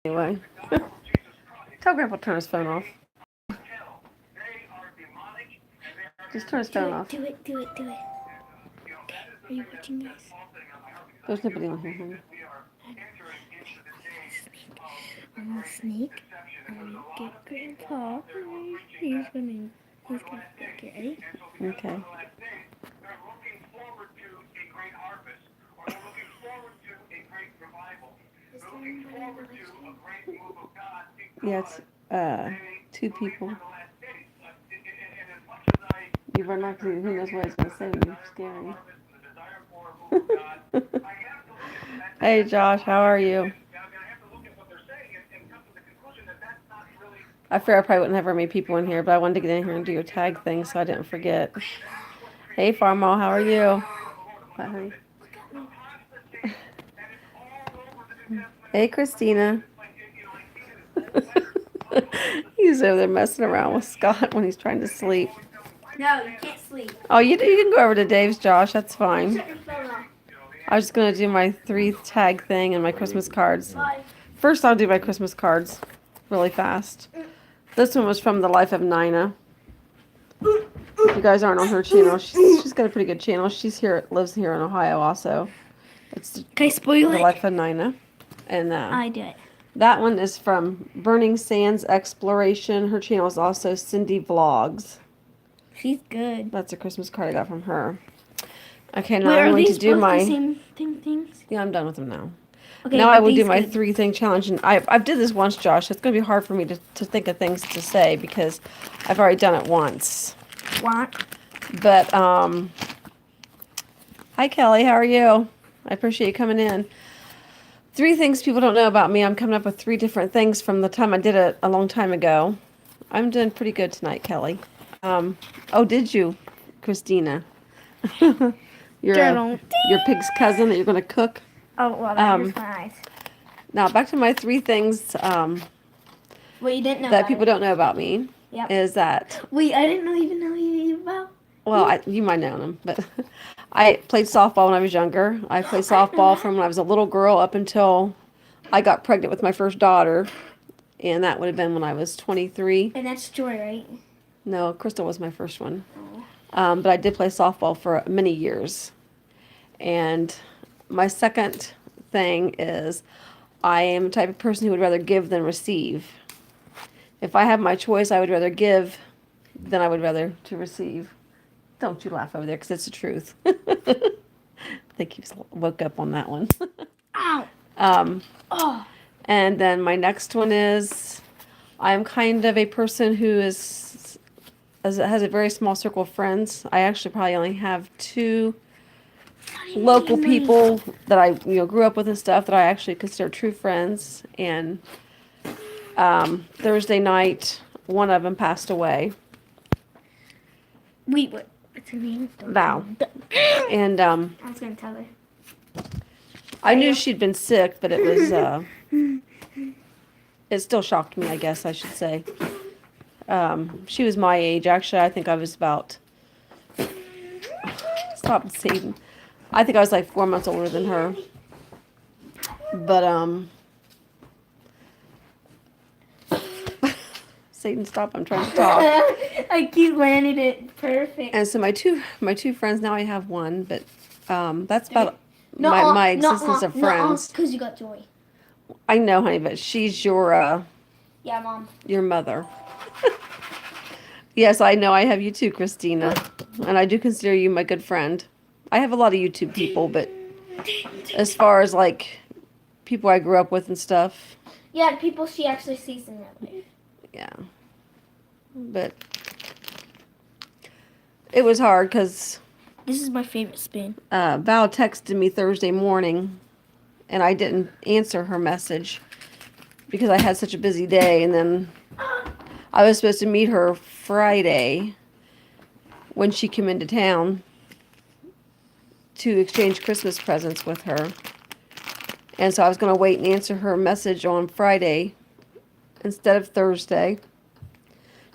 Anyway, tell Grandpa to turn his phone off. Just turn his phone off. Do it. Okay. Are you watching, guys? There's nobody on here, honey. I'm gonna sneak. I'm gonna get Grandpa. He's gonna get ready. Okay. Yeah, it's two people. You better not, who knows what he's going to say when you're scary. Hey, Josh, how are you? I fear I probably wouldn't have very many people in here, but I wanted to get in here and do your tag thing so I didn't forget. Hey, Farmo, how are you? Hi, honey. Hey, Christina. He's over there messing around with Scott when he's trying to sleep. No, you can't sleep. Oh, you can go over to Dave's, Josh. That's fine. I was just going to do my 3 tag thing and my Christmas cards. Bye. First, I'll do my Christmas cards really fast. This one was from The Life of Nina. You guys aren't on her channel. She's got a pretty good channel. Lives here in Ohio also. It's Can I spoil The it? Life of Nina. And I do it. that one is from Burning Sands Exploration. Her channel is also Cindy Vlogs. She's good. That's a Christmas card I got from her. Okay, now Wait, I'm are going these to do both my... the same things? Yeah, I'm done with them now. Okay, Now I but will do these my good. 3-thing challenge. And I've did this once, Josh. It's going to be hard for me to think of things to say because I've already done it once. What? But, hi, Kelly. How are you? I appreciate you coming in. 3 things people don't know about me. I'm coming up with 3 different things from the time I did it a long time ago. I'm doing pretty good tonight, Kelly. Oh, did you, Christina? Your pig's cousin that you're going to cook? Oh, well, that hurts my eyes. Now, back to my 3 things What you didn't know that about people it. don't know about me. Yep. Is that... Wait, I didn't even know you about. Well, you might know them, but I played softball when I was younger. I played softball from when I was a little girl up until I got pregnant with my first daughter, and that would have been when I was 23. And that's Joy, right? No, Crystal was my first one. But I did play softball for many years. And my second thing is I am the type of person who would rather give than receive. If I have my choice, I would rather give than I would rather to receive. Don't you laugh over there, because it's the truth. I think you woke up on that one. Ow! Oh! And then my next one is I'm kind of a person who has a very small circle of friends. I actually probably only have 2 local people that I grew up with and stuff that I actually consider true friends. And Thursday night, one of them passed away. Wait, what? What's her name? Val. And I was gonna tell her. I knew she'd been sick, but it was it still shocked me, I guess I should say. She was my age. Actually, I think I was about... Stop, Satan. I think I was like 4 months older than her. But, Satan, stop. I'm trying to talk. I keep landing it perfect. And so my two friends, now I have one, but that's about my existence of friends. Because you got Joy. I know, honey, but she's your Yeah, Mom. your mother. Yes, I know. I have you too, Christina. And I do consider you my good friend. I have a lot of YouTube people, but as far as like people I grew up with and stuff. Yeah, people she actually sees in real life. Yeah. But it was hard because This is my favorite spin. Val texted me Thursday morning, and I didn't answer her message because I had such a busy day. And then I was supposed to meet her Friday when she came into town to exchange Christmas presents with her. And so I was going to wait and answer her message on Friday instead of Thursday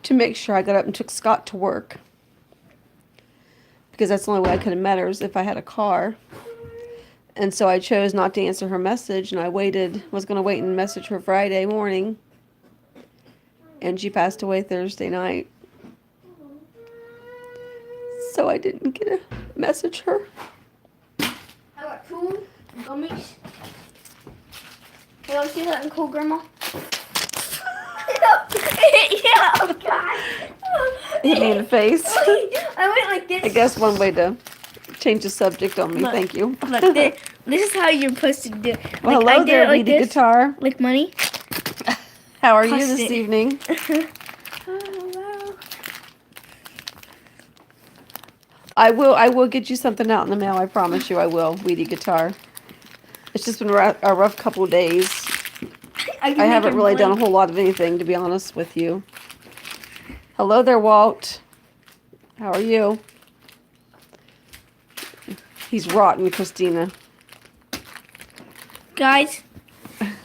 to make sure I got up and took Scott to work. Because that's the only way I could have met her is if I had a car. And so I chose not to answer her message, and I was going to wait and message her Friday morning. And she passed away Thursday night. So I didn't get to message her. I got two gummies. You want to see something cool, Grandma? Yeah, oh God. Hit me in the face. I went like this. I guess one way to change the subject on me. Look. Thank you. Look, this is how you're supposed to do it. Well, Like, I hello did there, it like Weedy this, Guitar. like money. How are you Tossed this it. evening? Oh, I will get you something out in the mail. I promise you I will, Weedy Guitar. It's just been a rough couple of days. I haven't really done a whole lot of anything, to be honest with you. Hello there, Walt. How are you? He's rotten, Christina. Guys,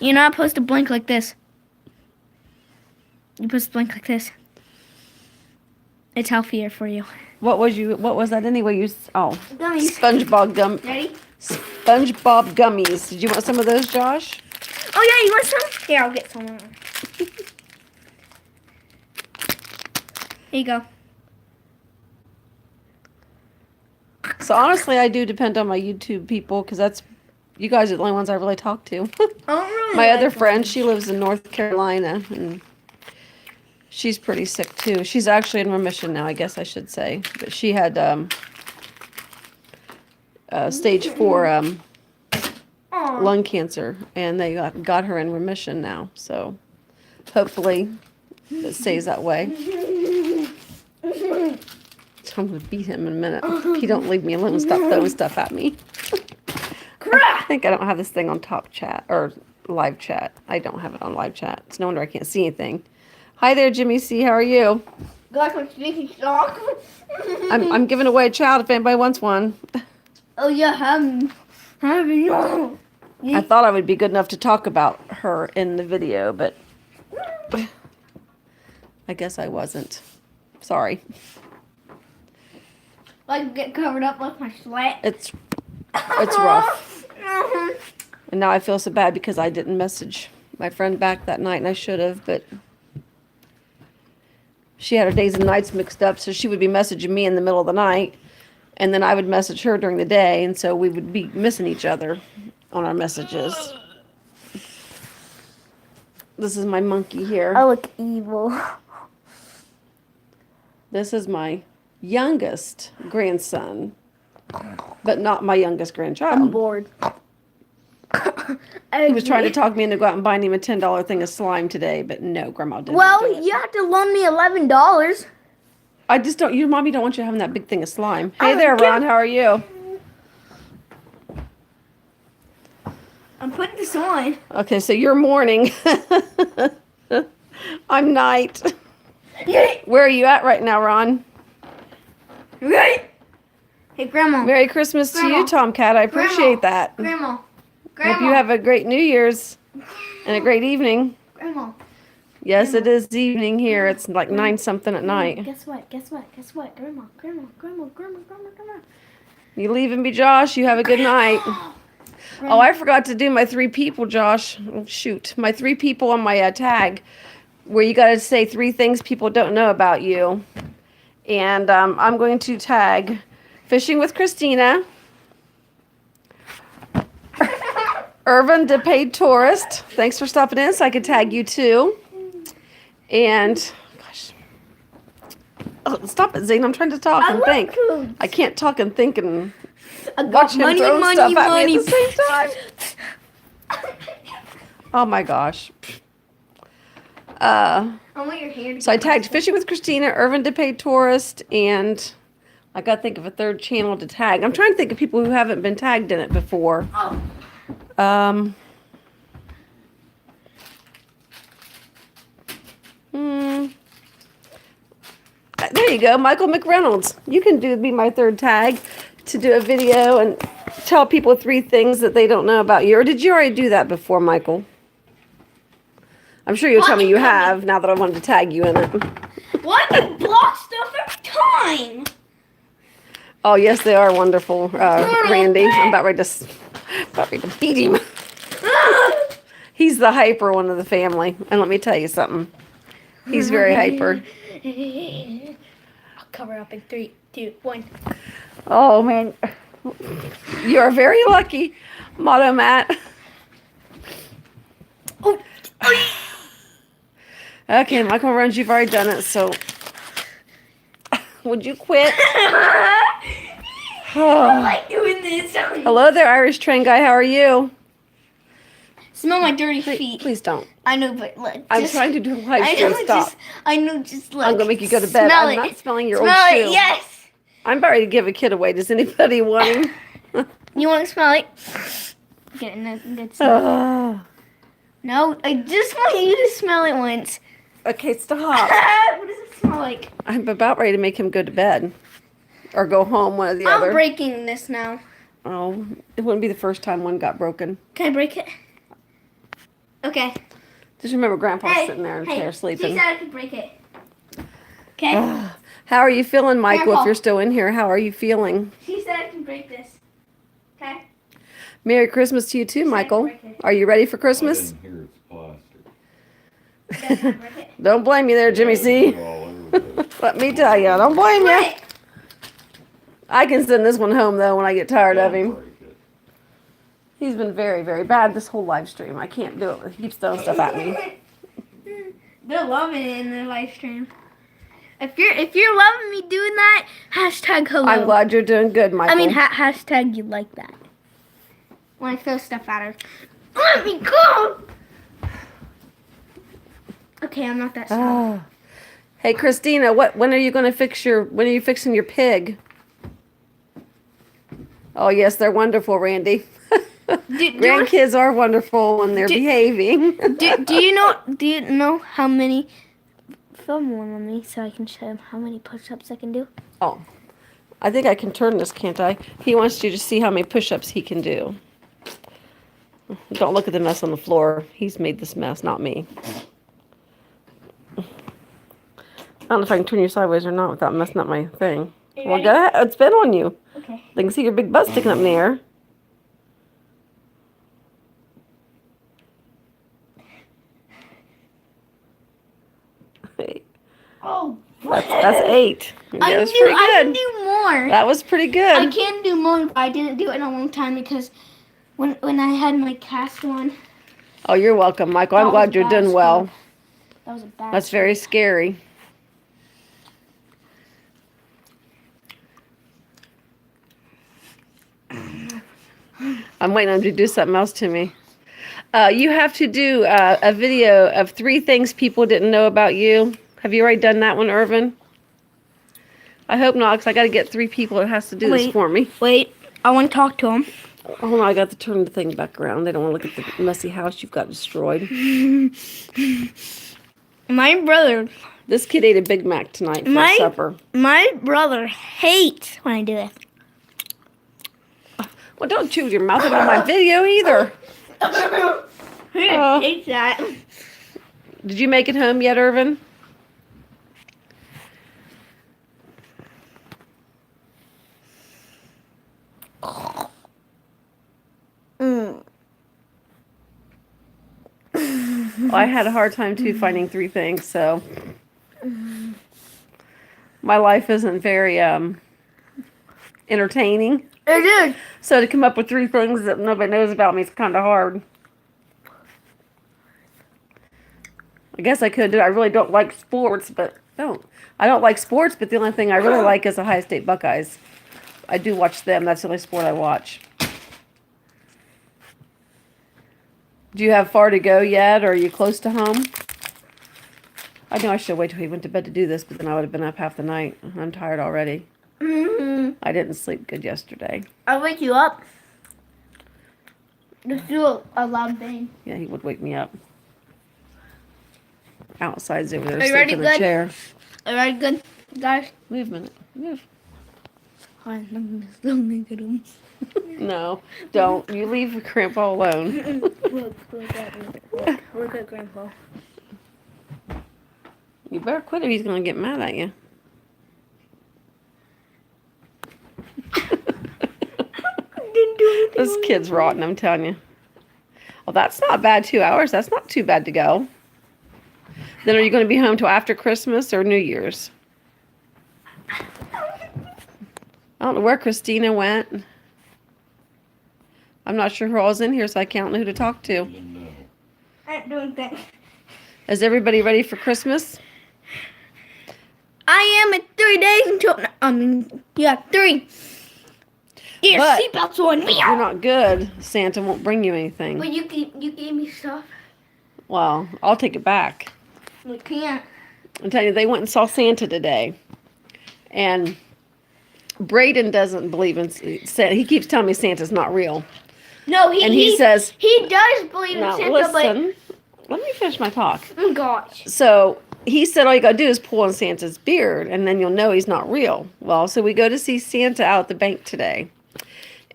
you're not supposed to blink like this. You're supposed to blink like this. It's healthier for you. What was that anyway? Gummies. SpongeBob Ready? SpongeBob gummies. Did you want some of those, Josh? Oh yeah, you want some? Here, I'll get some. Here you go. So honestly, I do depend on my YouTube people because you guys are the only ones I really talk to. I don't really My like other friend, gummies. she lives in North Carolina, and she's pretty sick too. She's actually in remission now, I guess I should say. But she had stage 4 Aw. lung cancer, and they got her in remission now. So hopefully it stays that way. I'm gonna beat him in a minute. If he don't leave me alone and stop throwing stuff at me. I think I don't have this thing on top chat or live chat. I don't have it on live chat. It's no wonder I can't see anything. Hi there, Jimmy C. How are you? Guys, I'm speaking stock. I'm giving away a child if anybody wants one. Oh yeah, have you? I thought I would be good enough to talk about her in the video, but I guess I wasn't. Sorry. Like get covered up like my sweat. It's rough. And now I feel so bad because I didn't message my friend back that night, and I should have, but she had her days and nights mixed up, so she would be messaging me in the middle of the night, and then I would message her during the day, and so we would be missing each other on our messages. This is my monkey here. I look evil. This is my youngest grandson, but not my youngest grandchild. I'm bored. He was trying to talk me into go out and buying him a $10 thing of slime today, but no, Grandma didn't. Well, do it. you have to loan me $11. I just don't. Your mommy don't want you having that big thing of slime. Hey Oh, there, give- Ron. How are you? I'm putting this on. Okay, so you're morning. I'm night. Yay! Where are you at right now, Ron? Yay! Hey, Grandma. Merry Christmas to Grandma. you, Tomcat. I appreciate that. Grandma. Hope you have a great New Year's and a great evening. Grandma. Yes, it is evening here. It's like 9 something at night. Guess what? Grandma. You leaving me, Josh? You have a good night. Oh, I forgot to do my 3 people, Josh. Oh, shoot. My 3 people on my tag, where you got to say 3 things people don't know about you. And I'm going to tag Fishing with Christina, Irvin, the paid tourist. Thanks for stopping in so I could tag you too. And, gosh. Oh, stop it, Zane. I'm trying to talk and think. Food. I can't talk and think and I watch got him money, throw money, stuff at money. me at the same time. Oh my gosh. I want your hair to So I get tagged Fishing with Christina, Irvin DePay Tourist, and I got to think of a 3rd channel to tag. I'm trying to think of people who haven't been tagged in it before. Oh. There you go, Michael McReynolds. You can be my 3rd tag to do a video and tell people 3 things that they don't know about you. Or did you already do that before, Michael? I'm sure you'll tell me you have now that I wanted to tag you in it. Why do you block stuff every time? Oh, yes, they are wonderful, Randy. I'm about ready to about ready to beat him. He's the hyper one of the family. And let me tell you something. He's very hyper. I'll cover up in 3, 2, 1. Oh, man. You are very lucky, Motto Matt. Oh. Okay, Michael runs, you've already done it, so would you quit? I don't like doing this. Hello there, Irish train guy. How are you? Smell my dirty feet. Please don't. I know, but look. I'm trying to do a live stream. Stop. I know, just look. I'm going to make you go to bed. Smell I'm it. not smelling your Smell old it, shoe. yes. I'm about ready to give a kid away. Does anybody want him? You want to smell it? Get a good smell. No, I just want you to smell it once. Okay, stop. What does it smell like? I'm about ready to make him go to bed. Or go home, one or the other. I'm breaking this now. Oh, it wouldn't be the first time one got broken. Can I break it? Okay. Just remember Grandpa's sitting there in a chair She sleeping. said I could break it. Okay. How are you feeling, Michael, Grandpa. if you're still in here? How are you feeling? She said I can break this. Okay. Merry Christmas to you too, Michael. Are you ready for Christmas? I didn't hear it's plastic. You guys wanna break it? Don't blame me there, Jimmy C. All over the- Let me tell you, don't blame you. Break. I can send this one home, though, when I get tired of him. Break it. He's been very, very bad this whole live stream. I can't do it. He keeps throwing stuff at me. They're loving it in the live stream. If you're loving me doing that, hashtag hello. I'm glad you're doing good, Michael. I mean, hashtag you like that. When I throw stuff at her. Let me go! Okay, I'm not that smart. Ah. Hey, Christina, when are you going to when are you fixing your pig? Oh, yes, they're wonderful, Randy. Grandkids are wonderful when they're behaving. do you know how many? Film one on me so I can show him how many push-ups I can do. Oh, I think I can turn this, can't I? He wants you to see how many push-ups he can do. Don't look at the mess on the floor. He's made this mess, not me. I don't know if I can turn you sideways or not without messing up my thing. You Well, ready? go ahead. It's been on you. Okay. They can see your big butt sticking up in the air. Oh, That's 8. That was pretty I can good. do more. That was pretty I good. can do more, but I didn't do it in a long time because when I had my cast on, Oh, you're welcome, Michael. That I'm was glad you're bad doing well. that was a bad. That's very scary. I'm waiting on him to do something else to me. You have to do a video of 3 things people didn't know about you. Have you already done that one, Irvin? I hope not, because I got to get 3 people that has to do this Wait. for me. Wait, I want to talk to him. Hold on, I got to turn the thing back around. They don't want to look at the messy house you've got destroyed. My brother, This kid ate a Big Mac tonight for supper. my brother hates when I do this. Well, don't chew with your mouth on my video either. He Oh. hates that. Did you make it home yet, Irvin? Well, I had a hard time too finding 3 things, so my life isn't very entertaining. It is. So to come up with 3 things that nobody knows about me is kind of hard. I guess I could do. I really don't like sports, but I don't like sports, but the only thing I really like is the Ohio State Buckeyes. I do watch them. That's the only sport I watch. Do you have far to go yet, or are you close to home? I know I should wait till he went to bed to do this, but then I would have been up half the night. I'm tired already. I didn't sleep good yesterday. I'll wake you up. Just do a loud bang. Yeah, he would wake me up. Outside's over there Are you sleeping ready, in the good? chair. Alright, good, guys. Move a minute. Move. Let me get him. No, don't. You leave Grandpa alone. Look at Grandpa. You better quit or he's going to get mad at you. I didn't do This kid's rotten, I'm telling you. Well, that's not bad. 2 hours. That's not too bad to go. Then are you going to be home till after Christmas or New Year's? I don't know where Christina went. I'm not sure who all's in here, so I can't know who to talk to. No. I'm doing things. Is everybody ready for Christmas? I am at 3 days until. Yeah, 3. Get your But seatbelts on. You're not good. Santa won't bring you anything. But you gave me stuff. Well, I'll take it back. You can't. I'm telling you, they went and saw Santa today. And Braden doesn't believe in Santa. He keeps telling me Santa's not real. No, He says, he does believe in now Santa, listen, let me finish my talk. but oh gosh. So he said all you gotta do is pull on Santa's beard and then you'll know he's not real. Well, so we go to see Santa out at the bank today.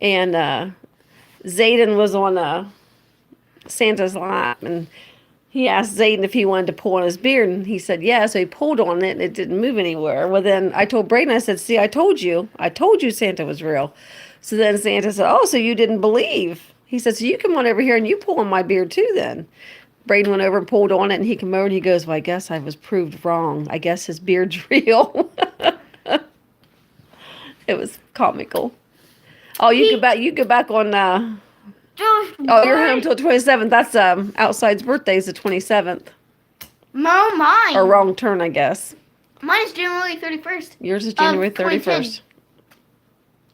And Zayden was on Santa's lap and he asked Zayden if he wanted to pull on his beard and he said yes. So he pulled on it and it didn't move anywhere. Well, then I told Braden, I said, see, I told you Santa was real. So then Santa said, oh, so you didn't believe. He said, so you come on over here and you pull on my beard too then. Braden went over and pulled on it and he came over and he goes, well, I guess I was proved wrong. I guess his beard's real. It was comical. Oh, you go back on, oh, you're home till 27th. That's, Outside's birthday is the 27th. No, mine. Or wrong turn, I guess. Mine is January 31st Yours is January 2010. 31st.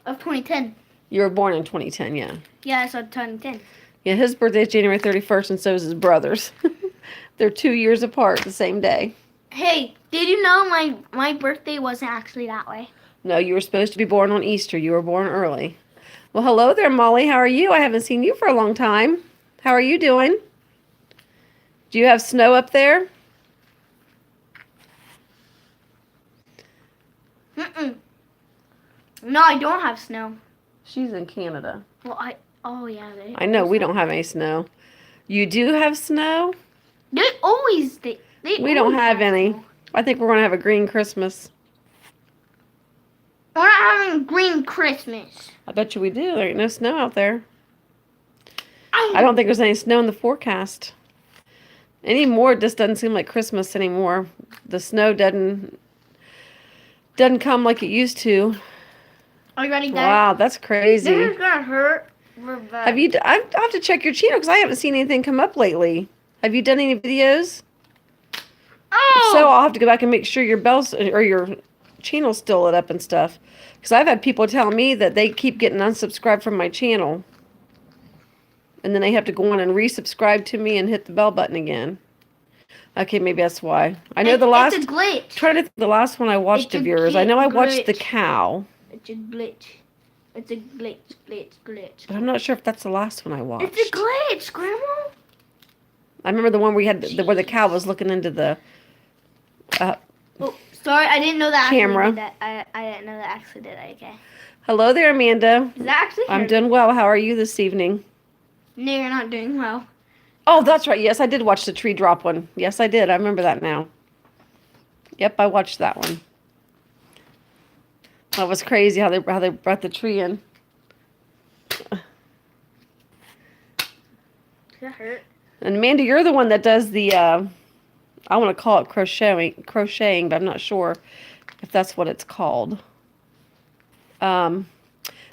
Of 2010. You were born in 2010, yeah. Yeah, so 2010. Yeah, his birthday is January 31st, and so is his brother's. They're 2 years apart the same day. Hey, did you know my birthday wasn't actually that way? No, you were supposed to be born on Easter. You were born early. Well, hello there, Molly. How are you? I haven't seen you for a long time. How are you doing? Do you have snow up there? Mm-mm. No, I don't have snow. She's in Canada. Well, oh yeah. I know, we don't have any snow. You do have snow? They always, We don't always have any. snow. I think we're going to have a green Christmas. We're not having green Christmas. I bet you we do. There ain't no snow out there. I don't think there's any snow in the forecast. Anymore, it just doesn't seem like Christmas anymore. The snow doesn't come like it used to. Are you ready, guys? Wow, that's crazy. This is gonna hurt. I have to check your channel because I haven't seen anything come up lately. Have you done any videos? Oh! So I'll have to go back and make sure your bells or your channel's still lit up and stuff. Because I've had people tell me that they keep getting unsubscribed from my channel. And then they have to go on and resubscribe to me and hit the bell button again. Okay, maybe that's why. I know It's a glitch. Trying to think the last one I watched It's a of yours. I know I watched the glitch. cow. It's a glitch. It's a glitch. But I'm not sure if that's the last one I watched. It's a glitch, Grandma. I remember the one where we had where the cow was looking into the Oh, sorry, I didn't know that. Camera. Did that. I didn't know that actually did that. Okay. Hello there, Amanda. Is that actually? I'm her? doing well. How are you this evening? No, you're not doing well. Oh, that's right. Yes, I did watch the tree drop one. Yes, I did. I remember that now. Yep, I watched that one. That was crazy how they brought the tree in. Does that hurt? And Amanda, you're the one that does the I want to call it crocheting, but I'm not sure if that's what it's called.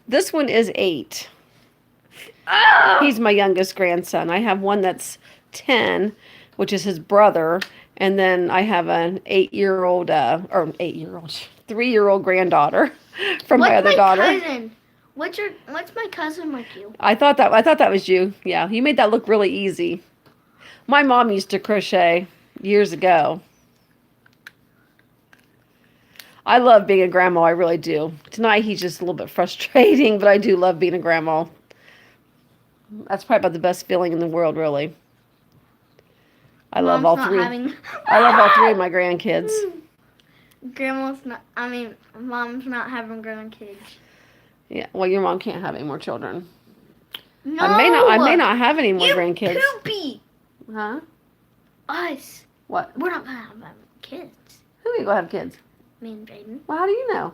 This one is 8. Oh! He's my youngest grandson. I have one that's 10, which is his brother, and then I have an 3-year-old granddaughter from my other daughter. Cousin? What's my cousin like you? I thought that was you. Yeah, you made that look really easy. My mom used to crochet years ago. I love being a grandma, I really do. Tonight he's just a little bit frustrating, but I do love being a grandma. That's probably about the best feeling in the world, really. I love all three. I love all 3 of my grandkids. Mom's not having grandkids. Yeah, well, your mom can't have any more children. No. I may not have any more you grandkids. Poopy. Huh? Us. What? We're not gonna have kids. Who are you gonna have kids? Me and Brayden. Well, how do you know?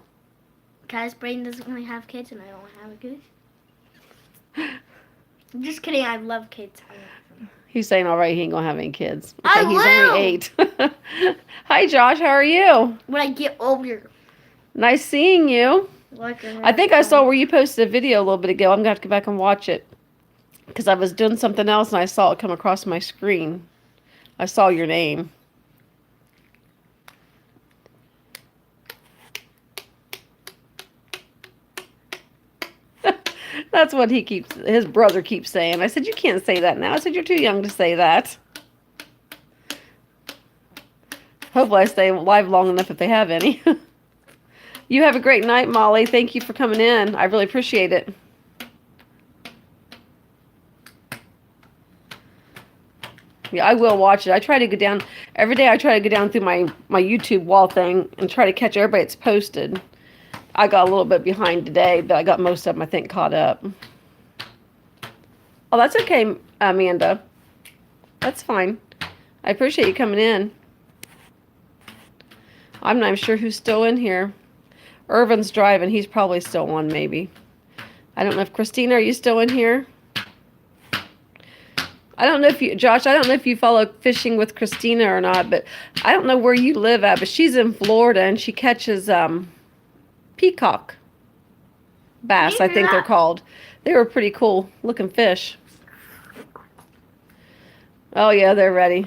Because Brayden doesn't want to have kids and I don't want to have kids. Just kidding. I love kids. He's saying, all right, he ain't gonna have any kids. I He's will. only 8. Hi, Josh. How are you? When I get older. Nice seeing you. Like I think I saw where you posted a video a little bit ago. I'm gonna have to go back and watch it because I was doing something else and I saw it come across my screen. I saw your name. That's what his brother keeps saying. I said, you can't say that now. I said, you're too young to say that. Hopefully I stay alive long enough if they have any. You have a great night, Molly. Thank you for coming in. I really appreciate it. Yeah, I will watch it. I try to go down every day. I try to go down through my YouTube wall thing and try to catch everybody that's posted. I got a little bit behind today, but I got most of them, I think, caught up. Oh, that's okay, Amanda. That's fine. I appreciate you coming in. I'm not even sure who's still in here. Irvin's driving. He's probably still on, maybe. I don't know if Christina, are you still in here? I don't know if you, Josh, I don't know if you follow Fishing with Christina or not, but I don't know where you live at, but she's in Florida and she catches peacock bass, I think they're called. They were pretty cool looking fish. Oh yeah, they're ready.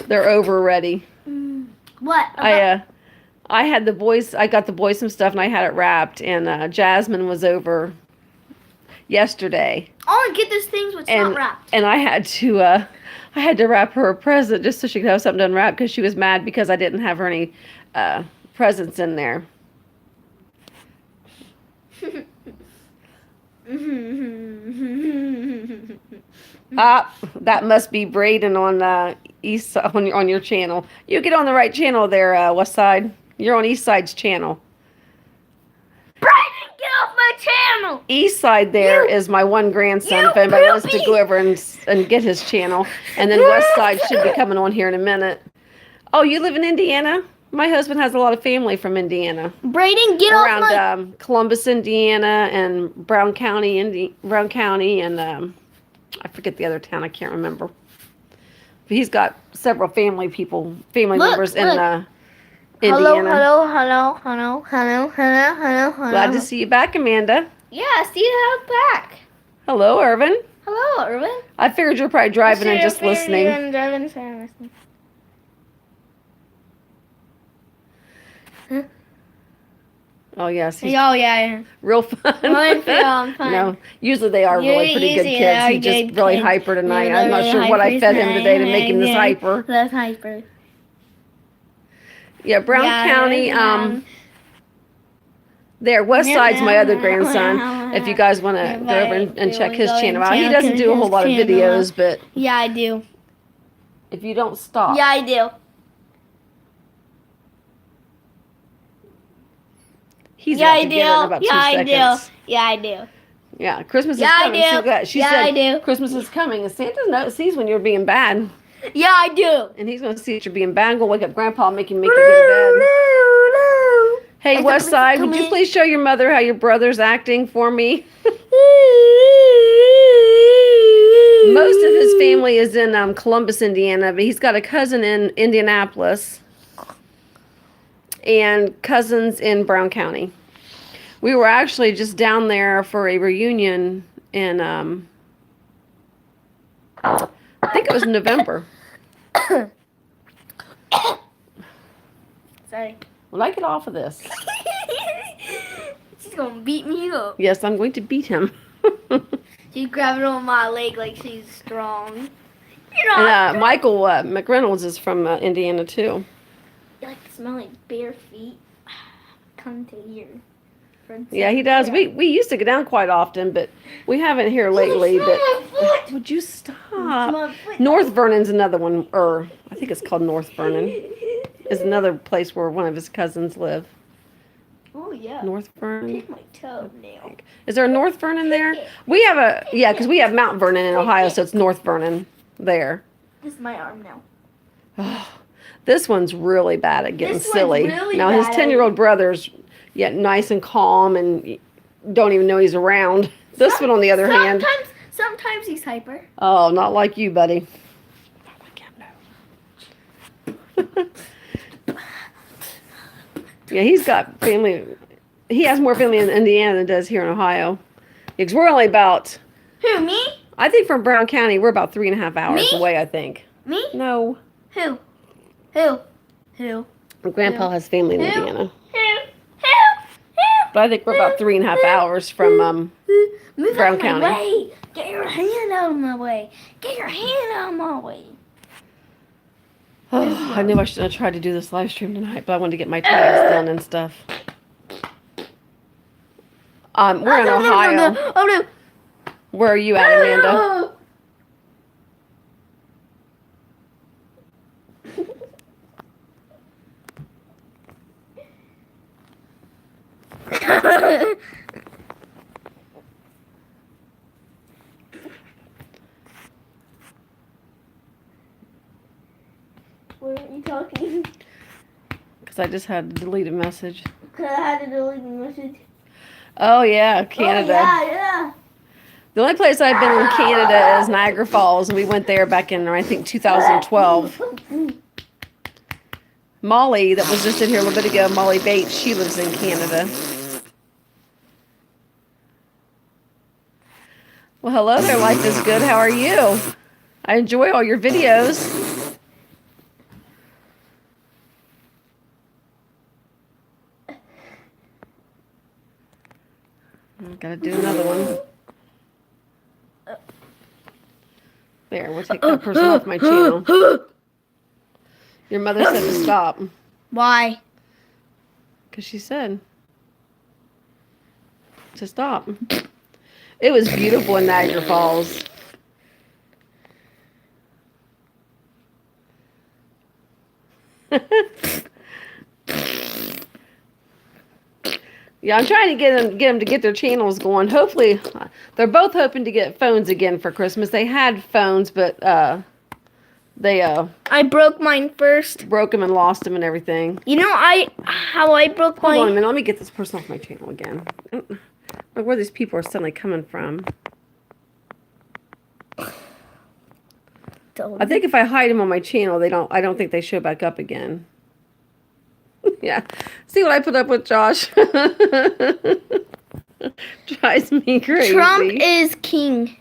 They're over ready. What? I had the boys, I got the boys some stuff and I had it wrapped, and Jasmine was over yesterday. I want to get those things with not wrapped. And I had to wrap her a present just so she could have something to unwrap because she was mad because I didn't have her any presents in there. That must be Braden on East on your channel. You get on the right channel there, West Side. You're on East Side's channel. Braden, get off my channel! East Side there is my one grandson. If anybody wants to go over and get his channel, and then West Side should be coming on here in a minute. Oh, you live in Indiana? My husband has a lot of family from Indiana. Braden, get off my... Around Columbus, Indiana, and Brown County, and I forget the other town. I can't remember. But he's got several family members in Indiana. Hello. Glad to see you back, Amanda. Yeah, see you back. Hello, Irvin. Hello, Irvin. I figured you're probably driving and just listening. Oh, yes. He's yeah. real fun. Fun. No, usually they are really pretty good Usually kids. they are He's just good really kids. hyper tonight. They're I'm not really sure what I hyper fed him today to make him this tonight. hyper. That's hyper. Yeah, Brown County. There, West Side's my other grandson. If you guys want to go over and check his channel out. He doesn't do a whole lot of videos, but Yeah, I do. if you don't stop. Yeah, I do. He's Yeah, about I to get it in about do. 2 Yeah, I seconds. do. Yeah, I do. Yeah, Christmas is Yeah, I coming. do. See that? She Yeah, said I do. Christmas is coming, and Santa sees when you're being bad, Yeah, I do. and he's going to see that you're being bad and go wake up Grandpa and make you go to bed. Hey, Is West the Side, police would you coming? please show your mother how your brother's acting for me? Most of his family is in Columbus, Indiana, but he's got a cousin in Indianapolis and cousins in Brown County. We were actually just down there for a reunion in, I think it was November. Sorry. Will I get off of this? She's gonna beat me up. Yes, I'm going to beat him. She's grabbing on my leg like she's strong. You're And not. Michael McReynolds is from Indiana too. You like to smell like bare feet. Come to here. Yeah, he does. We used to go down quite often, but we haven't here lately. But would you stop? North Vernon's another one, or I think it's called North Vernon. Is another place where one of his cousins live. Oh yeah. North Vernon. Pick my toenail. Is there a North Vernon there? We have because we have Mount Vernon in Ohio, so it's North Vernon there. This is my arm now. This one's really bad at getting This one's silly. really Now his bad at- 10-year-old brother's nice and calm and don't even know he's around. This one, on the other hand, Sometimes he's hyper. oh, not like you, buddy. Yeah, he's got family. He has more family in Indiana than does here in Ohio. Because we're only about, Who, me? I think from Brown County, we're about 3.5 hours Me? away, I think. Me? No. Who? Who? Who? Grandpa has family in Who? Indiana. Who? Who? But I think we're about 3.5 hours from, Move Brown out of County. my way. Get your hand out of my way. Get your hand out of my way. oh, I knew I shouldn't have tried to do this live stream tonight, but I wanted to get my tags done and stuff. We're in Ohio. Oh no. Where are you at, Amanda? Why aren't you talking? Because I just had to delete a message. Because I had to delete the message. Oh, yeah, Canada. Oh, yeah. The only place I've been in Canada is Niagara Falls, and we went there back in, I think, 2012. Molly, that was just in here a little bit ago, Molly Bates, she lives in Canada. Well, hello there, Life is Good. How are you? I enjoy all your videos. Gotta do another one. There, we'll take that person off my channel. Your mother said to stop. Why? Because she said to stop. It was beautiful in Niagara Falls. Yeah, I'm trying to get them to get their channels going. Hopefully, they're both hoping to get phones again for Christmas. They had phones, but they I broke mine first. broke them and lost them and everything. You know how I broke Hold on a mine? minute. Let me get this person off my channel again. Look where these people are suddenly coming from. I think if I hide them on my channel, I don't think they show back up again. Yeah. See what I put up with, Josh? Drives me crazy. Trump is king.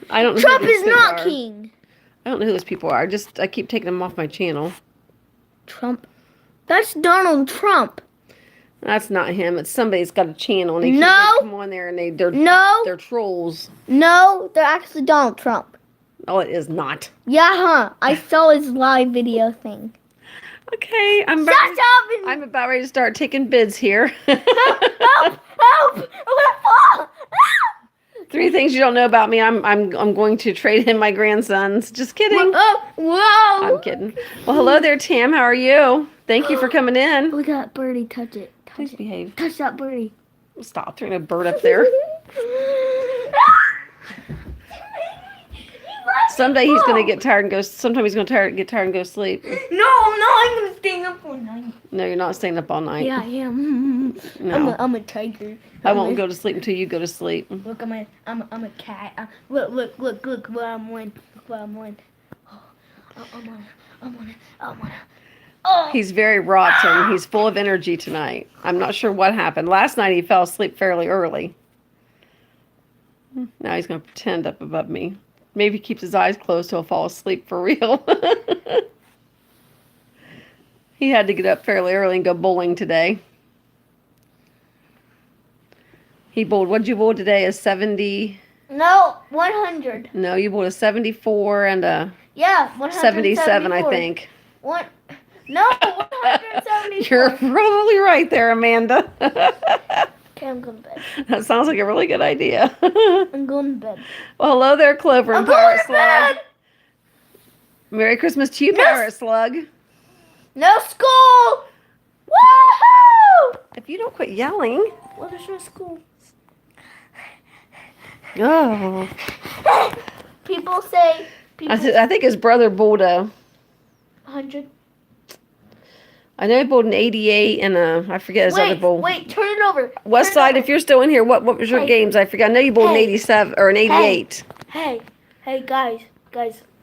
I don't know. Trump who these is people not are. king. I don't know who those people are. I keep taking them off my channel. Trump. That's Donald Trump. That's not him. It's somebody's got a channel and they No. come on there and they're No. trolls. No, they're actually Donald Trump. Oh, it is not. Yeah, huh? I saw his live video thing. Okay, I'm Shut up and about ready to start taking bids here. help! Help! I'm gonna fall! 3 things you don't know about me. I'm going to trade in my grandsons. Just kidding. Oh, whoa! I'm kidding. Well, hello there, Tam. How are you? Thank you for coming in. Look at that birdie. Touch it. Please behave. Touch that birdie. Stop throwing a bird up there. Someday he's going to get tired and go. Sometime he's going to get tired and go sleep. No, I'm gonna stay up all night. No, you're not staying up all night. Yeah, I am. No. I'm a tiger. I won't go to sleep until you go to sleep. Look, I'm a cat. Look what I'm wearing. Look what I'm wearing. Oh, I'm on it. Oh. He's very rotten. He's full of energy tonight. I'm not sure what happened. Last night he fell asleep fairly early. Now he's going to pretend up above me. Maybe he keeps his eyes closed till he'll fall asleep for real. He had to get up fairly early and go bowling today. He bowled, what'd you bowl today? A 70? No, 100. No, you bowled a 74 and a Yeah, 174. 77, I think. No, 174. You're probably right there, Amanda. Okay, I'm going to bed. That sounds like a really good idea. I'm going to bed. Well, hello there, Clover and I'm going Pirate to Slug. bed. Merry Christmas to you, No. Pirate Slug. No school. Woohoo! If you don't quit yelling. What is your school? Oh. People say. I think his brother bowled a. 100. I know he bowled an 88 and I forget his other bowl. Wait, turn it over. West Turn it Side, if you're still in here, what was your Hey. games? I forgot. I know you bowled an Hey. 87 or an 88. Hey, guys,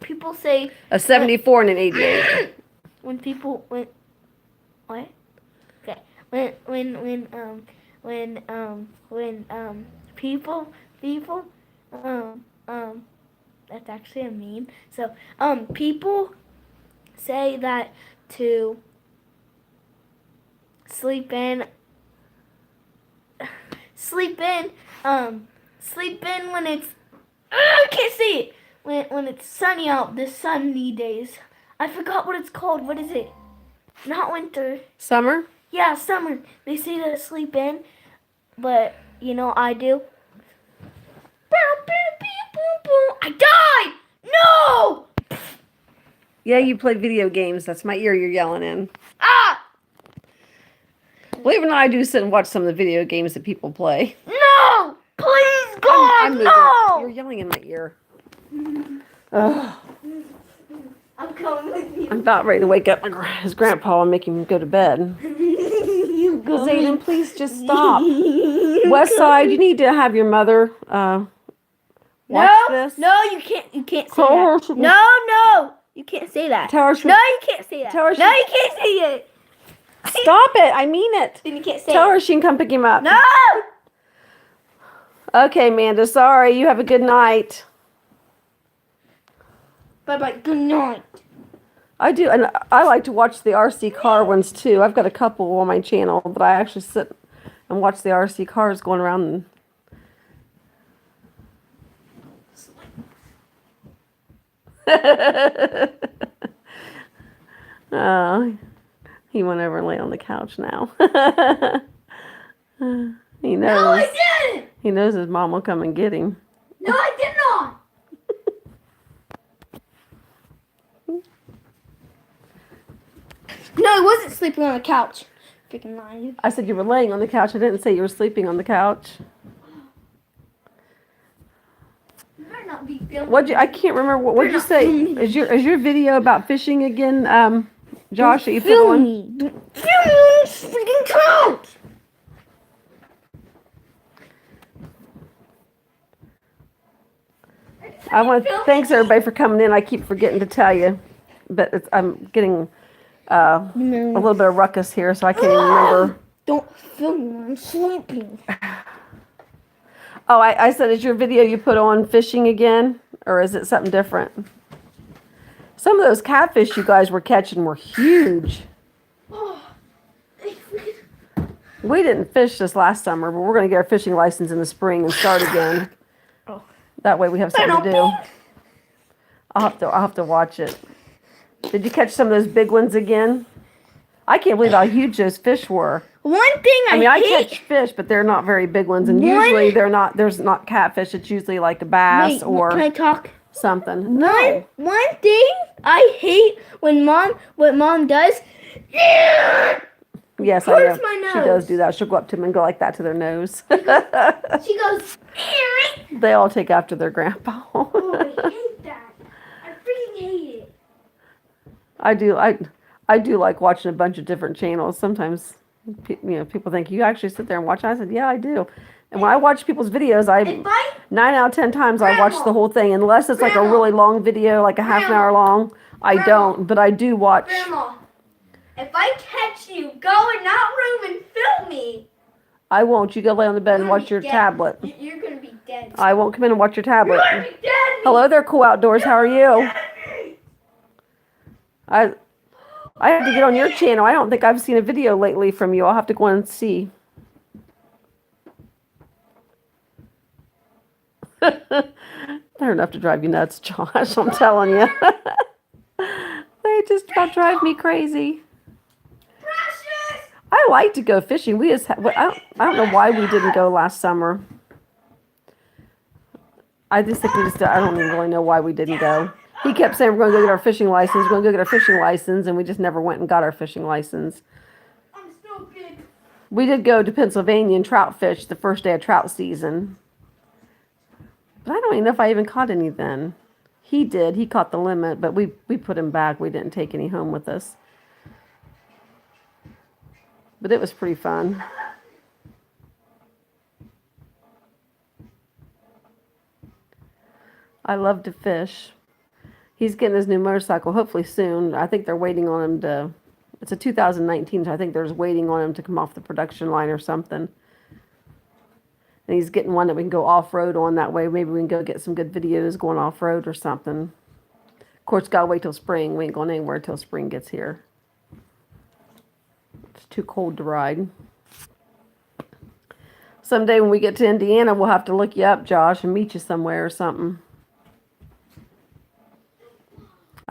people say A 74 and an 88. when people what? Okay, when people that's actually a meme. So people say that to sleep in when it's I can't see it. When it's sunny out, the sunny days. I forgot what it's called. What is it? Not winter. Summer? Yeah, summer. They say to sleep in, but you know I do. I died! No! Yeah, you played video games. That's my ear you're yelling in. Ah! Believe it or not, I do sit and watch some of the video games that people play. No! Please, God, I'm moving. no! You're yelling in my ear. Ugh. I'm coming with you. I'm about ready to wake up his grandpa and make him go to bed. You go. Zayden, please just stop. West Side, you need to have your mother watch this. No, you can't. You can't say Tell her that. she- No, you can't say that. Tell her she- No, you can't say that. Tell her she- No, you can't say it. Stop it. I mean it. Then you can't say Tell it. her she can come pick him up. No. Okay, Amanda. Sorry. You have a good night. Bye. Good night. I do, and I like to watch the RC car ones too. I've got a couple on my channel that I actually sit and watch the RC cars going around. Oh, he went over and lay on the couch now. He knows. No, I didn't. He knows his mom will come and get him. No, I did not. No, I wasn't sleeping on the couch. Freaking lying. I said you were laying on the couch. I didn't say you were sleeping on the couch. You better not be filming. What'd you? I can't remember. What'd you say? Is your video about fishing again, Josh? That you put Film on? me. Film me on this freaking couch. I want to thanks everybody for coming in. I keep forgetting to tell you, but I'm getting a little bit of ruckus here, so I can't even remember. Don't film me when I'm sleeping. Oh, I said, is your video you put on fishing again, or is it something different? Some of those catfish you guys were catching were huge. We didn't fish this last summer, but we're going to get our fishing license in the spring and start again. Oh. That way we have something to do. I'll have to watch it. Did you catch some of those big ones again? I can't believe how huge those fish were. One thing I mean, I hate. catch fish, but they're not very big ones, and One- usually there's not catfish. It's usually like a bass Wait, or can I talk? something. No. One thing I hate when mom does. Yes, I hurts know. my She nose. does do that. She'll go up to them and go like that to their nose. She goes. They all take after their grandpa. Oh, I hate that. I freaking hate it. I do like watching a bunch of different channels. Sometimes, people think you actually sit there and watch. I said, yeah, I do. And when I watch people's videos, If I 9 out of 10 times I watch the whole thing, unless it's like a Grandma. really long video, like a half an hour long. I Grandma. don't, but I do watch. Grandma, if I catch you, go in that room and film me. I won't. You go lay on the bed and You're watch gonna your be dead. tablet. You're gonna be dead. I won't come in and watch your You're tablet. gonna be dead. Hello there, Cool Outdoors. How are you? I have to get on your channel. I don't think I've seen a video lately from you. I'll have to go and see. They're enough to drive you nuts, Josh. I'm telling you. They just about drive me crazy. Precious. I like to go fishing. We just I don't know why we didn't go last summer. I just think I don't even really know why we didn't go. He kept saying we're going to go get our fishing license. We're going to go get our fishing license, and we just never went and got our fishing license. I'm so big. We did go to Pennsylvania and trout fish the first day of trout season. But I don't even know if I even caught any then. He did. He caught the limit, but we put him back. We didn't take any home with us. But it was pretty fun. I love to fish. He's getting his new motorcycle hopefully soon. I think they're waiting on him to, it's a 2019, so I think they're waiting on him to come off the production line or something. And he's getting one that we can go off-road on. That way maybe we can go get some good videos going off-road or something. Of course, gotta wait till spring. We ain't going anywhere till spring gets here. It's too cold to ride. Someday when we get to Indiana, we'll have to look you up, Josh, and meet you somewhere or something.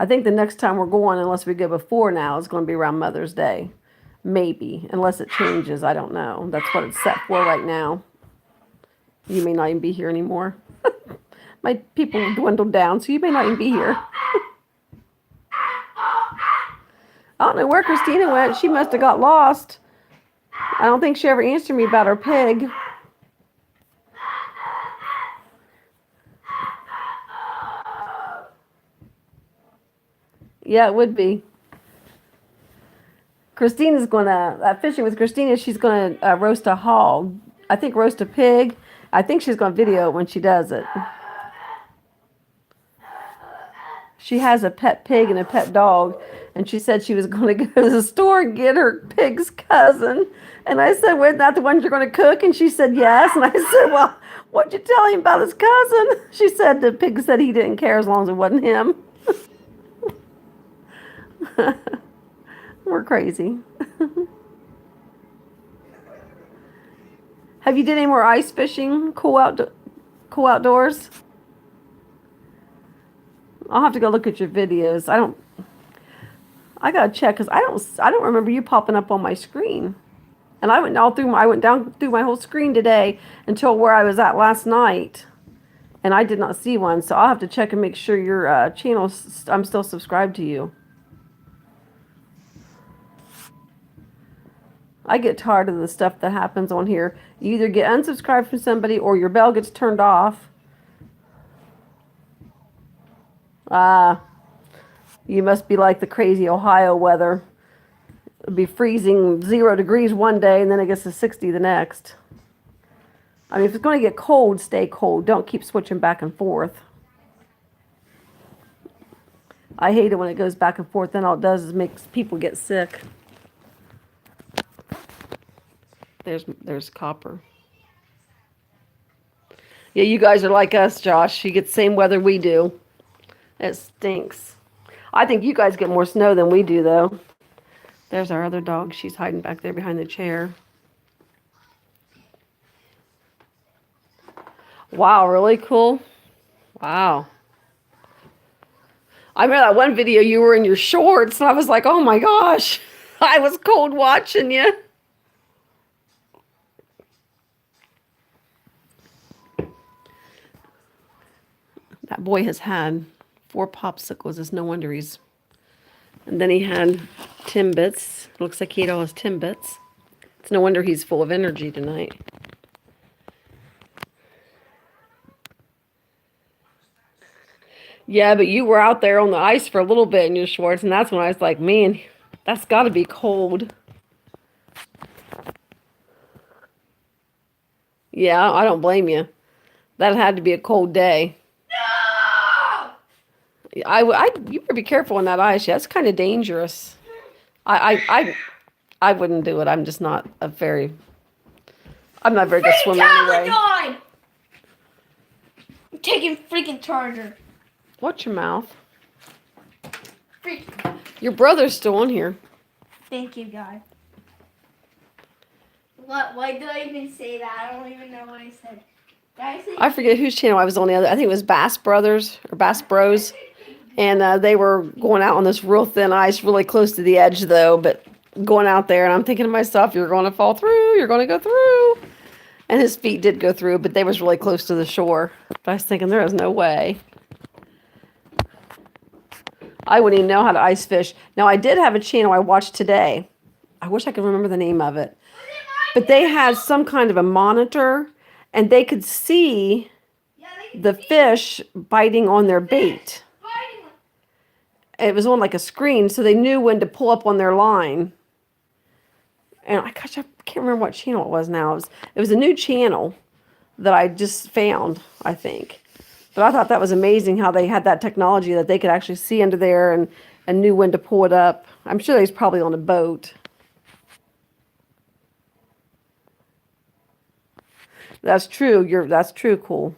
I think the next time we're going, unless we go before now, is going to be around Mother's Day. Maybe, unless it changes. I don't know. That's what it's set for right now. You may not even be here anymore. My people dwindled down, so you may not even be here. I don't know where Christina went. She must have got lost. I don't think she ever answered me about her pig. Yeah, it would be. Christina's gonna, fishing with Christina, she's gonna roast a hog. I think roast a pig. I think she's gonna video it when she does it. She has a pet pig and a pet dog, and she said she was going to go to the store and get her pig's cousin. And I said, "Well, isn't that the one you're going to cook?" And she said, "Yes." And I said, "Well, what'd you tell him about his cousin?" She said the pig said he didn't care as long as it wasn't him. We're crazy. Have you did any more ice fishing? Cool outdoors? I'll have to go look at your videos. I gotta check because I don't remember you popping up on my screen. And I went down through my whole screen today until where I was at last night, and I did not see one. So I'll have to check and make sure your channel. I'm still subscribed to you. I get tired of the stuff that happens on here. You either get unsubscribed from somebody or your bell gets turned off. You must be like the crazy Ohio weather. It'll be freezing 0 degrees one day and then it gets to 60 the next. I mean, if it's going to get cold, stay cold. Don't keep switching back and forth. I hate it when it goes back and forth. Then all it does is makes people get sick. There's Copper. Yeah, you guys are like us, Josh. You get the same weather we do. It stinks. I think you guys get more snow than we do, though. There's our other dog. She's hiding back there behind the chair. Wow, really cool. Wow. I remember that one video you were in your shorts, and I was like, oh my gosh. I was cold watching you. That boy has had 4 popsicles. It's no wonder he's... And then he had Timbits. Looks like he ate all his Timbits. It's no wonder he's full of energy tonight. Yeah, but you were out there on the ice for a little bit in your shorts, and that's when I was like, man, that's got to be cold. Yeah, I don't blame you. That had to be a cold day. You better be careful on that ice. Yeah, it's kind of dangerous. I wouldn't do it. I'm not a very good swimmer anyway. I'm taking freaking charger. Watch your mouth. Freak. Your brother's still on here. Thank you, God. What? Why did I even say that? I don't even know what I said. Did I say? I forget whose channel I was on the other. I think it was Bass Brothers or Bass Bros. And they were going out on this real thin ice, really close to the edge, though, but going out there. And I'm thinking to myself, you're going to fall through. You're going to go through. And his feet did go through, but they was really close to the shore. But I was thinking, there is no way. I wouldn't even know how to ice fish. Now, I did have a channel I watched today. I wish I could remember the name of it. But they had some kind of a monitor, and they could see the fish biting on their bait. It was on like a screen, so they knew when to pull up on their line. and I can't remember what channel it was now. It was a new channel that I just found, I think. But I thought that was amazing how they had that technology that they could actually see under there and knew when to pull it up. I'm sure they was probably on a boat. That's true. That's true, cool.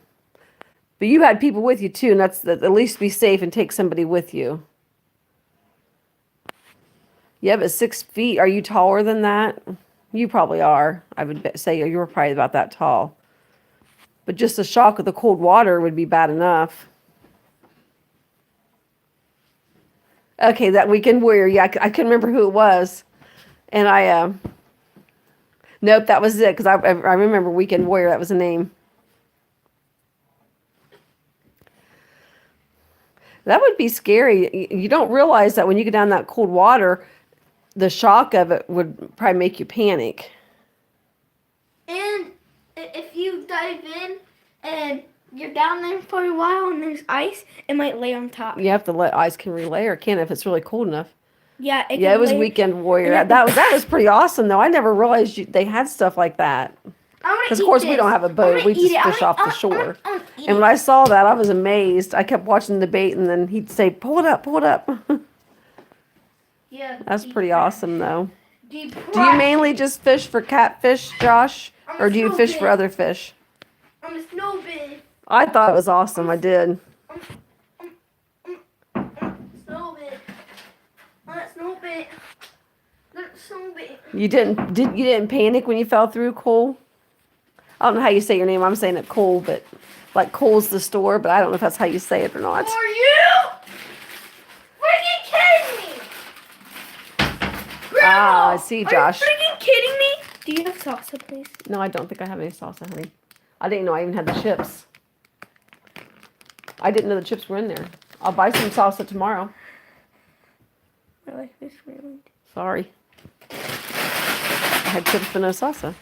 But you had people with you too, and that's at least be safe and take somebody with you. Yeah, but 6 feet. Are you taller than that? You probably are. I would say you were probably about that tall. But just the shock of the cold water would be bad enough. Okay, that Weekend Warrior. Yeah, I couldn't remember who it was, and nope, that was it because I remember Weekend Warrior. That was the name. That would be scary. You don't realize that when you get down that cold water, the shock of it would probably make you panic. And if you dive in and you're down there for a while and there's ice, it might lay on top. You have to let ice can relayer, can if it's really cold enough. Yeah, Yeah, it was Weekend Warrior. That was pretty awesome though. I never realized they had stuff like that. Because of course we don't have a boat. We just fish off the shore. And when I saw that, I was amazed. I kept watching the bait, and then he'd say, "Pull it up, pull it up." Yeah, That's pretty awesome though. Do you Do you mainly just fish for catfish, Josh, or do you fish for other fish? I'm a snowbit. I thought it was awesome. I did. Snowbit. I'm a snowbit. Snowbit. You didn't panic when you fell through, Cole? I don't know how you say your name. I'm saying it Cole, but like Cole's the store, but I don't know if that's how you say it or not. Are you freaking kidding me? Grandma, Ah, I see, Josh. Are you freaking kidding me? Do you have salsa, please? No, I don't think I have any salsa, honey. I didn't know I even had the chips. I didn't know the chips were in there. I'll buy some salsa tomorrow. I like this really. Sorry. I had chips but no salsa.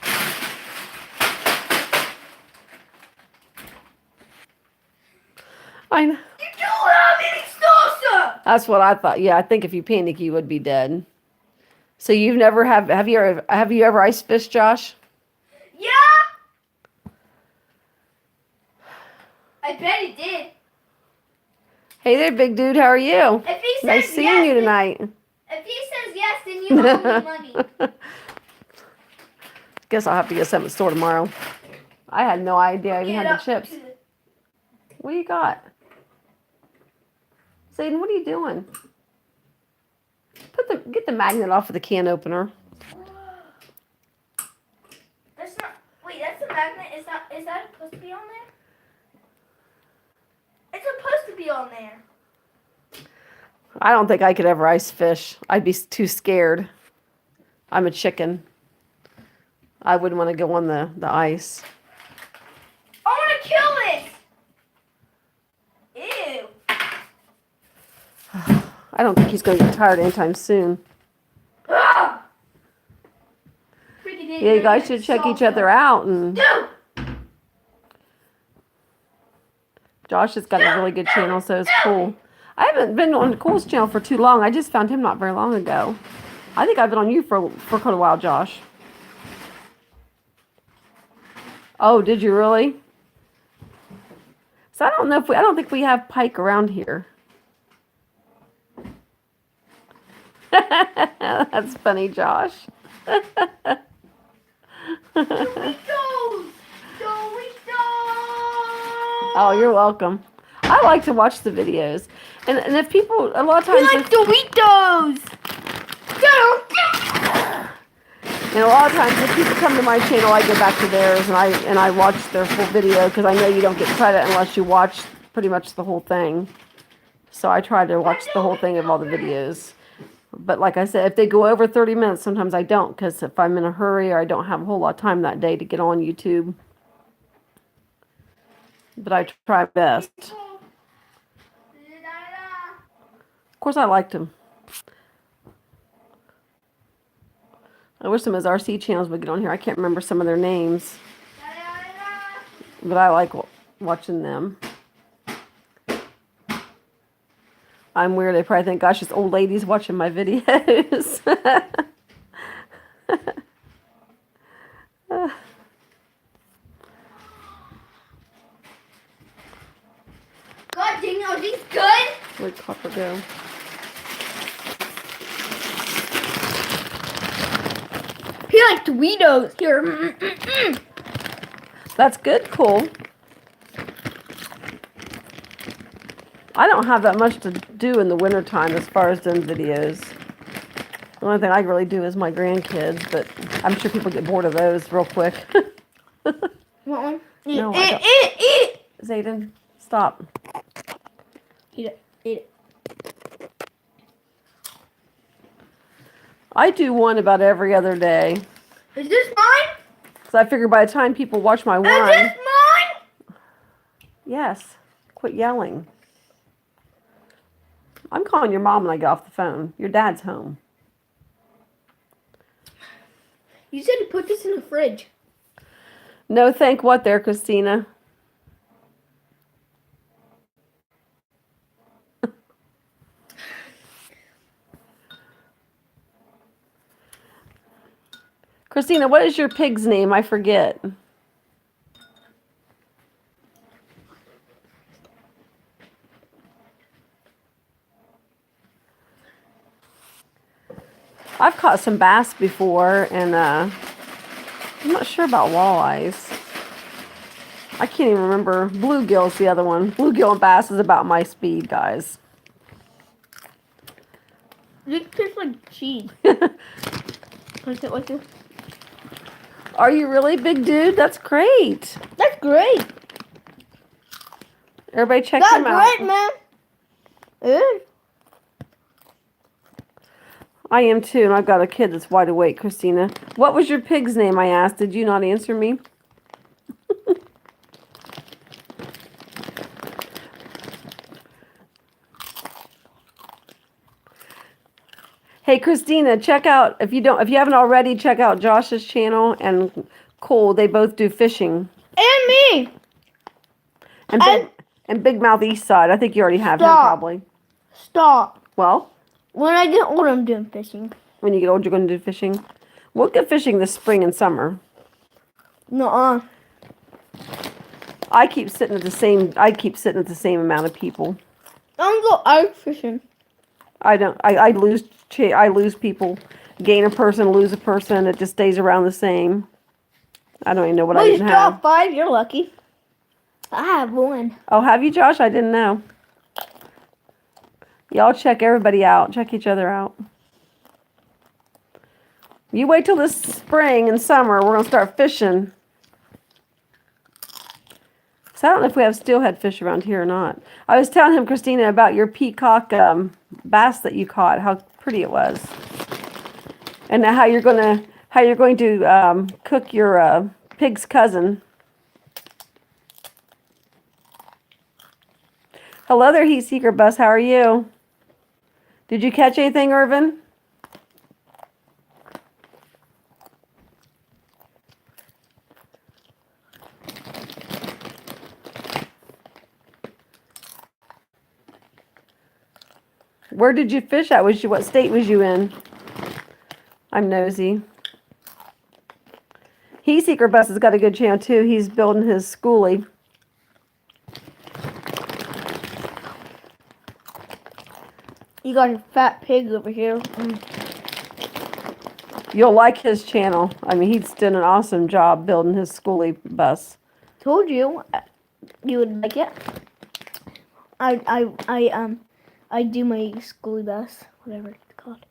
I know. You don't have any salsa! That's what I thought. Yeah, I think if you panic, you would be dead. So you've never have you ever ice fished, Josh? Yeah! I bet he did. Hey there, big dude. How are you? If he says Nice seeing yes, you tonight. If he says yes, then you owe me money. Guess I'll have to get some at the store tomorrow. I had no idea I even Get had up the chips. to the- What do you got? Zayden, what are you doing? Get the magnet off of the can opener. That's not. Wait, that's a magnet. Is that supposed to be on there? It's supposed to be on there. I don't think I could ever ice fish. I'd be too scared. I'm a chicken. I wouldn't want to go on the ice. I want to kill it. Ew. I don't think he's going to get tired anytime soon. Ah! Yeah, you guys should check each other out. And Dude. Josh has got a really good channel, so it's cool. I haven't been on Cole's channel for too long. I just found him not very long ago. I think I've been on you for quite a while, Josh. Oh, did you really? So I don't think we have pike around here. That's funny, Josh. Oh, you're welcome. I like to watch the videos. And if people, a lot of times, Doritos. and a lot of times if people come to my channel, I go back to theirs and I watch their full video because I know you don't get credit unless you watch pretty much the whole thing. So I try to watch the whole thing of all the videos. But like I said, if they go over 30 minutes, sometimes I don't because if I'm in a hurry or I don't have a whole lot of time that day to get on YouTube. But I try my best. Of course, I liked him. I wish some of his RC channels would get on here. I can't remember some of their names. But I like watching them. I'm weird. They probably think, gosh, this old lady's watching my videos. Where'd Copper go? He likes Doritos. Here. That's good, cool. I don't have that much to do in the wintertime as far as doing videos. The only thing I really do is my grandkids, but I'm sure people get bored of those real quick. Want one? No, I eat don't. it. Zayden, stop. Eat it. Eat it. I do one about every other day. Is this mine? So I figure by the time people watch my Is one, this mine? yes, quit yelling. I'm calling your mom when I get off the phone. Your dad's home. You said to put this in the fridge. No, thank what there, Christina? Christina, what is your pig's name? I forget. I've caught some bass before, and I'm not sure about walleyes. I can't even remember. Bluegill's the other one. Bluegill and bass is about my speed, guys. This tastes like cheese. What's it? What's it? Are you really, big dude? That's great. That's great. Everybody check That's him out. great, man. Ew. I am too, and I've got a kid that's wide awake, Christina. What was your pig's name, I asked. Did you not answer me? Hey, Christina, check out, if you haven't already, check out Josh's channel and Cole. They both do fishing. And me. And Big Mouth East Side. I think you already have him, Stop. probably. Stop. Well, When I get older, I'm doing fishing. when you get old, you're going to do fishing. We'll get fishing this spring and summer. Nuh-uh. I keep sitting at the same amount of people. I'm go ice fishing. I don't. I lose people. Gain a person, lose a person. It just stays around the same. I don't even know what I Well, you even still have have. 5. You're lucky. I have 1. Oh, have you, Josh? I didn't know. Y'all check everybody out. Check each other out. You wait till this spring and summer. We're gonna start fishing. So I don't know if we have steelhead fish around here or not. I was telling him, Christina, about your peacock bass that you caught. How pretty it was, and how you're going to cook your pig's cousin. Hello there, Heat Seeker Bus. How are you? Did you catch anything, Irvin? Where did you fish at? What state was you in? I'm nosy. Heat Seeker Bus has got a good channel too. He's building his schoolie. You got a fat pig over here. You'll like his channel. I mean, he's done an awesome job building his schoolie bus. Told you you would like it. I do my schoolie bus, whatever it's called.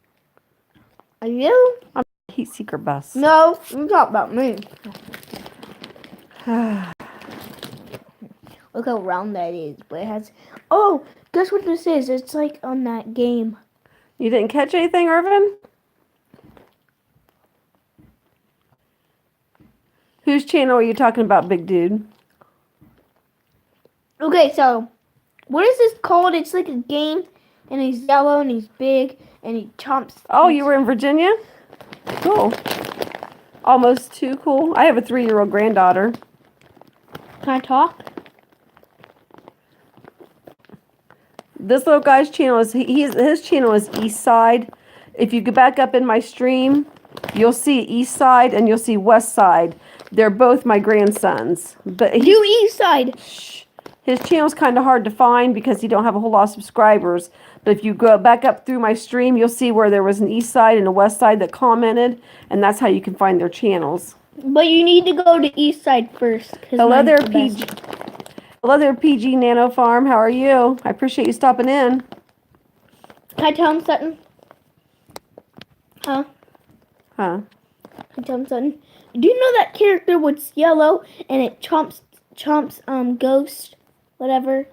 Are you? I'm a Heat Seeker Bus. No, you talk about me. Look how round that is, but it has. Oh, guess what this is? It's like on that game. You didn't catch anything, Irvin? Whose channel are you talking about, big dude? Okay, so what is this called? It's like a game, and he's yellow and he's big and he chomps. Oh, you were in Virginia? Cool. Almost too cool. I have a 3-year-old granddaughter. Can I talk? This little guy's channel is his channel is East Side. If you go back up in my stream, you'll see East Side and you'll see West Side. They're both my grandsons. But Do East Side. shh, His channel's kind of hard to find because he don't have a whole lot of subscribers. But if you go back up through my stream, you'll see where there was an east side and a west side that commented, and that's how you can find their channels. But you need to go to East Side first. 'Cause Hello mine's there, the best. PG. Hello there, PG Nano Farm. How are you? I appreciate you stopping in. Can I tell him something? Huh? Huh? Can I tell him something? Do you know that character was yellow and it chomps ghost, whatever?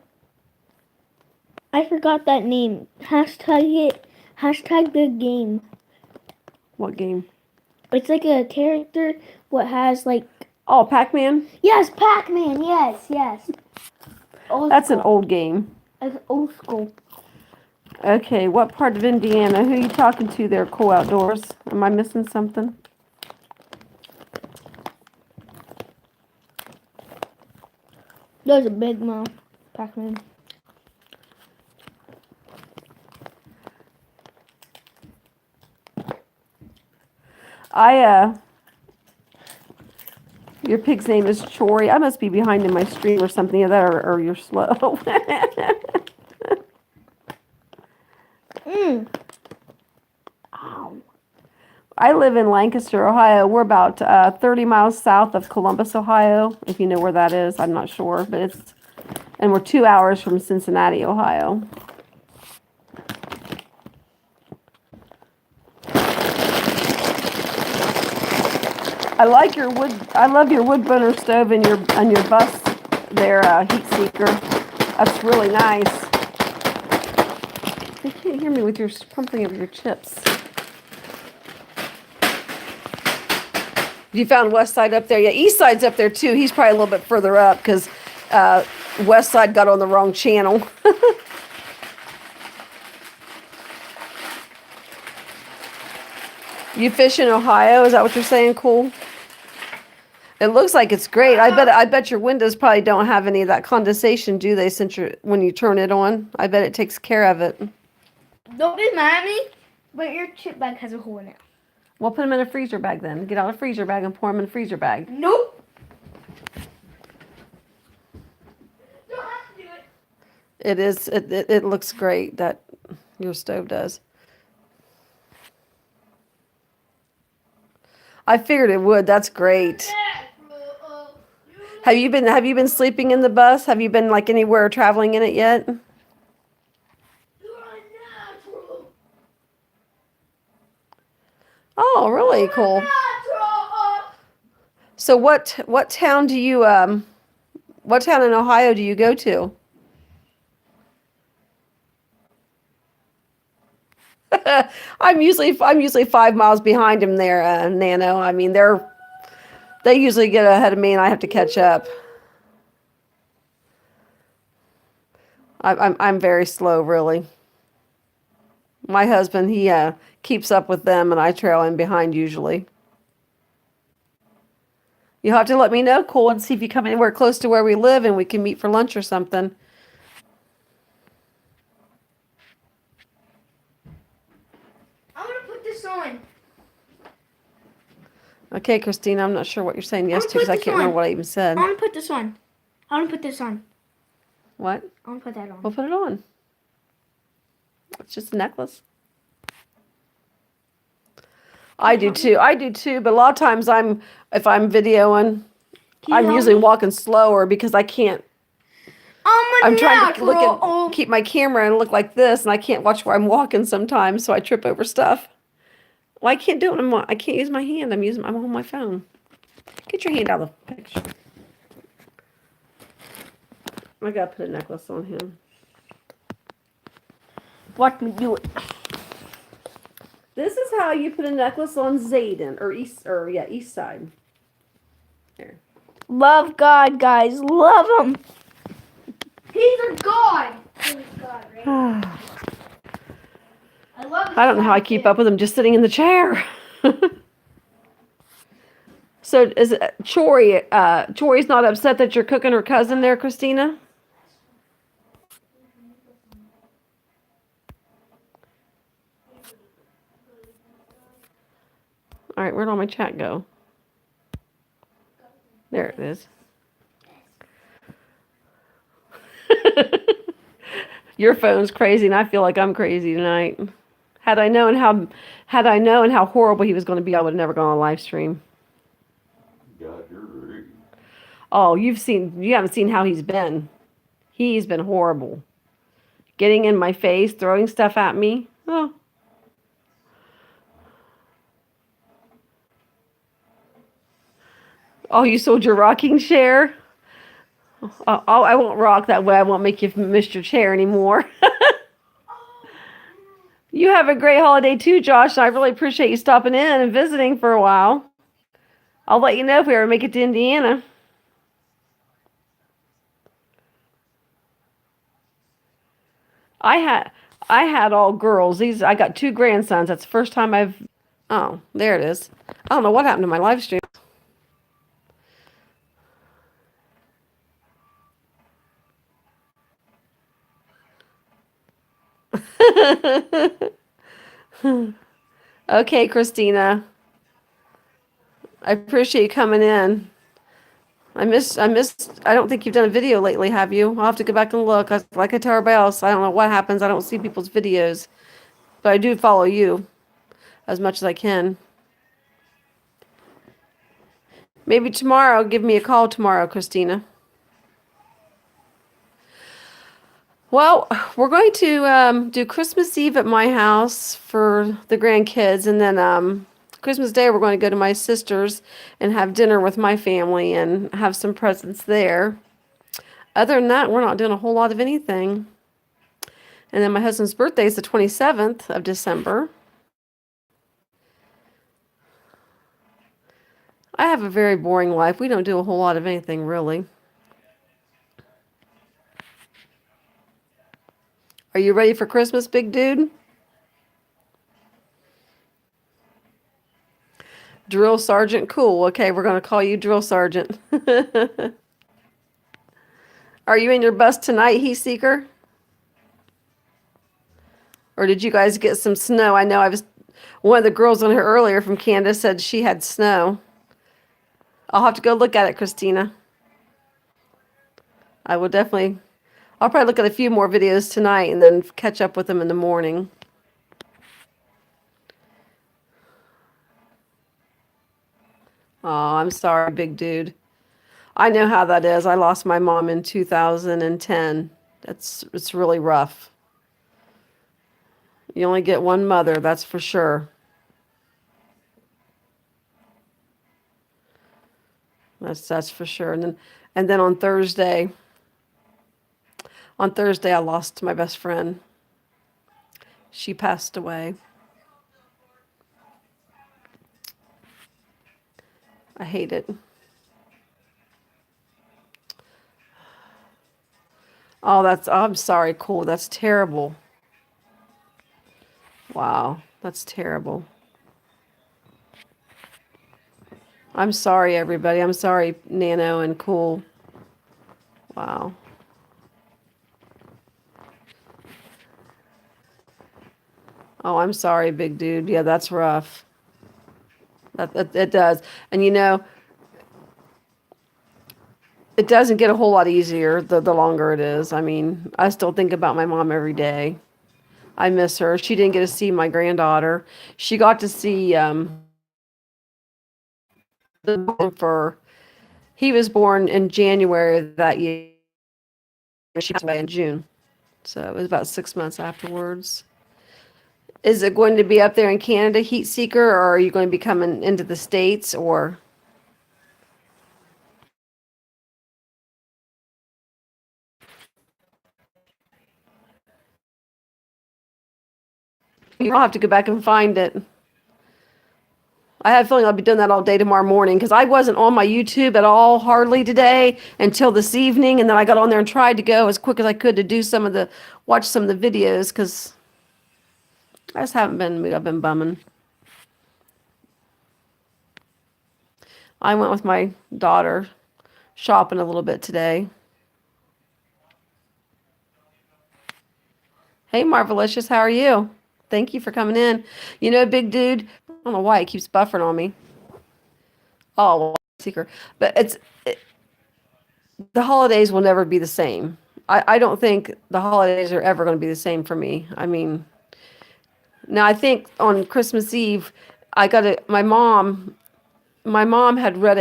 I forgot that name. Hashtag it. Hashtag the game. What game? It's like a character what has like Oh, Pac-Man? yes, Pac-Man. Yes. Old That's an school. old game. It's old school. Okay, what part of Indiana? Who are you talking to there, Cool Outdoors? Am I missing something? There's a big mouth, Pac-Man. Your pig's name is Chory. I must be behind in my stream or something of that, or you're slow. Ow. I live in Lancaster, Ohio. We're about 30 miles south of Columbus, Ohio, if you know where that is. I'm not sure, but and we're 2 hours from Cincinnati, Ohio. I like your wood. I love your wood burner stove and your bus there, heat seeker. That's really nice. You can't hear me with your crumpling of your chips. You found West Side up there? Yeah, East Side's up there too. He's probably a little bit further up because West Side got on the wrong channel. You fish in Ohio? Is that what you're saying, Cool? It looks like it's great. I bet your windows probably don't have any of that condensation, do they? Since when you turn it on, I bet it takes care of it. Don't be mad at me, but your chip bag has a hole in it. Well, put them in a freezer bag then. Get out a freezer bag and pour them in a freezer bag. Nope. Don't have to do it. It is. It looks great. That your stove does. I figured it would. That's great. Have you been sleeping in the bus? Have you been like anywhere traveling in it yet? Oh, really cool. So what town do you what town in Ohio do you go to? I'm usually 5 miles behind him there, Nano. I mean, they usually get ahead of me, and I have to catch up. I'm very slow, really. My husband, he keeps up with them, and I trail in behind usually. You'll have to let me know, Cole, and see if you come anywhere close to where we live, and we can meet for lunch or something. I'm gonna put this on. Okay, Christina, I'm not sure what you're saying yes to because I can't remember what I even said. I want to put this on. I want to put this on. What? I want to put that on. We'll put it on. It's just a necklace. I do too. But a lot of times if I'm videoing, I'm usually walking slower because I can't. I'm trying to keep my camera and look like this, and I can't watch where I'm walking sometimes, so I trip over stuff. Well, I can't do it. I can't use my hand. I'm on my phone. Get your hand out of the picture. I gotta put a necklace on him. Watch me do it. This is how you put a necklace on Zayden, East Side. There. Love God, guys. Love him. He's a God. He's God, right? I don't know how I keep up with him just sitting in the chair. So is it Chory's not upset that you're cooking her cousin there, Christina? All right, where'd all my chat go? There it is. Your phone's crazy, and I feel like I'm crazy tonight. Had I known how horrible he was going to be, I would have never gone on live stream. God, you're ready. Oh, you haven't seen how he's been. He's been horrible. Getting in my face, throwing stuff at me. Oh. Oh, you sold your rocking chair? Oh, I won't rock that way. I won't make you miss your chair anymore. You have a great holiday too, Josh. I really appreciate you stopping in and visiting for a while. I'll let you know if we ever make it to Indiana. I had all girls. I got 2 grandsons. That's the first time I've. Oh, there it is. I don't know what happened to my live stream. Okay, Christina. I appreciate you coming in. I don't think you've done a video lately, have you? I'll have to go back and look. Like I tell everybody else, I don't know what happens. I don't see people's videos. But I do follow you as much as I can. Maybe tomorrow, give me a call tomorrow, Christina. Well, we're going to do Christmas Eve at my house for the grandkids, and then Christmas Day we're going to go to my sister's and have dinner with my family and have some presents there. Other than that, we're not doing a whole lot of anything. And then my husband's birthday is the 27th of December. I have a very boring life. We don't do a whole lot of anything, really. Are you ready for Christmas, big dude? Drill Sergeant, cool. Okay, we're going to call you Drill Sergeant. Are you in your bus tonight, Heat Seeker? Or did you guys get some snow? I know one of the girls on here earlier from Canada said she had snow. I'll have to go look at it, Christina. I'll probably look at a few more videos tonight and then catch up with them in the morning. Oh, I'm sorry, big dude. I know how that is. I lost my mom in 2010. It's really rough. You only get one mother, that's for sure. That's for sure. And then on Thursday I lost my best friend. She passed away. I hate it. Oh, I'm sorry, cool. That's terrible. Wow, that's terrible. I'm sorry, everybody. I'm sorry, Nano and Cool. Wow. Oh, I'm sorry, big dude. Yeah, that's rough. It does. And it doesn't get a whole lot easier the longer it is. I mean, I still think about my mom every day. I miss her. She didn't get to see my granddaughter. She got to see he was born in January of that year. She passed away in June. So it was about 6 months afterwards. Is it going to be up there in Canada, Heat Seeker, or are you going to be coming into the States, or? You'll have to go back and find it. I have a feeling I'll be doing that all day tomorrow morning because I wasn't on my YouTube at all hardly today until this evening, and then I got on there and tried to go as quick as I could to watch some of the videos because I just haven't been. I've been bumming. I went with my daughter shopping a little bit today. Hey, Marvelicious, how are you? Thank you for coming in. Big dude, I don't know why it keeps buffering on me. Oh, well, Seeker. But the holidays will never be the same. I don't think the holidays are ever going to be the same for me. I mean, now I think on Christmas Eve, my mom had read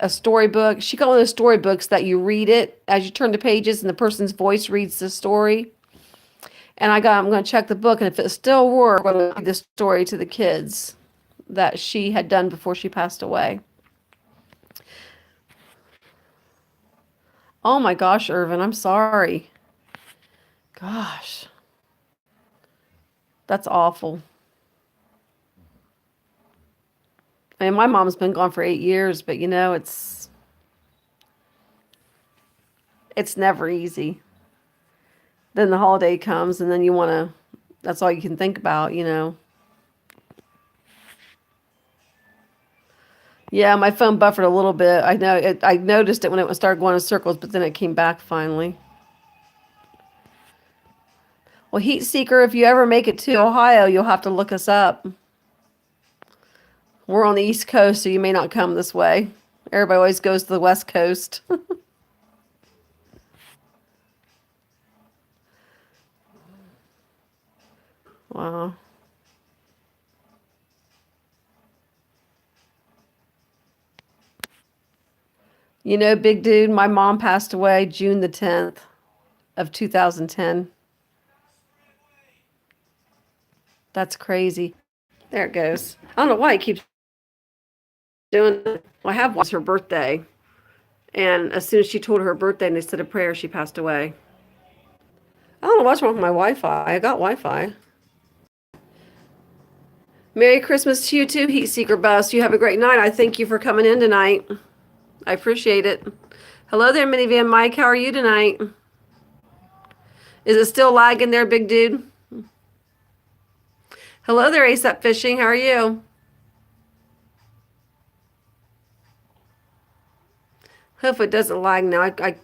a storybook. She got one of those storybooks that you read it as you turn the pages and the person's voice reads the story. And I'm going to check the book, and if it still works, I'm going to read the story to the kids that she had done before she passed away. Oh my gosh, Irvin, I'm sorry. Gosh. That's awful. I mean, my mom's been gone for 8 years, but it's never easy. Then the holiday comes, and then that's all you can think about. Yeah, my phone buffered a little bit. I know I noticed it when it started going in circles, but then it came back finally. Well, Heat Seeker, if you ever make it to Ohio, you'll have to look us up. We're on the East Coast, so you may not come this way. Everybody always goes to the West Coast. Wow. Big dude, my mom passed away June the 10th of 2010. That's crazy. There it goes. I don't know why it keeps doing it. Well, was her birthday. And as soon as she told her birthday and they said a prayer, she passed away. I don't know what's wrong with my Wi-Fi. I got Wi-Fi. Merry Christmas to you too, Heat Seeker Bus. You have a great night. I thank you for coming in tonight. I appreciate it. Hello there, Minivan Mike. How are you tonight? Is it still lagging there, big dude? Hello there, ASAP Fishing. How are you? Hope it doesn't lag now. I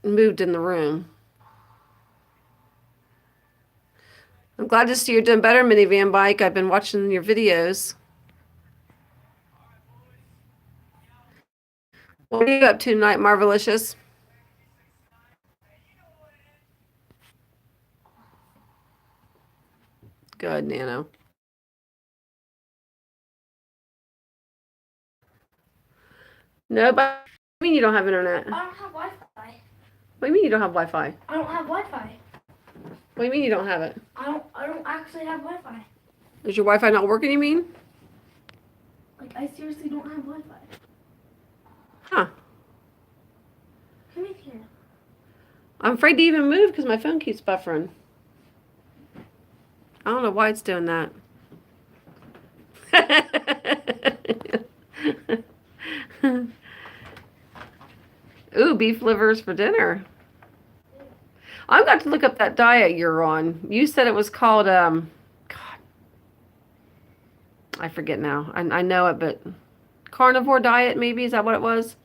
moved in the room. I'm glad to see you're doing better, Minivan Bike. I've been watching your videos. What are you up to tonight, Marvelicious? Good, Nano. No, but what do you mean you don't have internet? I don't have Wi-Fi. What do you mean you don't have Wi-Fi? I don't have Wi-Fi. What do you mean you don't have it? I don't actually have Wi-Fi. Is your Wi-Fi not working, you mean? Like, I seriously don't have Wi-Fi. Huh. Come in here. I'm afraid to even move because my phone keeps buffering. I don't know why it's doing that. Ooh, beef livers for dinner. I've got to look up that diet you're on. You said it was called, God, I forget now. I know it, but carnivore diet, maybe? Is that what it was?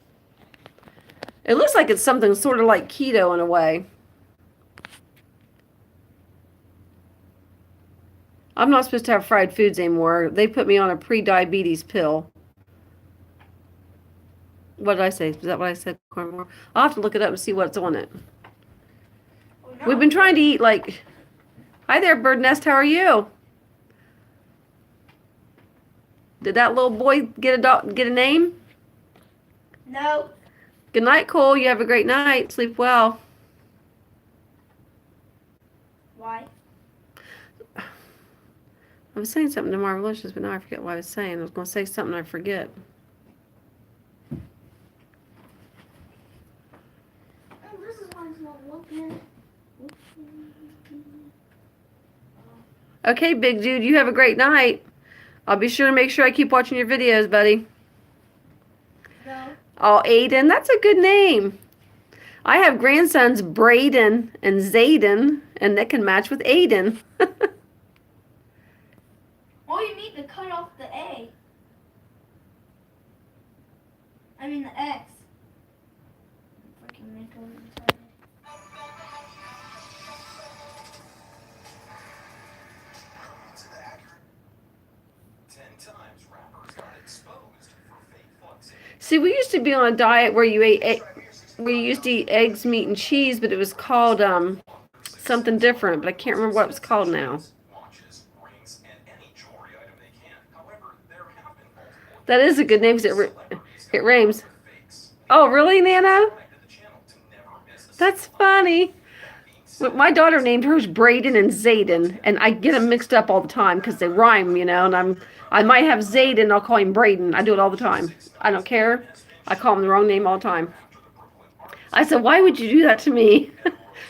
It looks like it's something sort of like keto in a way. I'm not supposed to have fried foods anymore. They put me on a pre-diabetes pill. What did I say? Is that what I said? Carnivore? I'll have to look it up and see what's on it. Oh, no. We've been trying to eat like... Hi there, Bird Nest. How are you? Did that little boy get a name? No. Good night, Cole. You have a great night. Sleep well. Why? I was saying something to Marvelicious, but now I forget what I was saying. I was going to say something I forget. Oh, this is why it's not working. Okay, big dude. You have a great night. I'll be sure to make sure I keep watching your videos, buddy. No. Oh, Aiden. That's a good name. I have grandsons Braden and Zayden, and that can match with Aiden. Oh, you need to cut off the A. I mean the X. Freaking make a retarded. See, we used to be on a diet where you ate we used to eat eggs, meat, and cheese, but it was called something different, but I can't remember what it was called now. That is a good name because it rhymes. Oh, really, Nana? That's funny. My daughter named hers Braden and Zayden, and I get them mixed up all the time because they rhyme, and I might have Zayden, I'll call him Braden. I do it all the time. I don't care. I call him the wrong name all the time. I said, why would you do that to me?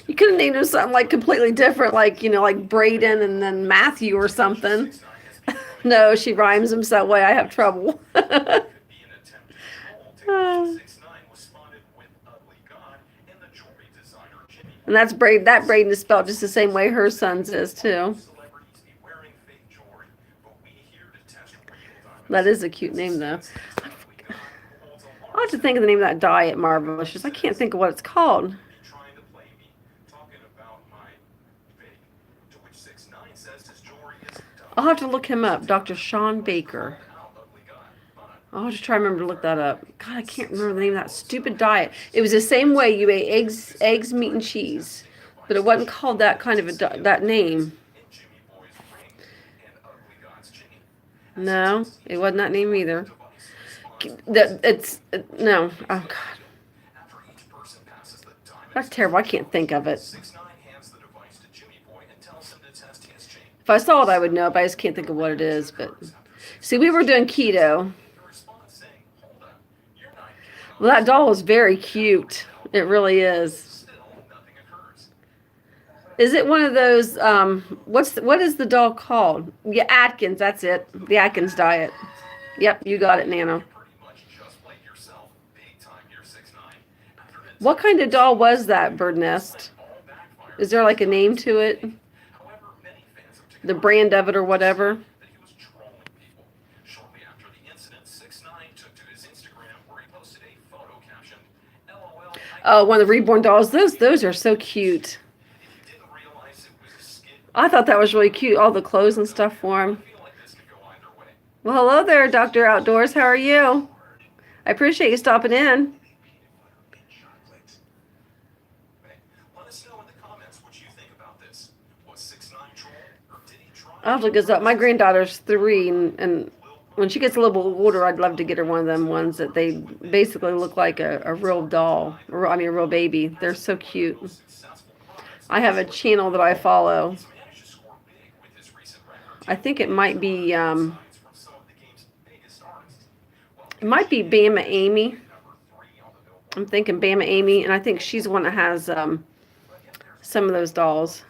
You could have named him something like completely different, like, like Braden and then Matthew or something. No, she rhymes them so that way I have trouble. And that's Braden. That Braden is spelled just the same way her son's is too. That is a cute name though. I'll have to think of the name of that dye at Marvelicious. I can't think of what it's called. I'll have to look him up. Dr. Sean Baker. I'll have to try to remember to look that up. God, I can't remember the name of that stupid diet. It was the same way you ate eggs, meat, and cheese, but it wasn't called that kind of that name. No, it wasn't that name either. No. Oh God, that's terrible. I can't think of it. If I saw it, I would know, but I just can't think of what it is. But see, we were doing keto. Well, that doll is very cute. It really is. Is it one of those, what is the doll called? Yeah, Atkins, that's it. The Atkins diet. Yep, you got it, Nano. What kind of doll was that, Bird Nest? Is there like a name to it? The brand of it or whatever? Oh, one of the reborn dolls. Those are so cute. I thought that was really cute. All the clothes and stuff for him. Well, hello there, Dr. Outdoors. How are you? I appreciate you stopping in. I'll have to look this up. My granddaughter's 3, and when she gets a little older, I'd love to get her one of them ones that they basically look like a real doll. I mean, a real baby. They're so cute. I have a channel that I follow. I think it might be Bama Amy. I'm thinking Bama Amy, and I think she's the one that has some of those dolls.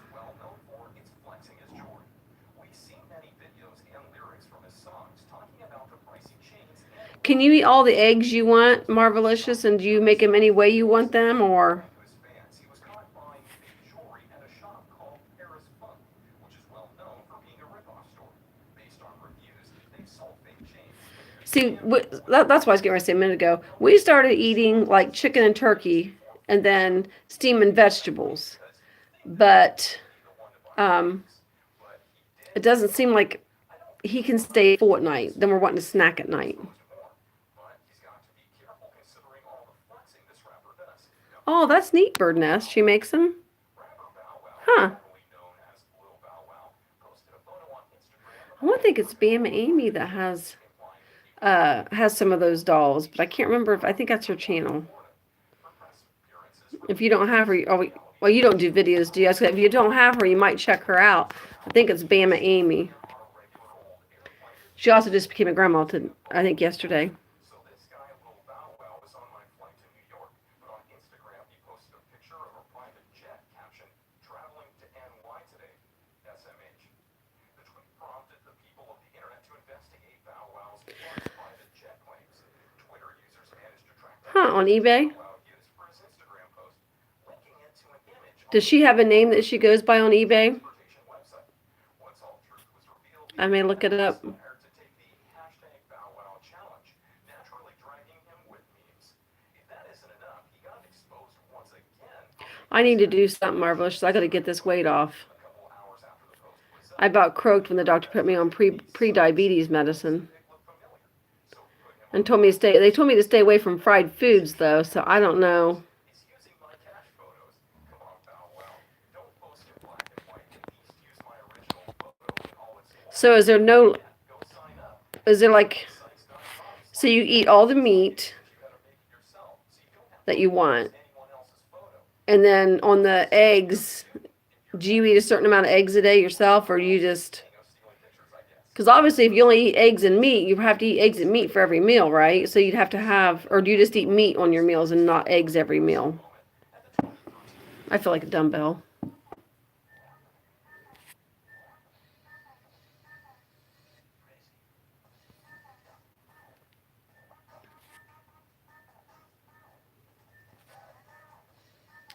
Can you eat all the eggs you want, Marvelicious, and do you make them any way you want them, or? See, that's what I was getting ready to say a minute ago. We started eating like chicken and turkey and then steaming vegetables. But it doesn't seem like he can stay full at night. Then we're wanting to snack at night. Oh, that's neat, Bird Nest. She makes them? Huh. I want to think it's Bama Amy that has some of those dolls, but I can't remember if I think that's her channel. If you don't have her, well, you don't do videos, do you? So if you don't have her, you might check her out. I think it's Bama Amy. She also just became a grandma, I think, yesterday. Huh, on eBay? Does she have a name that she goes by on eBay? I may look it up. I need to do something marvelous. I got to get this weight off. I about croaked when the doctor put me on pre-diabetes medicine. And told me to stay. They told me to stay away from fried foods, though, so I don't know. So is there like, so you eat all the meat that you want, and then on the eggs, do you eat a certain amount of eggs a day yourself, or do you just, because obviously if you only eat eggs and meat, you have to eat eggs and meat for every meal, right? So you'd have to have, or do you just eat meat on your meals and not eggs every meal? I feel like a dumbbell.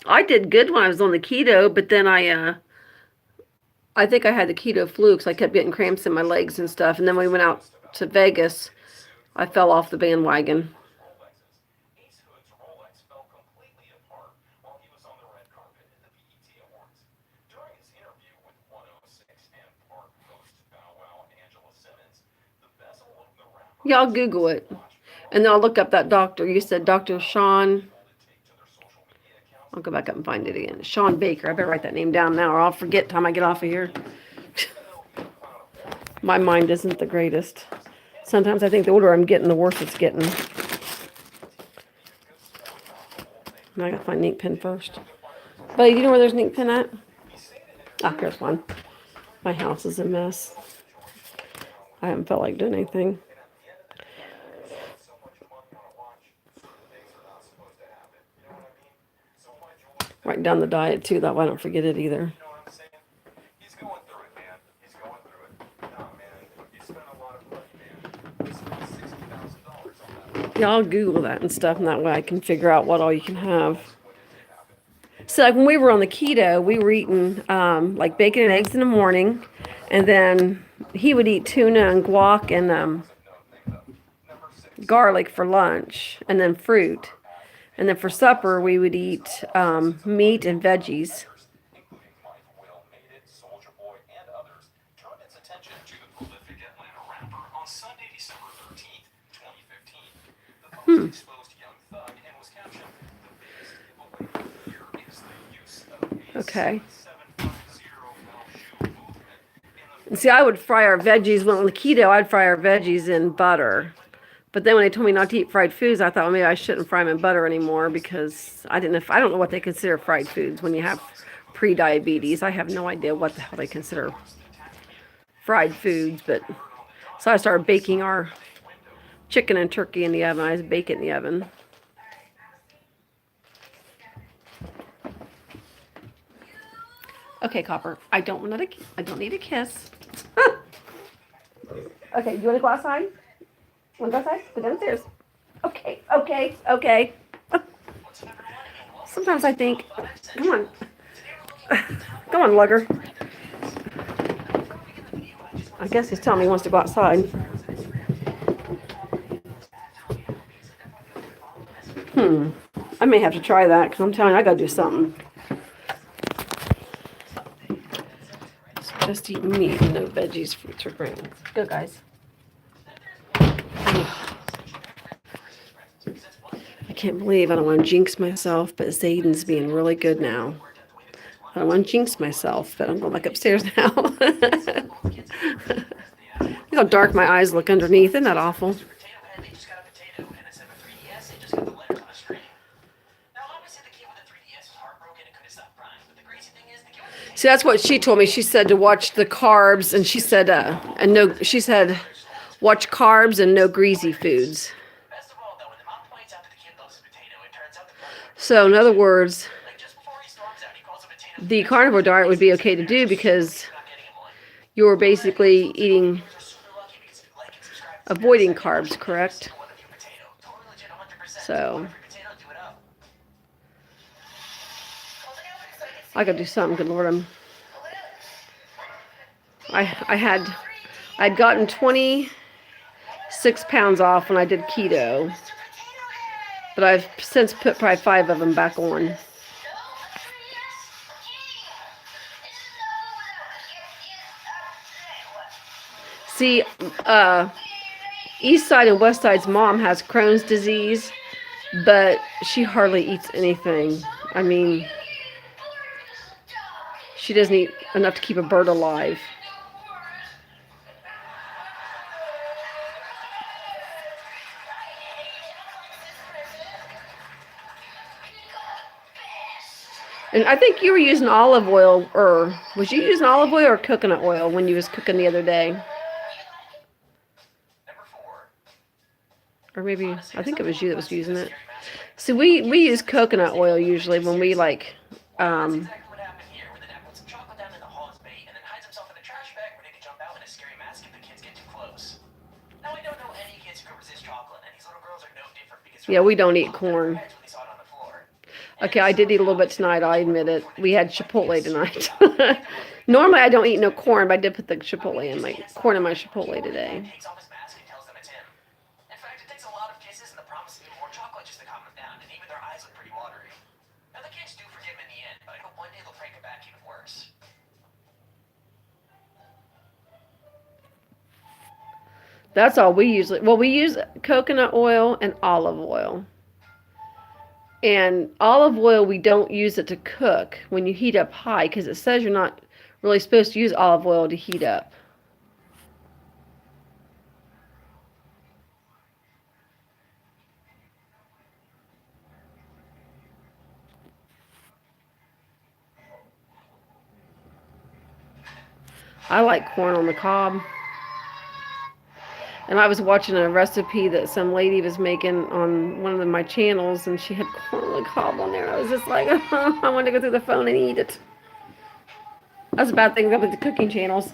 I did good when I was on the keto, but then I think I had the keto flu because I kept getting cramps in my legs and stuff. And then when we went out to Vegas, I fell off the bandwagon. Yeah, I'll Google it. And then I'll look up that doctor. You said Dr. Sean. I'll go back up and find it again. Sean Baker. I better write that name down now or I'll forget time I get off of here. My mind isn't the greatest. Sometimes I think the older I'm getting, the worse it's getting. Now I gotta find an ink pen first. Buddy, do you know where there's an ink pen at? Ah, here's one. My house is a mess. I haven't felt like doing anything. Write down the diet too, that way I don't forget it either. Yeah, I'll Google that and stuff, and that way I can figure out what all you can have. So like when we were on the keto, we were eating like bacon and eggs in the morning, and then he would eat tuna and guac and garlic for lunch, and then fruit. And then for supper, we would eat meat and veggies. Okay. And see, I would fry our veggies. When on the keto, I'd fry our veggies in butter. But then when they told me not to eat fried foods, I thought, well, maybe I shouldn't fry them in butter anymore because I don't know what they consider fried foods when you have pre-diabetes. I have no idea what the hell they consider fried foods. But so I started baking our chicken and turkey in the oven. I just bake it in the oven. Okay, Copper. I don't need a kiss. Okay, do you want to go outside? Want to go outside? Go downstairs. Okay. Sometimes I think, come on, Lugger. I guess he's telling me he wants to go outside. I may have to try that because I'm telling you, I gotta do something. Just eat meat, no veggies, fruits, or grains. Go, guys. I can't believe I don't want to jinx myself, but Zayden's being really good now. I don't want to jinx myself, but I'm going back upstairs now. Look how dark my eyes look underneath. Isn't that awful? See, that's what she told me. She said to watch the carbs, and she said, watch carbs and no greasy foods. So, in other words, the carnivore diet would be okay to do because you're basically avoiding carbs, correct? So, I gotta do something, good Lord. I'd gotten 26 pounds off when I did keto, but I've since put probably 5 of them back on. See, East Side and West Side's mom has Crohn's disease, but she hardly eats anything. I mean, she doesn't eat enough to keep a bird alive. And I think you were using olive oil, or was you using olive oil or coconut oil when you was cooking the other day? Or maybe, I think it was you that was using it. See, we use coconut oil usually when we like, um, yeah, we don't eat corn. Okay, I did eat a little bit tonight, I admit it. We had Chipotle tonight. Normally I don't eat no corn, but I did put the Chipotle in my corn in my Chipotle today. That's all we usually, well, we use coconut oil and olive oil. And olive oil, we don't use it to cook when you heat up high because it says you're not really supposed to use olive oil to heat up. I like corn on the cob. And I was watching a recipe that some lady was making on one of my channels, and she had corn on the cob on there. I was just like, oh, I wanted to go through the phone and eat it. That's a bad thing about the cooking channels.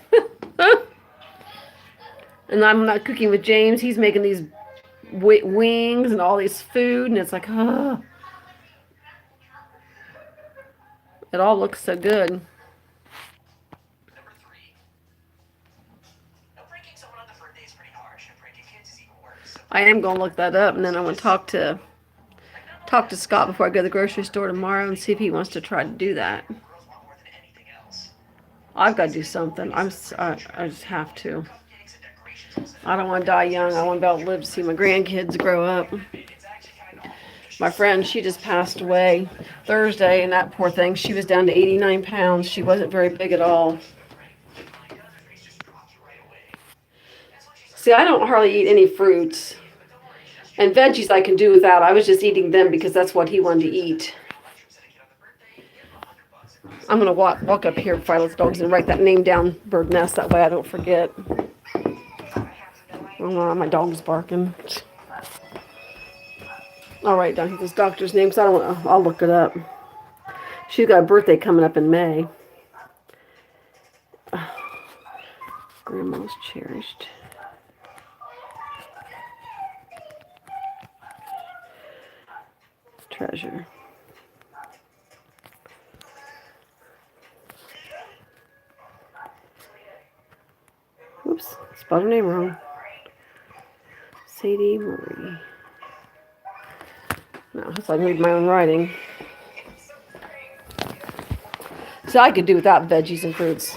And I'm not cooking with James. He's making these wings and all this food, and it's like, oh. It all looks so good. I am going to look that up, and then I want to talk to Scott before I go to the grocery store tomorrow and see if he wants to try to do that. I've got to do something. I just have to. I don't want to die young. I want to be able to live to see my grandkids grow up. My friend, she just passed away Thursday, and that poor thing, she was down to 89 pounds. She wasn't very big at all. See, I don't hardly eat any fruits. And veggies I can do without. I was just eating them because that's what he wanted to eat. I'm going to walk up here before I let the dogs and write that name down, Bird Nest. That way I don't forget. Oh, my dog's barking. I'll write down this doctor's name because I don't want to. I'll look it up. She's got a birthday coming up in May. Grandma's cherished. Treasure. Oops, spelled her name wrong. Sadie Marie. No, so I can read my own writing. So I could do without veggies and fruits.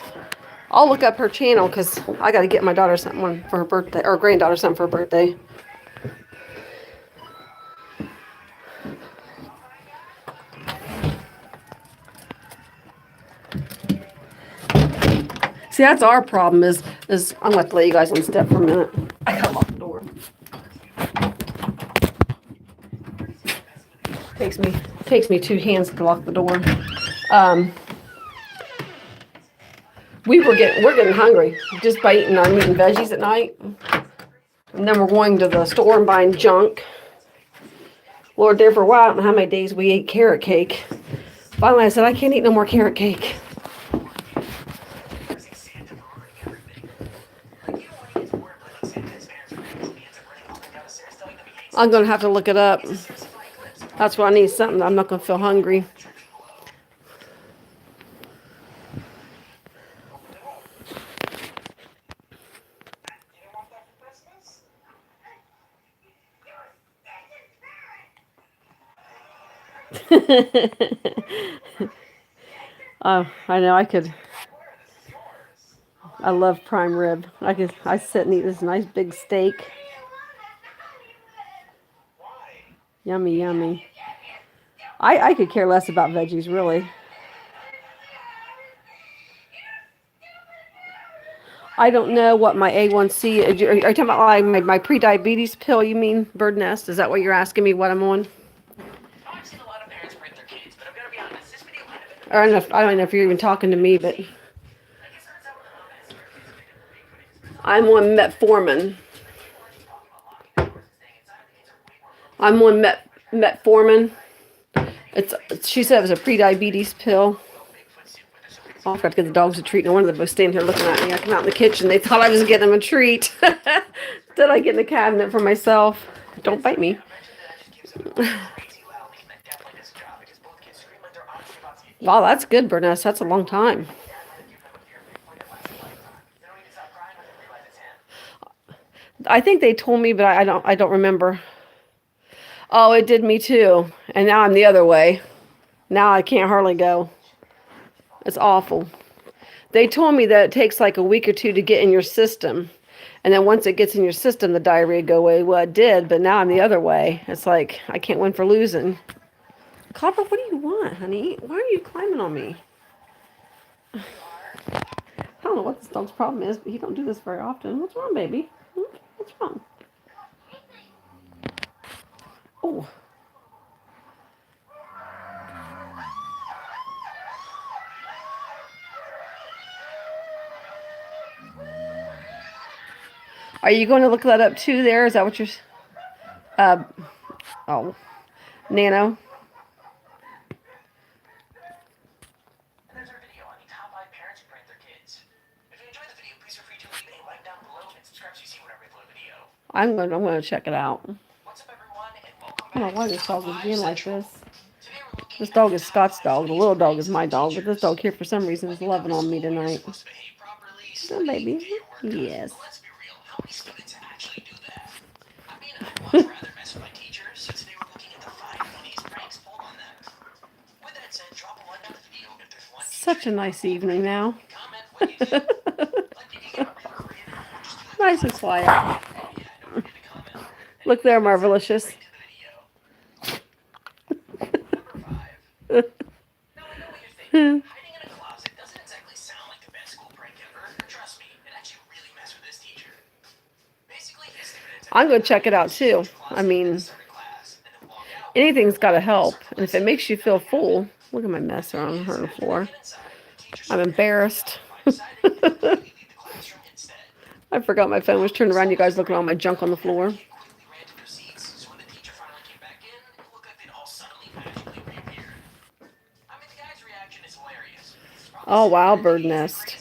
I'll look up her channel because I got to get my daughter something for her birthday, or granddaughter something for her birthday. See, that's our problem is I'm going to let you guys on step for a minute. I got to lock the door. Takes me 2 hands to lock the door. We're getting hungry just by eating our meat and veggies at night. And then we're going to the store and buying junk. Lord, there for a while, I don't know how many days we ate carrot cake. Finally, I said, I can't eat no more carrot cake. I'm going to have to look it up. That's why I need something. I'm not going to feel hungry. Oh, I know I could. I love prime rib. I sit and eat this nice big steak. Yummy, yummy. I could care less about veggies, really. I don't know what my A1C, are you talking about like my pre-diabetes pill, you mean, Bird Nest? Is that what you're asking me what I'm on? I've seen a lot of parents bring their kids, but I'm going to be honest, this video might have been Or I don't know if you're even talking to me, but I'm on metformin. I'm on metformin. She said it was a pre-diabetes pill. Oh, I forgot to get the dogs a treat. No wonder they're both standing here looking at me. I come out in the kitchen. They thought I was getting them a treat. Did I get in the cabinet for myself? Don't bite me. Wow, that's good, Burness. That's a long time. I think they told me, but I don't remember. Oh, it did me too. And now I'm the other way. Now I can't hardly go. It's awful. They told me that it takes like a week or two to get in your system. And then once it gets in your system, the diarrhea go away. Well, it did, but now I'm the other way. It's like, I can't win for losing. Copper, what do you want, honey? Why are you climbing on me? I don't know what this dog's problem is, but he don't do this very often. What's wrong, baby? What's wrong? Oh. Are you going to look that up too there? Is that what you're... oh. Nano? There's our video on the top 5 parents who prank their kids. If you enjoyed the video, please feel free to leave a like down below and subscribe so you see whenever I upload a video. I'm going to check it out. What's up, everyone, and welcome back. I don't know why this dog is being like this. This dog is Scott's dog. The little dog is my dog, but this dog here for some reason is loving on me tonight. Oh, baby. Yes. Such a nice evening now. Nice and quiet. Look there, Marvelicious. I'm going to check it out too. I mean, anything's got to help. And if it makes you feel full, look at my mess around her on the floor. I'm embarrassed. I forgot my phone was turned around. You guys looking at all my junk on the floor. Oh wow, bird nest.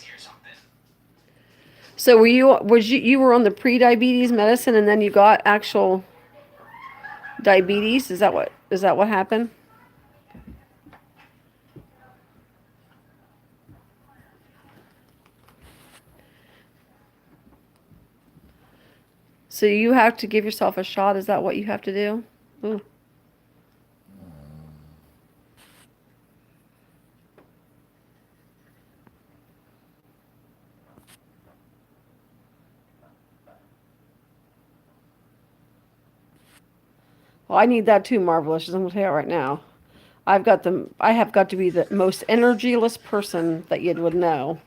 So you were on the pre-diabetes medicine and then you got actual diabetes? Is that what happened? So you have to give yourself a shot. Is that what you have to do? Ooh. Well, I need that too, Marvelous. I'm gonna tell you right now. I have got to be the most energyless person that you would know.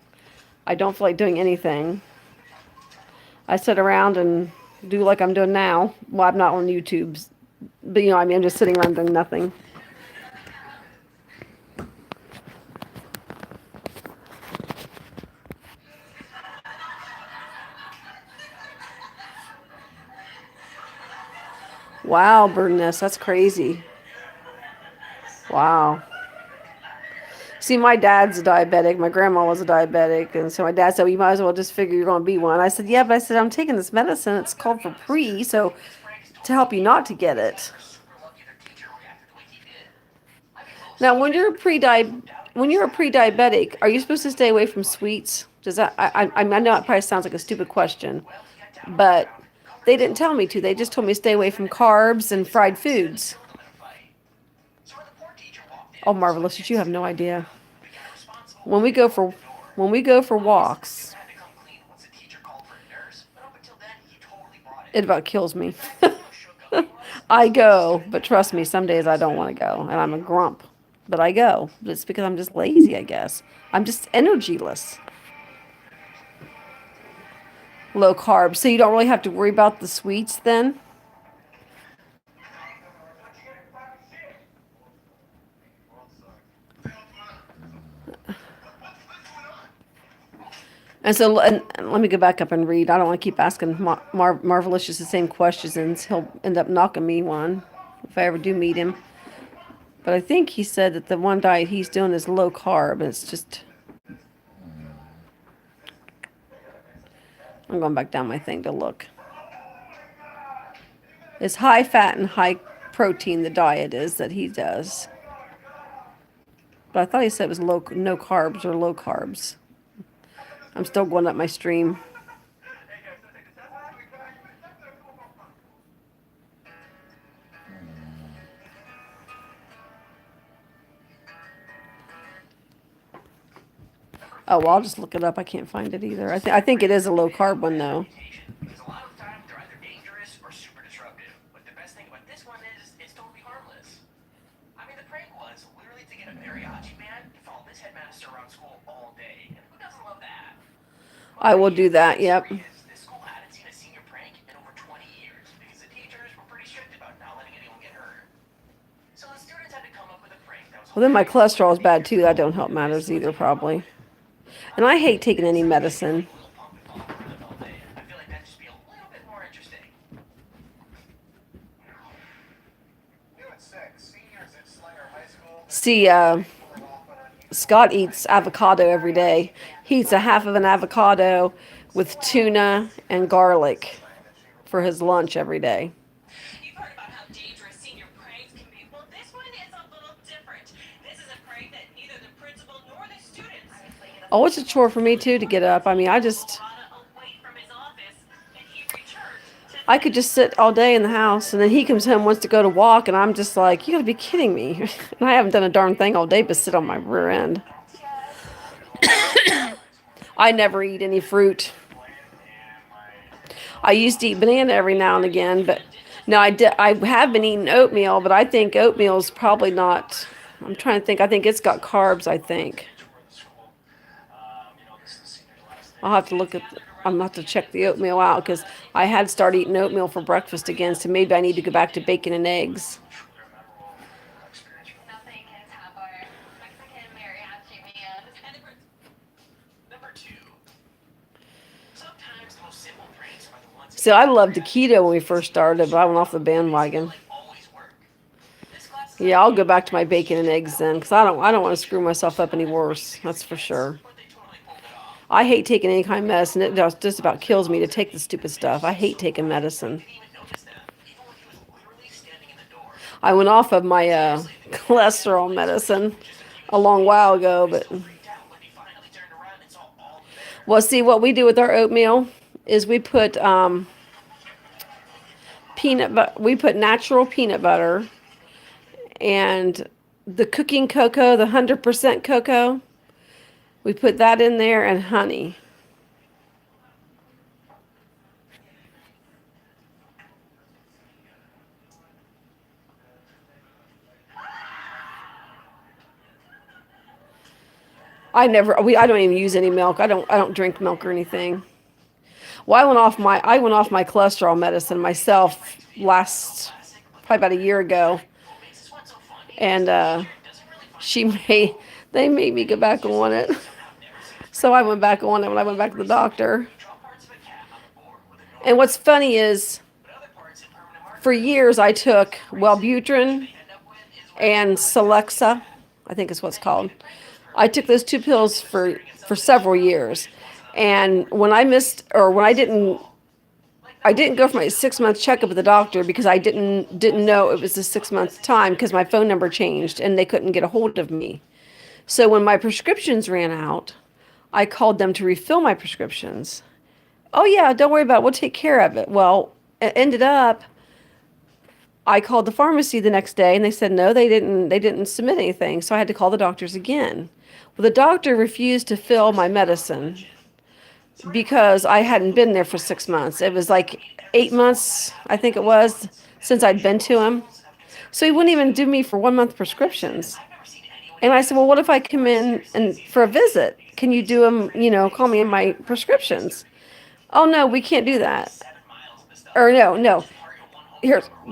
I don't feel like doing anything. I sit around and do like I'm doing now. Well, I'm not on YouTube, but you know, I mean, I'm just sitting around doing nothing. Wow, bird nest, that's crazy. Wow. See, my dad's a diabetic. My grandma was a diabetic. And so my dad said, well, you might as well just figure you're going to be one. I said, yeah, but I said, I'm taking this medicine. It's called for pre, so to help you not to get it. Now, when you're a pre-diabetic, are you supposed to stay away from sweets? Does that, I know it probably sounds like a stupid question, but they didn't tell me to. They just told me to stay away from carbs and fried foods. Oh, Marvelous, you have no idea. When we go for walks, it about kills me. I go, but trust me, some days I don't want to go, and I'm a grump. But I go. It's because I'm just lazy, I guess. I'm just energyless. Low carb. So you don't really have to worry about the sweets then? And so, and let me go back up and read. I don't want to keep asking Marvelicious the same questions, and he'll end up knocking me one if I ever do meet him. But I think he said that the one diet he's doing is low carb, and it's just. I'm going back down my thing to look. It's high fat and high protein, the diet is that he does. But I thought he said it was no carbs or low carbs. I'm still going up my stream. Oh, well, I'll just look it up. I can't find it either. I think it is a low carb one, though. Because a lot of times they're either dangerous or super disruptive. But the best thing about this one is it's totally harmless. I mean, the prank was literally to get a mariachi band to follow this headmaster around school all day. And who doesn't love that? I will do that, yep. This school hadn't seen a senior prank in over 20 years because the teachers were pretty strict about not letting anyone get hurt. So the students had to come up with a prank that was. Well, then my cholesterol is bad, too. That don't help matters either, probably. And I hate taking any medicine. I feel like that'd just be a little bit more interesting. See, Scott eats avocado every day. He eats a half of an avocado with tuna and garlic for his lunch every day. You've heard about how dangerous senior pranks can be. Well, this one is a little different. This is a prank that neither the principal nor the students. Oh, it's a chore for me, too, to get up. I mean, I could just sit all day in the house, and then he comes home, wants to go to walk, and I'm just like, you gotta be kidding me. And I haven't done a darn thing all day but sit on my rear end. I never eat any fruit. I used to eat banana every now and again, but no, I have been eating oatmeal, but I think oatmeal is probably not. I'm trying to think. I think it's got carbs, I think. I'll have to look at. I'm gonna have to check the oatmeal out because I had started eating oatmeal for breakfast again, so maybe I need to go back to bacon and eggs. Nothing can top our Mexican mariachi band. Number 2. Sometimes the most simple pranks are the ones. So I loved the keto when we first started, but I went off the bandwagon. Always work. This class Yeah, I'll go back to my bacon and eggs then, because I don't want to screw myself up any worse. That's for sure. but they totally pulled it off. I hate taking any kind of medicine. It just about kills me to take the stupid stuff. I hate taking medicine. Didn't even notice that. Even when he was literally standing in the door. I went off of my cholesterol medicine a long while ago, but Freaked out when he finally turned around and saw all the bear. well, see what we do with our oatmeal is we put we put natural peanut butter and the cooking cocoa, the 100% cocoa. We put that in there and honey. I don't even use any milk. I don't drink milk or anything. Well, I went off my cholesterol medicine myself probably about a year ago. And they made me go back on it. So I went back on it when I went back to the doctor. And what's funny is, for years I took Wellbutrin and Celexa, I think is what's called. I took those 2 pills for several years. And when I didn't go for my 6-month checkup with the doctor because I didn't know it was a 6-month time because my phone number changed and they couldn't get a hold of me. So when my prescriptions ran out, I called them to refill my prescriptions. Oh yeah, don't worry about it. We'll take care of it. Well, it ended up, I called the pharmacy the next day and they said, no, they didn't submit anything. So I had to call the doctors again. Well, the doctor refused to fill my medicine because I hadn't been there for 6 months. It was like 8 months, I think it was, since I'd been to him. So he wouldn't even do me for 1 month prescriptions. And I said, well, what if I come in and for a visit? Can you do them, call me in my prescriptions? Oh, no, we can't do that. Or no.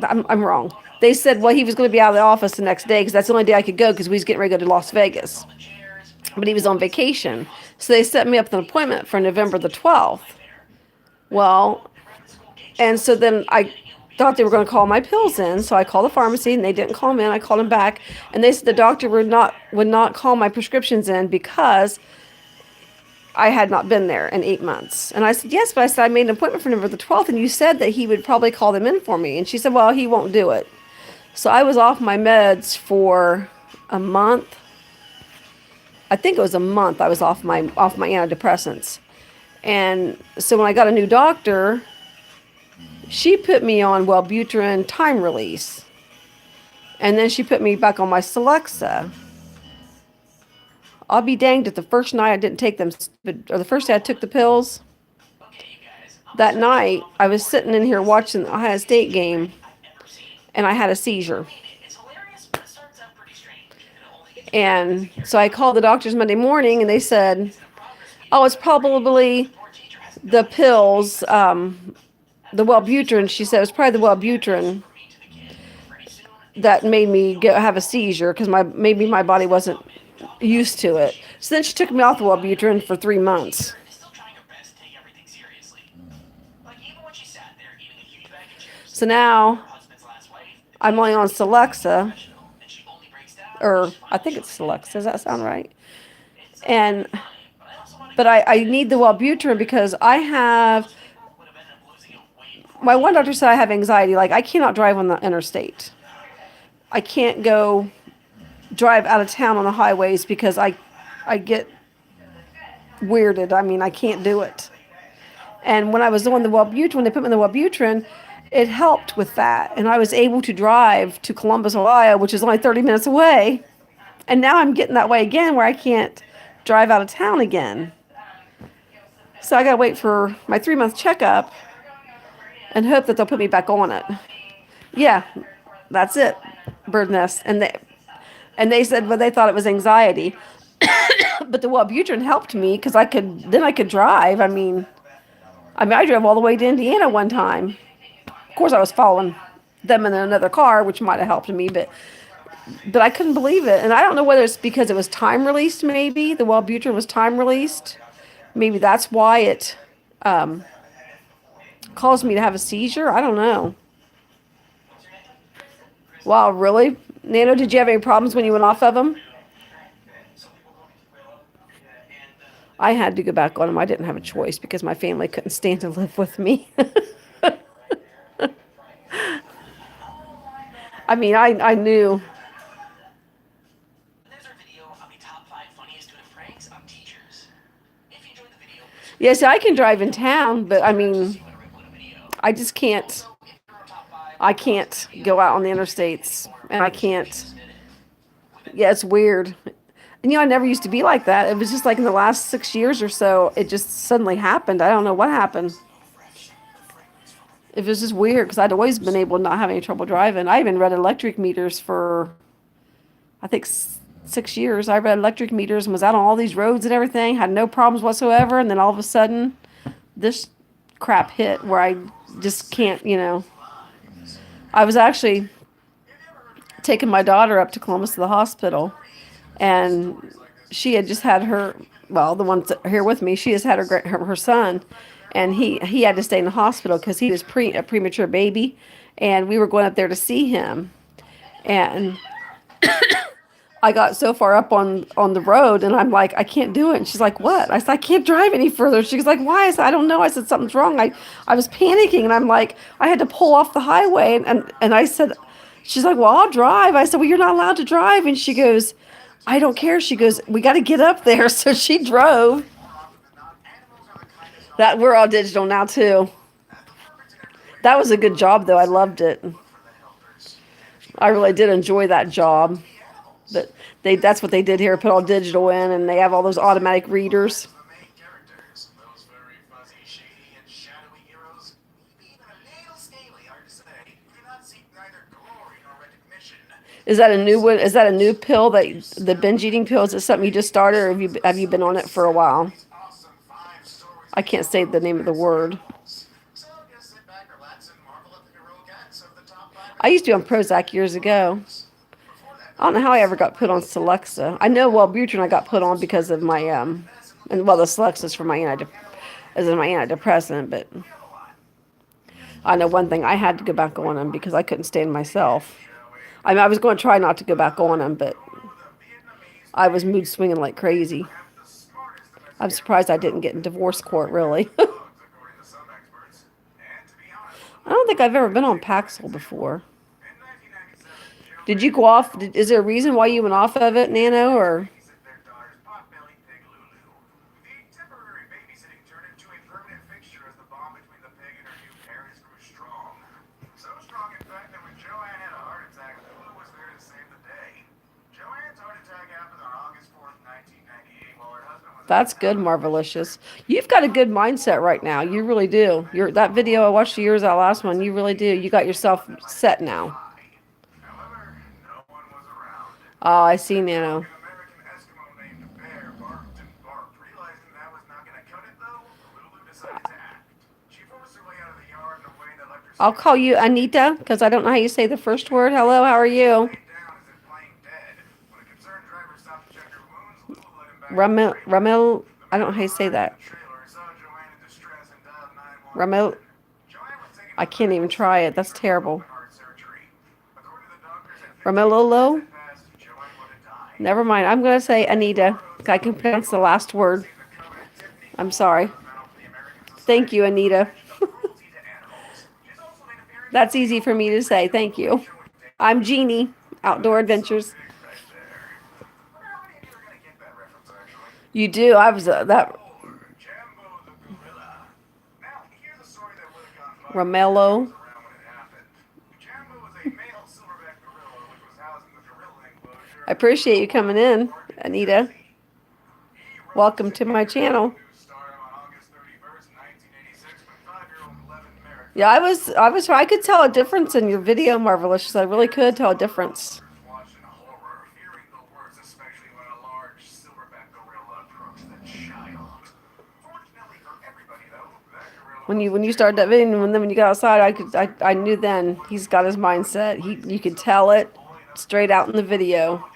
I'm wrong. They said, well, he was going to be out of the office the next day because that's the only day I could go because we was getting ready to go to Las Vegas. but he was on vacation. So they set me up an appointment for November the 12th. Well, and so then I thought they were going to call my pills in. So I called the pharmacy and they didn't call them in. I called them back and they said the doctor would not call my prescriptions in because I had not been there in 8 months. And I said, yes, but I said, I made an appointment for November the 12th and you said that he would probably call them in for me. And she said, well, he won't do it. So I was off my meds for a month. I think it was a month I was off my antidepressants. And so when I got a new doctor, she put me on Wellbutrin time release. And then she put me back on my Celexa. I'll be danged if the first night I didn't take them, or the first day I took the pills. That night, I was sitting in here watching the Ohio State game, and I had a seizure. And so I called the doctors Monday morning, and they said, oh, it's probably the pills, the Wellbutrin. She said it was probably the Wellbutrin that made me have a seizure because maybe my body wasn't used to it. So then she took me off the Wellbutrin for 3 months. So now I'm only on Celexa, or I think it's Celexa. Does that sound right? But I need the Wellbutrin because my one doctor said I have anxiety. Like I cannot drive on the interstate. I can't go drive out of town on the highways because I get weirded. I mean, I can't do it. And when I was on the Wellbutrin, when they put me on the Wellbutrin, it helped with that. And I was able to drive to Columbus, Ohio, which is only 30 minutes away. And now I'm getting that way again where I can't drive out of town again. So I got to wait for my 3-month checkup and hope that they'll put me back on it. Yeah, that's it. Bird nest. And they said, well, they thought it was anxiety. But the Wellbutrin helped me because I could drive. I mean, I drove all the way to Indiana one time. Of course, I was following them in another car, which might have helped me, but I couldn't believe it. And I don't know whether it's because it was time released, maybe. The Wellbutrin was time released. Maybe that's why it caused me to have a seizure. I don't know. Wow, really? Nano, did you have any problems when you went off of them? I had to go back on them. I didn't have a choice because my family couldn't stand to live with me. I mean, I knew. Yes, I can drive in town, but I mean, I just can't. I can't go out on the interstates, and I can't. Yeah, it's weird. And I never used to be like that. It was just like in the last 6 years or so, it just suddenly happened. I don't know what happened. It was just weird because I'd always been able to not have any trouble driving. I even read electric meters for, I think, 6 years. I read electric meters and was out on all these roads and everything, had no problems whatsoever. And then all of a sudden, this crap hit where I just can't, I was actually taking my daughter up to Columbus to the hospital. And she had just had the ones that are here with me, she has had her son. And he had to stay in the hospital because he was a premature baby. And we were going up there to see him. And I got so far up on the road and I'm like, I can't do it. And she's like, what? I said, I can't drive any further. She's like, why? I said, I don't know. I said, something's wrong. I was panicking and I'm like, I had to pull off the highway. And I said, she's like, well, I'll drive. I said, well, you're not allowed to drive. And she goes, I don't care. She goes, we got to get up there. So she drove. That we're all digital now too. That was a good job though. I loved it. I really did enjoy that job. But that's what they did here, put all digital in, and they have all those automatic readers. Is that a new one? Is that a new pill, the binge eating pill? Is it something you just started, or have you been on it for a while? I can't say the name of the word. I used to be on Prozac years ago. I don't know how I ever got put on Celexa. I know Wellbutrin I got put on because of my and well the Celexa's for my as in my antidepressant, but I know one thing, I had to go back on them because I couldn't stand myself. I mean, I was going to try not to go back on them, but I was mood swinging like crazy. I'm surprised I didn't get in divorce court, really. I don't think I've ever been on Paxil before. Did you go off? Is there a reason why you went off of it, Nano, or? That's good, Marvelicious. You've got a good mindset right now. You really do. That video I watched of yours, that last one, you really do. You got yourself set now. Oh, I see, Nano. I'll call you Anita because I don't know how you say the first word. Hello, how are you? Ramil, I don't know how you say that. Ramil, I can't even try it. That's terrible. Ramilolo? Never mind. I'm going to say Anita. I can pronounce the last word. I'm sorry. Thank you, Anita. That's easy for me to say. Thank you. I'm Jeannie, Outdoor Adventures. You do. I was that. Romello. I appreciate you coming in, Anita. Welcome to my channel. Yeah, I could tell a difference in your video, Marvelicious. I really could tell a difference. When you started that video, and then when you got outside, I knew then he's got his mindset. You could tell it straight out in the video.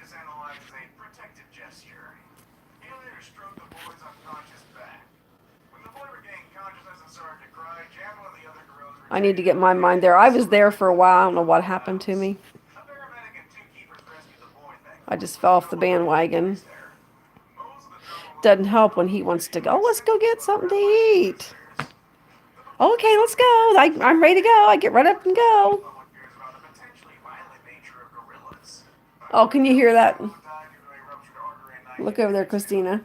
I need to get my mind there. I was there for a while. I don't know what happened to me. I just fell off the bandwagon. Doesn't help when he wants to go, oh, let's go get something to eat. Okay, let's go. I'm ready to go. I get right up and go. Oh, can you hear that? Look over there, Christina.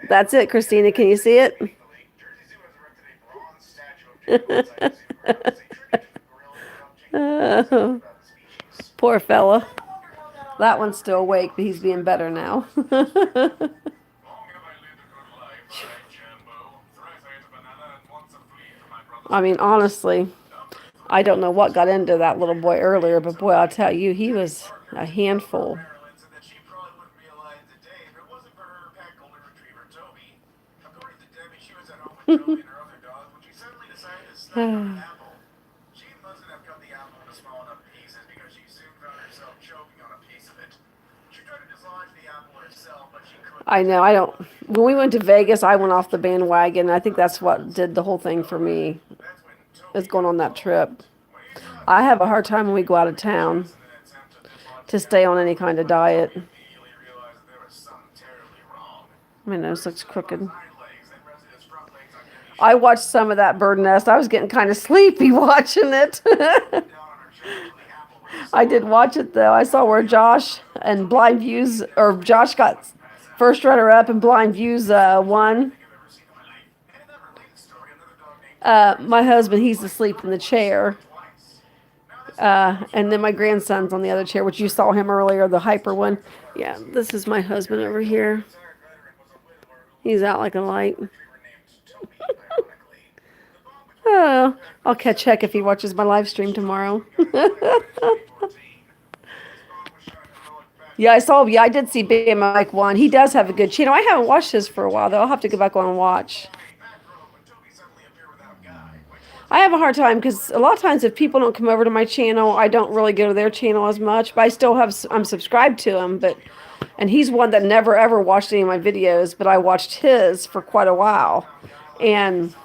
That's it, Christina. Can you see it? Oh, poor fella. That one's still awake, but he's being better now. I mean, honestly, I don't know what got into that little boy earlier, but boy, I'll tell you, he was a handful. I know, I don't. When we went to Vegas, I went off the bandwagon. I think that's what did the whole thing for me, is going on that trip. I have a hard time when we go out of town to stay on any kind of diet. My nose looks crooked. I watched some of that Bird Nest. I was getting kind of sleepy watching it. I did watch it, though. I saw where Josh and Blind Views, or Josh got first runner-up and Blind Views won. My husband, he's asleep in the chair. And then my grandson's on the other chair, which you saw him earlier, the hyper one. Yeah, this is my husband over here. He's out like a light. Oh, I'll check if he watches my live stream tomorrow. Yeah, I saw. Yeah, I did see Bam Mike one. He does have a good channel. I haven't watched his for a while though. I'll have to go back on and watch. I have a hard time because a lot of times if people don't come over to my channel, I don't really go to their channel as much. But I still have. I'm subscribed to him, but and he's one that never ever watched any of my videos, but I watched his for quite a while, and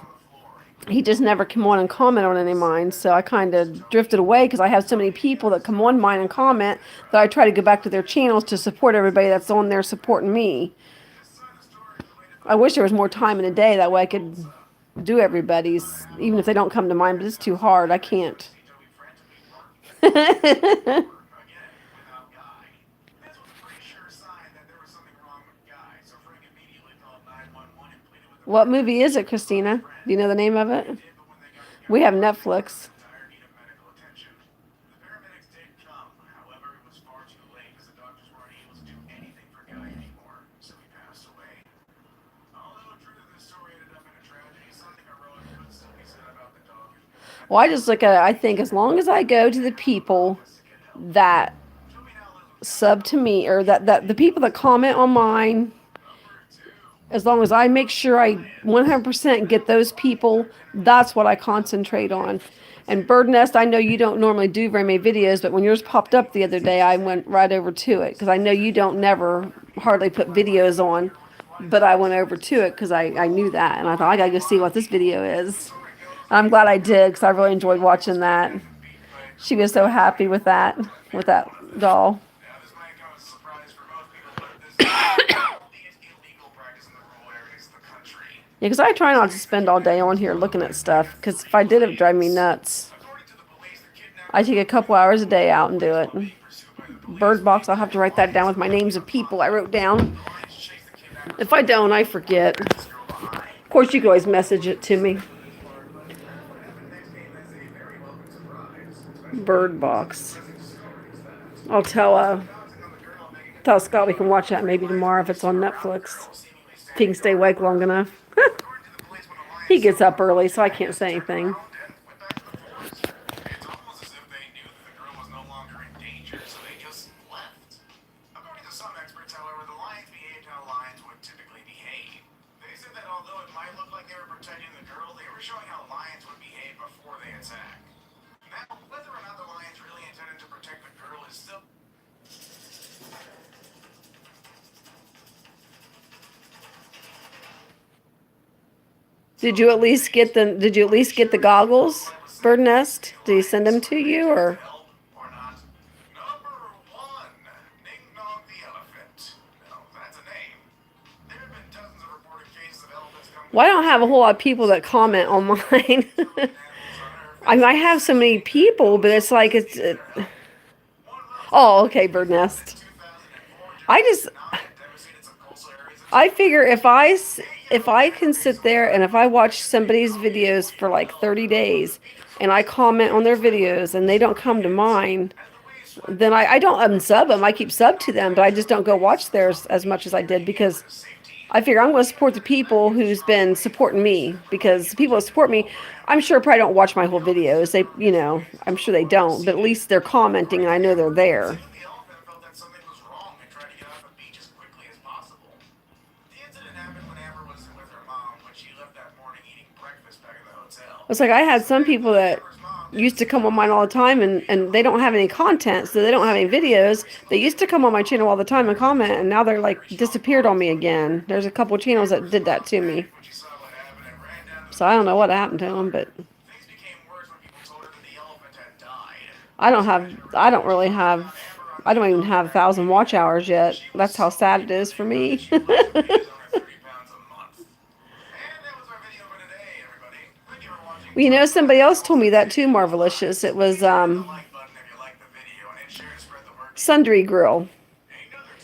he just never came on and comment on any of mine. So I kind of drifted away because I have so many people that come on mine and comment that I try to go back to their channels to support everybody that's on there supporting me. I wish there was more time in a day that way I could do everybody's, even if they don't come to mine, but it's too hard. I can't. What movie is it, Christina? Do you know the name of it? We have Netflix. Well, I just look at it, I think as long as I go to the people that sub to me, or that the people that comment on mine, as long as I make sure I 100% get those people, that's what I concentrate on. And Bird Nest, I know you don't normally do very many videos, but when yours popped up the other day, I went right over to it because I know you don't never hardly put videos on, but I went over to it because I knew that, and I thought I gotta go see what this video is. I'm glad I did because I really enjoyed watching that. She was so happy with that doll. Yeah, because I try not to spend all day on here looking at stuff, because if I did, it would drive me nuts. I take a couple hours a day out and do it. Bird Box, I'll have to write that down with my names of people I wrote down. If I don't, I forget. Of course, you can always message it to me. Bird Box. I'll tell Scott we can watch that maybe tomorrow if it's on Netflix. If he can stay awake long enough. He gets up early, so I can't say anything. Did you at least get the goggles, Bird Nest? Did he send them to you, or? Well, I don't have a whole lot of people that comment on mine. I mean, I have so many people, but it's like oh, okay, Bird Nest. I figure if I can sit there and if I watch somebody's videos for like 30 days and I comment on their videos and they don't come to mine, then I don't unsub them. I keep sub to them, but I just don't go watch theirs as much as I did, because I figure I'm going to support the people who's been supporting me, because the people that support me, I'm sure probably don't watch my whole videos. They, I'm sure they don't, but at least they're commenting and I know they're there. It's like I had some people that used to come on mine all the time, and they don't have any content, so they don't have any videos. They used to come on my channel all the time and comment, and now they're like disappeared on me again. There's a couple channels that did that to me. So I don't know what happened to them, but I don't even have 1,000 watch hours yet. That's how sad it is for me. Well, somebody else told me that too, Marvelicious. It was Sundry Girl.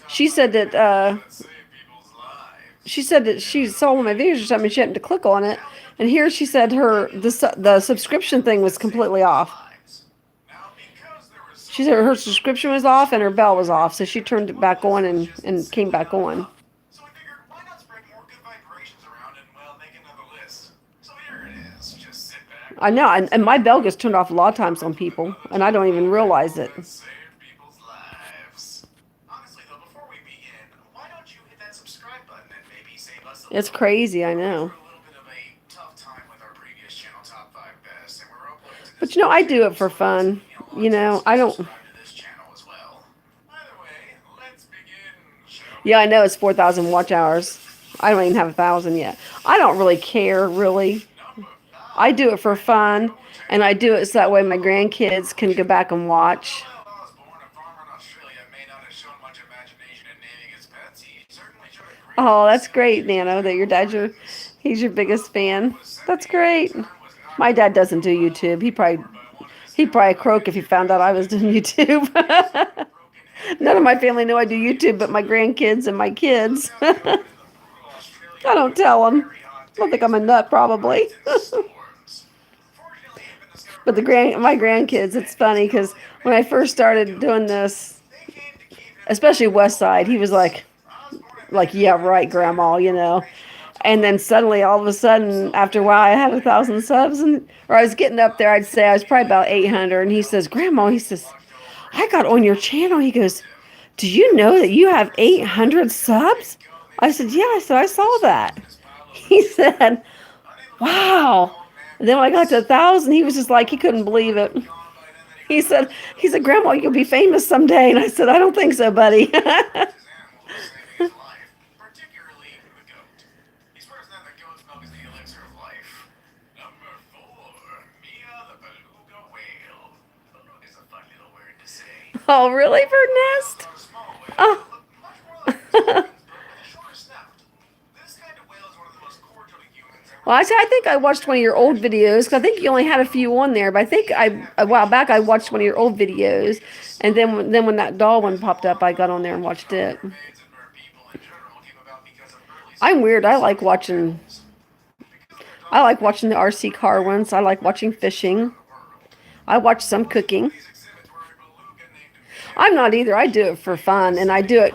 She said that she saw one of my videos or something. She happened to click on it, and here she said the subscription thing was completely off. She said her subscription was off and her bell was off, so she turned it back on and came back on. I know, and my bell gets turned off a lot of times on people, and I don't even realize it. why don't you hit that subscribe button and maybe save us a It's little? crazy, I We're know. through a little bit of a tough time with our previous channel top 5 best, and we're uploading to But this you know, new I do channel, it for so fun. you know, You know, I don't. subscribe to this channel as well. Either way, let's begin, shall we? Yeah, I know it's 4,000 watch hours. I don't even have 1,000 yet. I don't really care, really. Number I 5. do it for fun, and I do it so that way my grandkids can go back and watch. While Osborne, a farmer in Australia, may not have shown much imagination in naming his pets, he certainly showed a great Oh, that's deal of great, skill in Nano, that your dad's your, friends. he's your biggest fan. Was That's 78 at great. the time, was not My dad doesn't do well YouTube. ignored by one of his He'd probably fellow croak if he found out I was doing He's a YouTube. broken head None of man. my family know I do YouTube, but my grandkids and my kids. Look out, Joe, in the brutal I Australian don't winter, tell them. very hot I think days I'm a and nut, probably. constant storms. Fortunately, he'd been discovered But by his my friends, grandkids, and it's his funny because ability to when I make first things started do. doing this, They came to keep him especially in West their Side, he was lives. like, Osborne admitted his yeah, friends right, had taken Grandma, the you know. operation out to And then lunch. suddenly, all of a sudden, after a while, I had 1,000 subs, and or I was getting up there. I'd say I was probably about 800. And he says, "Grandma," he says, "I got on your channel." He goes, "Do you know that you have 800 subs?" I said, "Yeah." I said, "I saw that." He said, "Wow." And then when I got to 1,000, he was just like he couldn't believe it. He said, "Grandma, you'll be famous someday." And I said, "I don't think so, buddy." His animal was saving his life, particularly the goat. He swears that the goat's milk is the elixir of life. Number 4, Mia the beluga whale. Beluga is a fun little word to say. Oh, really, bird Whales nest? are small whales Oh. that look much more like dolphins, but with a shorter snout. This kind of whale is one of the most cordial to humans and Well, I think I watched one of your old videos because I think you only had a few on there. But I think a while back I watched one of your old videos, and then when that doll one popped up, I got on there and watched it. mermaids and merpeople in general came about because of early I'm weird. species of mammals. I like watching the RC car ones. I like watching fishing. I watch some cooking. These exhibits were a beluga named Mia. I'm not either. I do it for fun, and I do it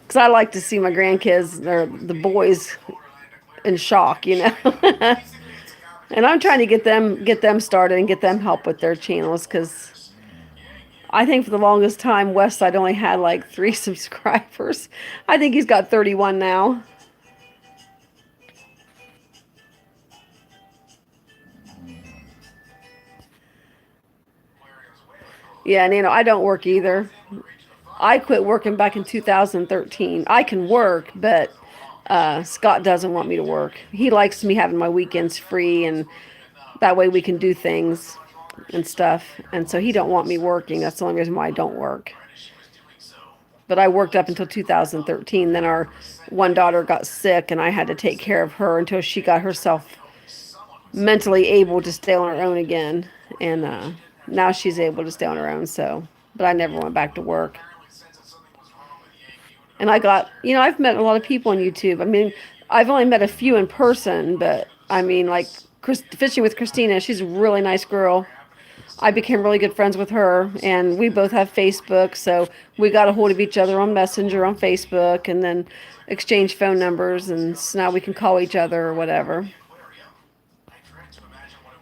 because I like to see my grandkids or the boys in shock, you know. And I'm trying to get them started and get them help with their channels because I think for the longest time Westside only had like 3 subscribers. I think he's got 31 now. Yeah, and you know I don't work either. I quit working back in 2013. I can work, but Scott doesn't want me to work. He likes me having my weekends free, and that way we can do things and stuff. And so he don't want me working. That's the only reason why I don't work. But I worked up until 2013. Then our one daughter got sick, and I had to take care of her until she got herself mentally able to stay on her own again. And now she's able to stay on her own. So, but I never went back to work. And I got, you know, I've met a lot of people on YouTube. I mean, I've only met a few in person, but I mean, like Fishing with Christina, she's a really nice girl. I became really good friends with her, and we both have Facebook, so we got a hold of each other on Messenger on Facebook, and then exchanged phone numbers, and so now we can call each other or whatever.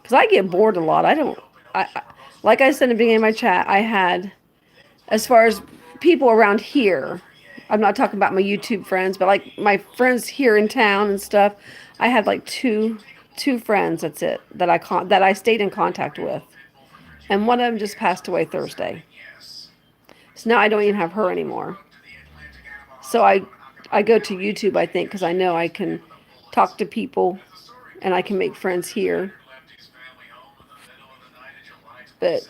Because I get bored a lot. Like I said in the beginning of my chat, I had, as far as people around here, I'm not talking about my YouTube friends, but like my friends here in town and stuff, I had like two friends, that's it, that I stayed in contact with. And one of them just passed away Thursday. So now I don't even have her anymore. So I go to YouTube, I think, because I know I can talk to people and I can make friends here. But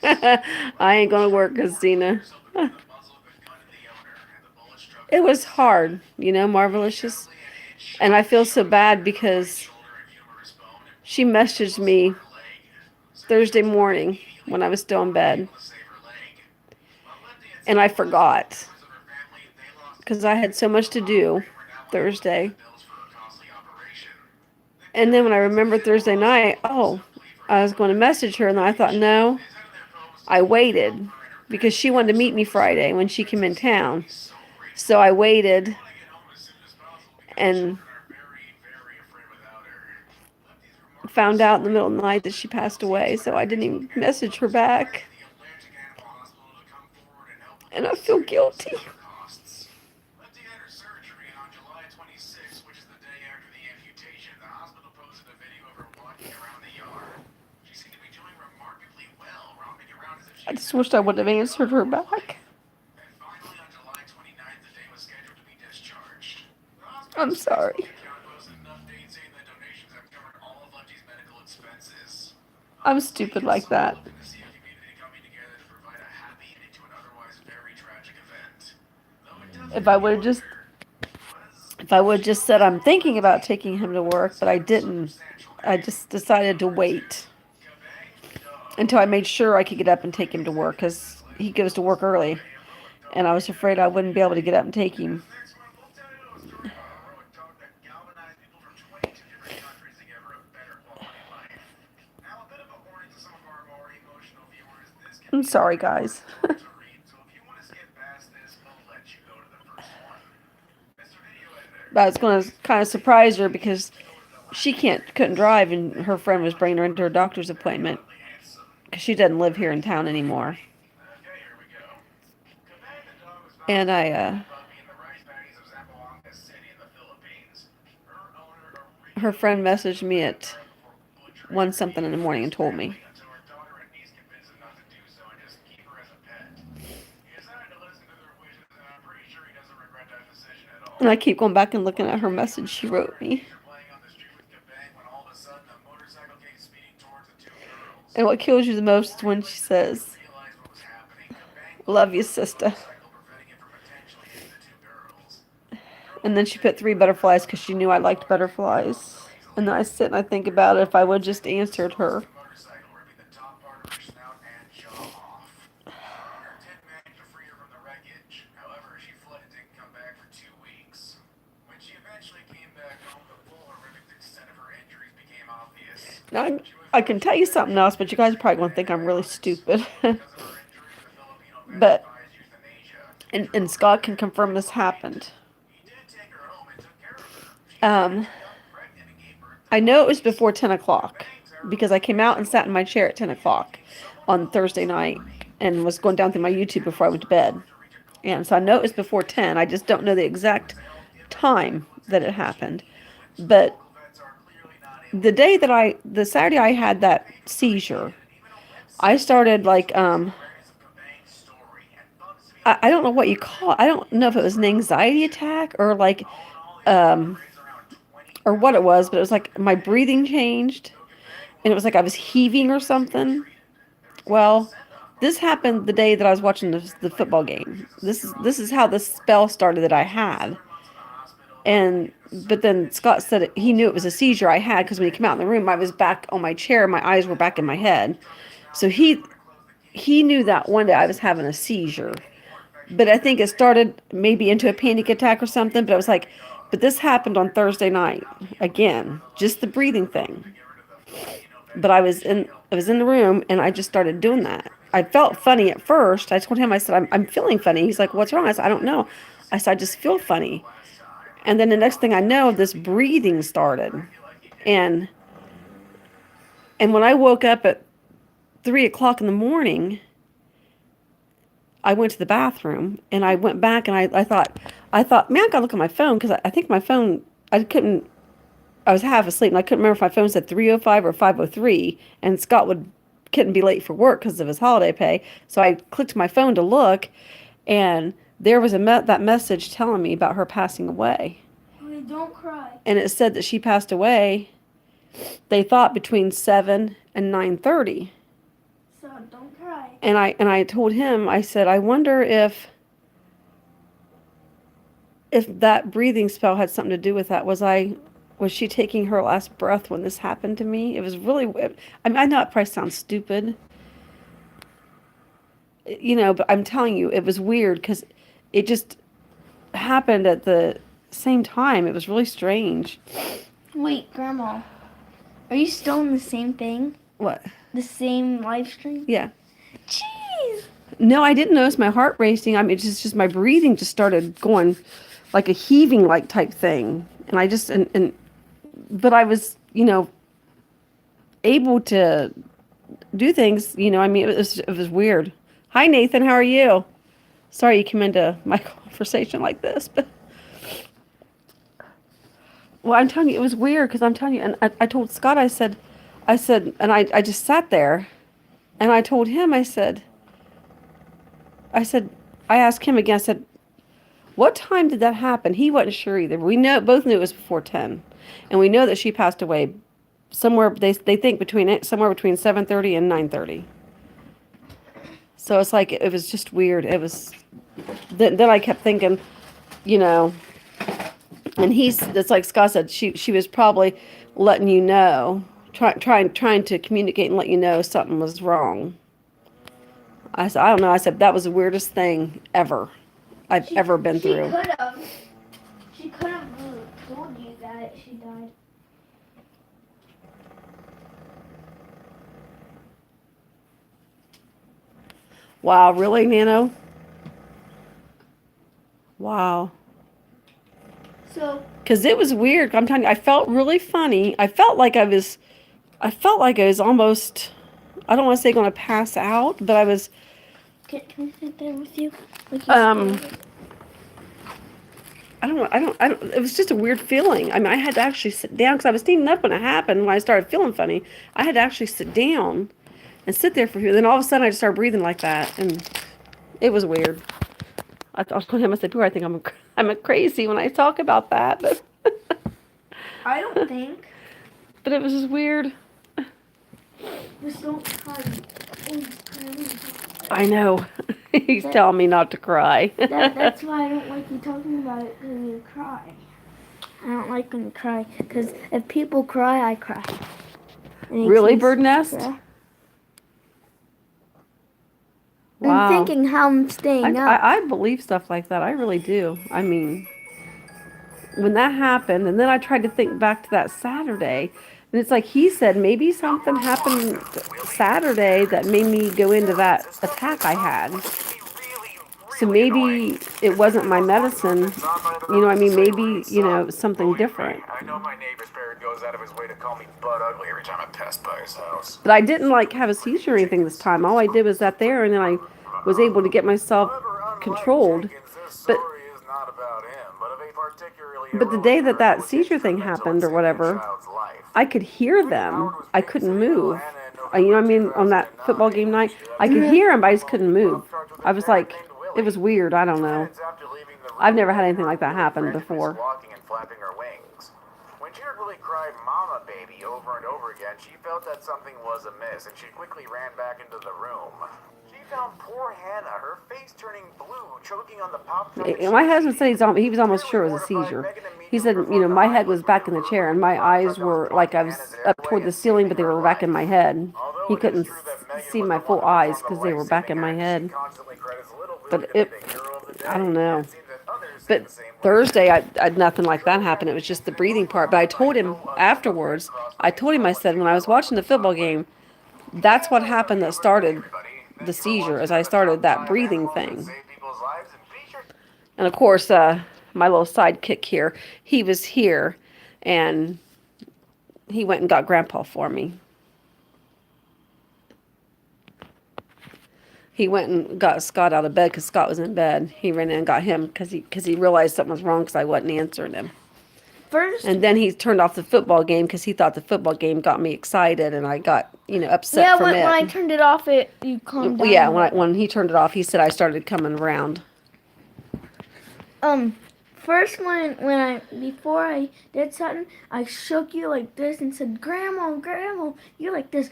I ain't gonna work, Christina. It was hard, you know, Marvelicious. And I feel so bad because she messaged me Thursday morning when I was still in bed. And I forgot because I had so much to do Thursday. And then when I remembered Thursday night, oh, I was going to message her, and then I thought, no, I waited because she wanted to meet me Friday when she came in town. So I waited and found out in the middle of the night that she passed away, so I didn't even message her back. And I feel guilty. Costs. Lindsay had her surgery, and on July 26th, which is the day after the amputation, the hospital posted a video of her walking around the yard. She seemed to be doing remarkably well, romping around as if she I just wished I would have answered her back. And finally, on July 29th, the day was scheduled to be discharged. The I'm hospital's sorry. Facebook account posted an update saying that donations have covered all of Lindsay's medical expenses. I'm stupid like that. Looking to see a community coming together to provide a happy ending to an otherwise very tragic event. Though it does If I would have just, if I would have just said I'm thinking about taking him to work, but I didn't. I just decided to wait until I made sure I could get up and take him to work because he goes to work early, and I was afraid I wouldn't be able to get up and take him. next one, we'll tell you a story about a heroic dog that galvanized people from 22 different countries to give her a better quality life. Now, a bit of a warning to some of our more emotional viewers. This can I'm be sorry, guys. hard to read, so if you want to skip past this, we'll let you go to the first one. Mr. Video Editor. I was going to kind of surprise her because she couldn't drive, and her friend was bringing her into her doctor's appointment because she doesn't live here in town anymore. Okay, here we go. Cabang the dog was And found I, puppy in the rice paddies of Zamboanga City in the Philippines. Her owner her friend messaged me at 1 something in the morning and told me. until her daughter and niece convinced him not to do so and just keep her as a pet. He decided to listen to their wishes, and I'm pretty sure he doesn't regret that decision at all. And I keep going back and looking at her message she wrote me. They're playing on the street with Cabang when all of a sudden a motorcycle came speeding towards the two girls. And what kills you the most is when she says, Realized what was happening. Cabang "Love you, sister." motorcycle preventing it from potentially hitting the two girls. And then she put 3 butterflies because she knew I liked butterflies. And then I sit and I think about it if I would just answered her. Motorcycle ripping the top part of her snout and jaw off. Her tent managed to free her from the wreckage. However, she fled and didn't come back for 2 weeks. When she eventually came back home, the full horrific extent of her injuries became obvious. Now, I can tell you something else, but you guys are probably going to think I'm really stupid. Because of her injuries, the Filipino vet But, advised euthanasia. and Scott can confirm this happened. He did take her home and took care of her. She Um, got pregnant and gave birth to I know it was before 10 o'clock because I came out and sat in my chair at 10 o'clock on Thursday night and was going down through my YouTube before I went to bed. And so I know it was before 10. I just don't know the exact time that it happened. But vets are clearly not able the Saturday I had that seizure, I started like, awareness of Cabang's story and thought to be I don't know what you call it. I don't know if it was an anxiety attack or like, around 20 or what it was, but it was like my breathing changed and it was like I was heaving or something. Well, this happened the day that I was watching the football game. This is how the spell started that I had. And but then Scott said he knew it was a seizure I had because when he came out in the room, I was back on my chair, my eyes were back in my head. So he knew that one day I was having a seizure. But I think it started maybe into a panic attack or something, but I was like, but this happened on Thursday night again, just the breathing thing. But I was in the room and I just started doing that. I felt funny at first. I told him, I said, I'm feeling funny. He's like, what's wrong? I said, I don't know. I said, I just feel funny. And then the next thing I know, this breathing started. And when I woke up at 3 o'clock in the morning, I went to the bathroom and I went back and I thought, man, I gotta look at my phone because I think my phone, I was half asleep and I couldn't remember if my phone said 3:05 or 5:03, and Scott couldn't be late for work because of his holiday pay. So I clicked my phone to look, and there was that message telling me about her passing away. Okay, don't cry. And it said that she passed away, they thought between 7 and 9:30. So don't cry. And I told him, I said, I wonder if that breathing spell had something to do with that. Was she taking her last breath when this happened to me? It was really, I mean, I know it probably sounds stupid, but I'm telling you, it was weird because it just happened at the same time. It was really strange. Wait, Grandma. Are you still in the same thing? What? The same live stream? Yeah. Jeez. No, I didn't notice my heart racing. I mean, it's just my breathing just started going like a heaving like type thing. And I just, but I was, able to do things, I mean, it was weird. Hi, Nathan. How are you? Sorry you came into my conversation like this, but well, I'm telling you, it was weird because I'm telling you, and I told Scott, and I just sat there, and I told him, I said, I asked him again, I said, what time did that happen? He wasn't sure either. Both knew it was before 10, and we know that she passed away somewhere. They think somewhere between 7:30 and 9:30. So it's like it was just weird. It was. Then I kept thinking, you know, and it's like Scott said. She was probably letting you know, trying to communicate and let you know something was wrong. I said, I don't know. I said that was the weirdest thing I've ever been through. She could have told you that she died. Wow, really, Nano? Wow. So Because it was weird. I'm telling you, I felt really funny. I felt like I was almost, I don't want to say going to pass out, but I was, can I sit there with you? Like you Um, said? I don't, it was just a weird feeling. I mean, I had to actually sit down because I was standing up when it happened. When I started feeling funny, I had to actually sit down and sit there for a few. Then all of a sudden I just started breathing like that. And it was weird. I told him, I said, "Poor, I think I'm a crazy when I talk about that." But, I don't think. but it was just weird. Just don't cry. I know. He's telling me not to cry. That's why I don't like you talking about it when you cry. I don't like when you cry because if people cry, I cry. It makes Really, me Bird Nest? cry. Wow. I'm thinking how I'm staying up. I believe stuff like that. I really do. I mean, when that happened, and then I tried to think back to that Saturday, and it's like he said maybe something happened Saturday that made me go into that attack I had. So maybe it wasn't my medicine. You know, I mean, maybe, you know, it was something different. I know my neighbor's parrot goes out of his way to call me butt ugly every time I pass by his house. But I didn't like have a seizure or anything this time. All I did was sat there, and then I was able to get myself controlled. But the day that seizure thing happened or whatever, I could hear them. I couldn't move. You know what I mean? On that football game night, I could hear them, but I just couldn't move. I was like, it was weird. I don't know. I've never had anything like that happen before. When she heard Willie cry "Mama, baby" over and over again, she felt that something was amiss, and she quickly ran back into the room. She found poor Hannah, her face turning blue, choking on the pop. My husband said he was almost sure it was a seizure. He said, you know, my head was back in the chair, and my eyes were like I was up toward the ceiling, but they were back in my head. He couldn't see my full eyes because they were back in my head. But I don't know. But Thursday, I had nothing like that happen. It was just the breathing part. But I told him afterwards, I said, when I was watching the football game, that's what happened that started the seizure, as I started that breathing thing. And of course, my little sidekick here, he was here, and he went and got Grandpa for me. He went and got Scott out of bed because Scott was in bed. He ran in and got him because he realized something was wrong because I wasn't answering him. First, And then he turned off the football game because he thought the football game got me excited, and I got, you know, upset from when it. I turned it off, you calmed down. Yeah, when he turned it off, he said I started coming around. First before I did something, I shook you like this and said, "Grandma, Grandma," you're like this,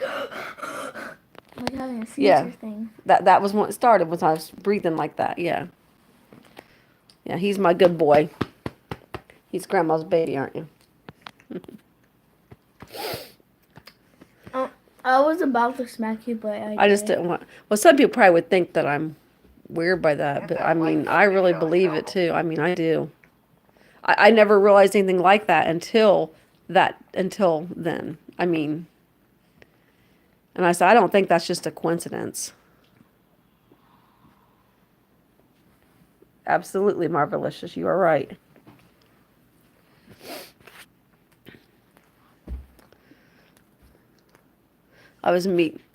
like having a seizure thing. That was when it started, was I was breathing like that. Yeah, he's my good boy. He's Grandma's baby, aren't you? I was about to smack you, but I just didn't want. Well, some people probably would think that I'm weird by that, but I mean, I really believe it too. I mean, I do. I never realized anything like that until then. I mean, and I said, I don't think that's just a coincidence. Absolutely, Marvelicious, you are right. I was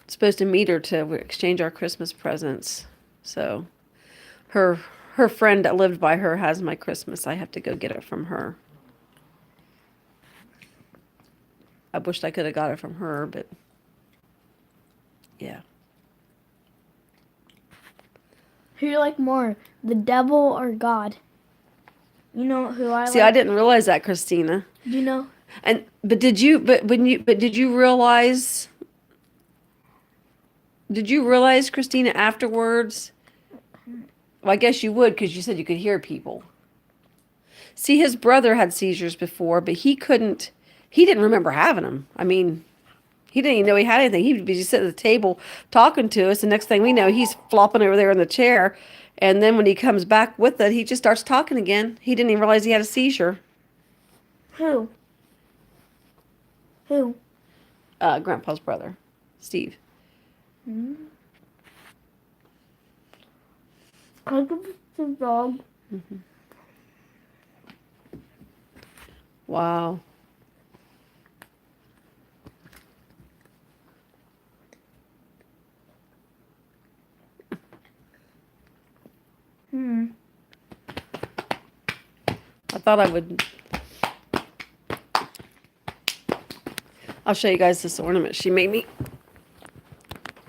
supposed to meet her to exchange our Christmas presents. So her friend that lived by her has my Christmas. I have to go get it from her. I wished I could have got it from her, but yeah. Who you like more, the devil or God? You know who I See, like? I didn't realize that, Christina. Do you know? But did you realize, Christina, afterwards? Well, I guess you would, because you said you could hear people. See, his brother had seizures before, but he didn't remember having them. I mean, he didn't even know he had anything. He'd be just sitting at the table talking to us. The next thing we know, he's flopping over there in the chair. And then when he comes back with it, he just starts talking again. He didn't even realize he had a seizure. Who? Grandpa's brother, Steve. Because of the dog. Wow. I thought I would. I'll show you guys this ornament she made me.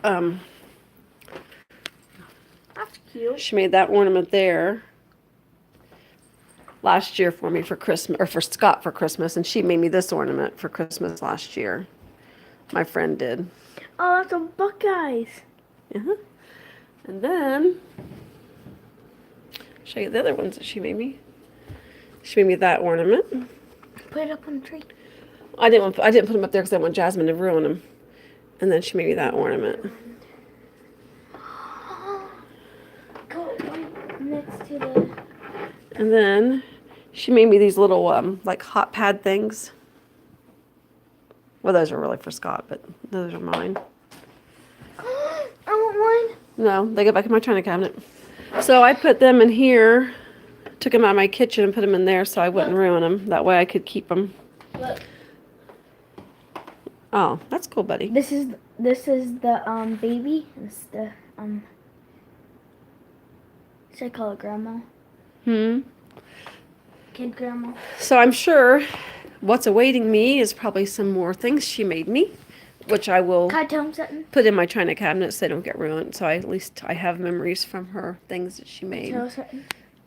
That's cute. She made that ornament there last year for me for Christmas, or for Scott for Christmas, and she made me this ornament for Christmas last year. My friend did. Oh, that's a Buckeyes. Uh-huh. And then show you the other ones that she made me. She made me that ornament. Put it up on the tree. I didn't put them up there because I want Jasmine to ruin them. And then she made me that ornament. Go next to the. And then she made me these little like hot pad things. Well, those are really for Scott, but those are mine. I want one. No, they go back in my china cabinet. So I put them in here, took them out of my kitchen and put them in there so I wouldn't ruin them. That way I could keep them. Look. Oh, that's cool, buddy. This is the baby. This is the should I call it grandma? Kid grandma. So I'm sure what's awaiting me is probably some more things she made me, which I will Can I tell him something? put in my china cabinet so they don't get ruined. So at least I have memories from her, things that she made. Tell us something.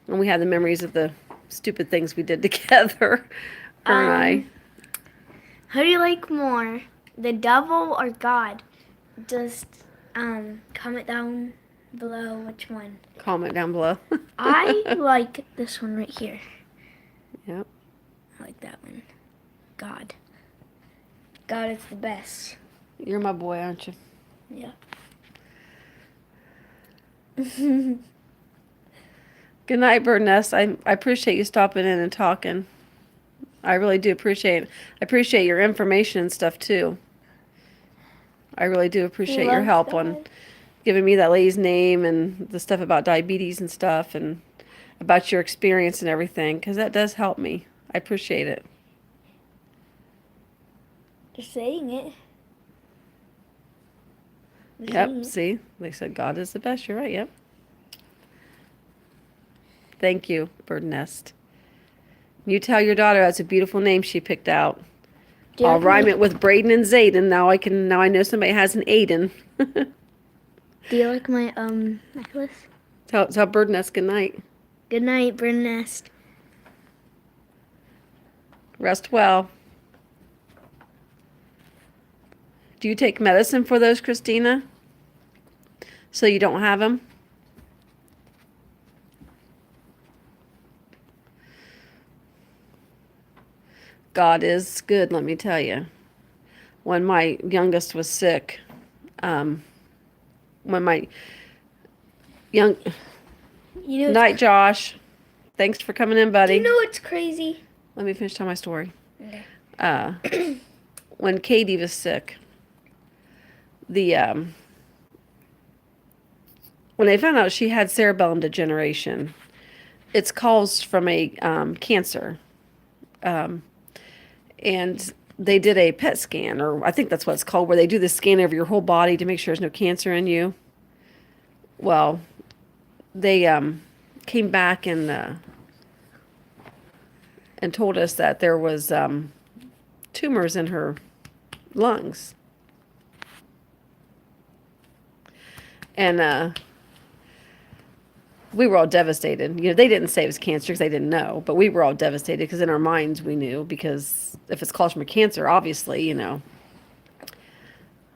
And we have the memories of the stupid things we did together, her and I. Who do you like more, the devil or God? Just comment down below which one. Comment down below. I like this one right here. Yep. I like that one. God. God is the best. You're my boy, aren't you? Yeah. Good night, Bird Nest. I appreciate you stopping in and talking. I really do appreciate it. I appreciate your information and stuff too. I really do appreciate your Love help God. on giving me that lady's name and the stuff about diabetes and stuff and about your experience and everything, because that does help me. I appreciate it. Just saying it. Just saying Yep, it. see? They said God is the best. You're right, yep. Thank you, Bird Nest. You tell your daughter that's a beautiful name she picked out. Do you I'll like rhyme my- it with Braden and Zayden. Now I know somebody has an Aiden. Do you like my necklace? Tell Bird Nest good night. Good night, Bird Nest. Rest well. Do you take medicine for those, Christina? So you don't have them? God is good, let me tell you. When my youngest was sick, when my young... You know, Night, Josh. Thanks for coming in, buddy. you know what's crazy? Let me finish telling my story. Okay. When Katie was sick, when they found out she had cerebellum degeneration, it's caused from a cancer. And they did a PET scan, or I think that's what it's called, where they do the scan of your whole body to make sure there's no cancer in you. Well, they came back and told us that there was tumors in her lungs. And we were all devastated. You know, they didn't say it was cancer because they didn't know, but we were all devastated because in our minds we knew, because if it's caused from a cancer, obviously, you know.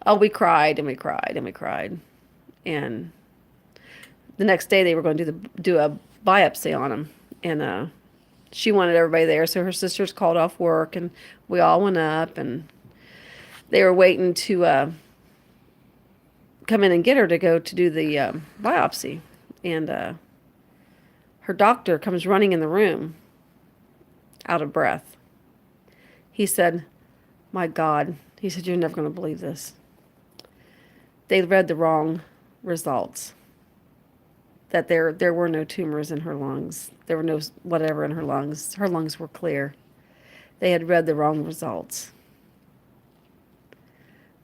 Oh, we cried and we cried and we cried. And the next day they were going to do a biopsy on him. And she wanted everybody there, so her sisters called off work and we all went up, and they were waiting to come in and get her to go to do the biopsy. And her doctor comes running in the room, out of breath. He said, "My God," he said, "you're never going to believe this. They read the wrong results. That there were no tumors in her lungs. There were no whatever in her lungs. Her lungs were clear. They had read the wrong results.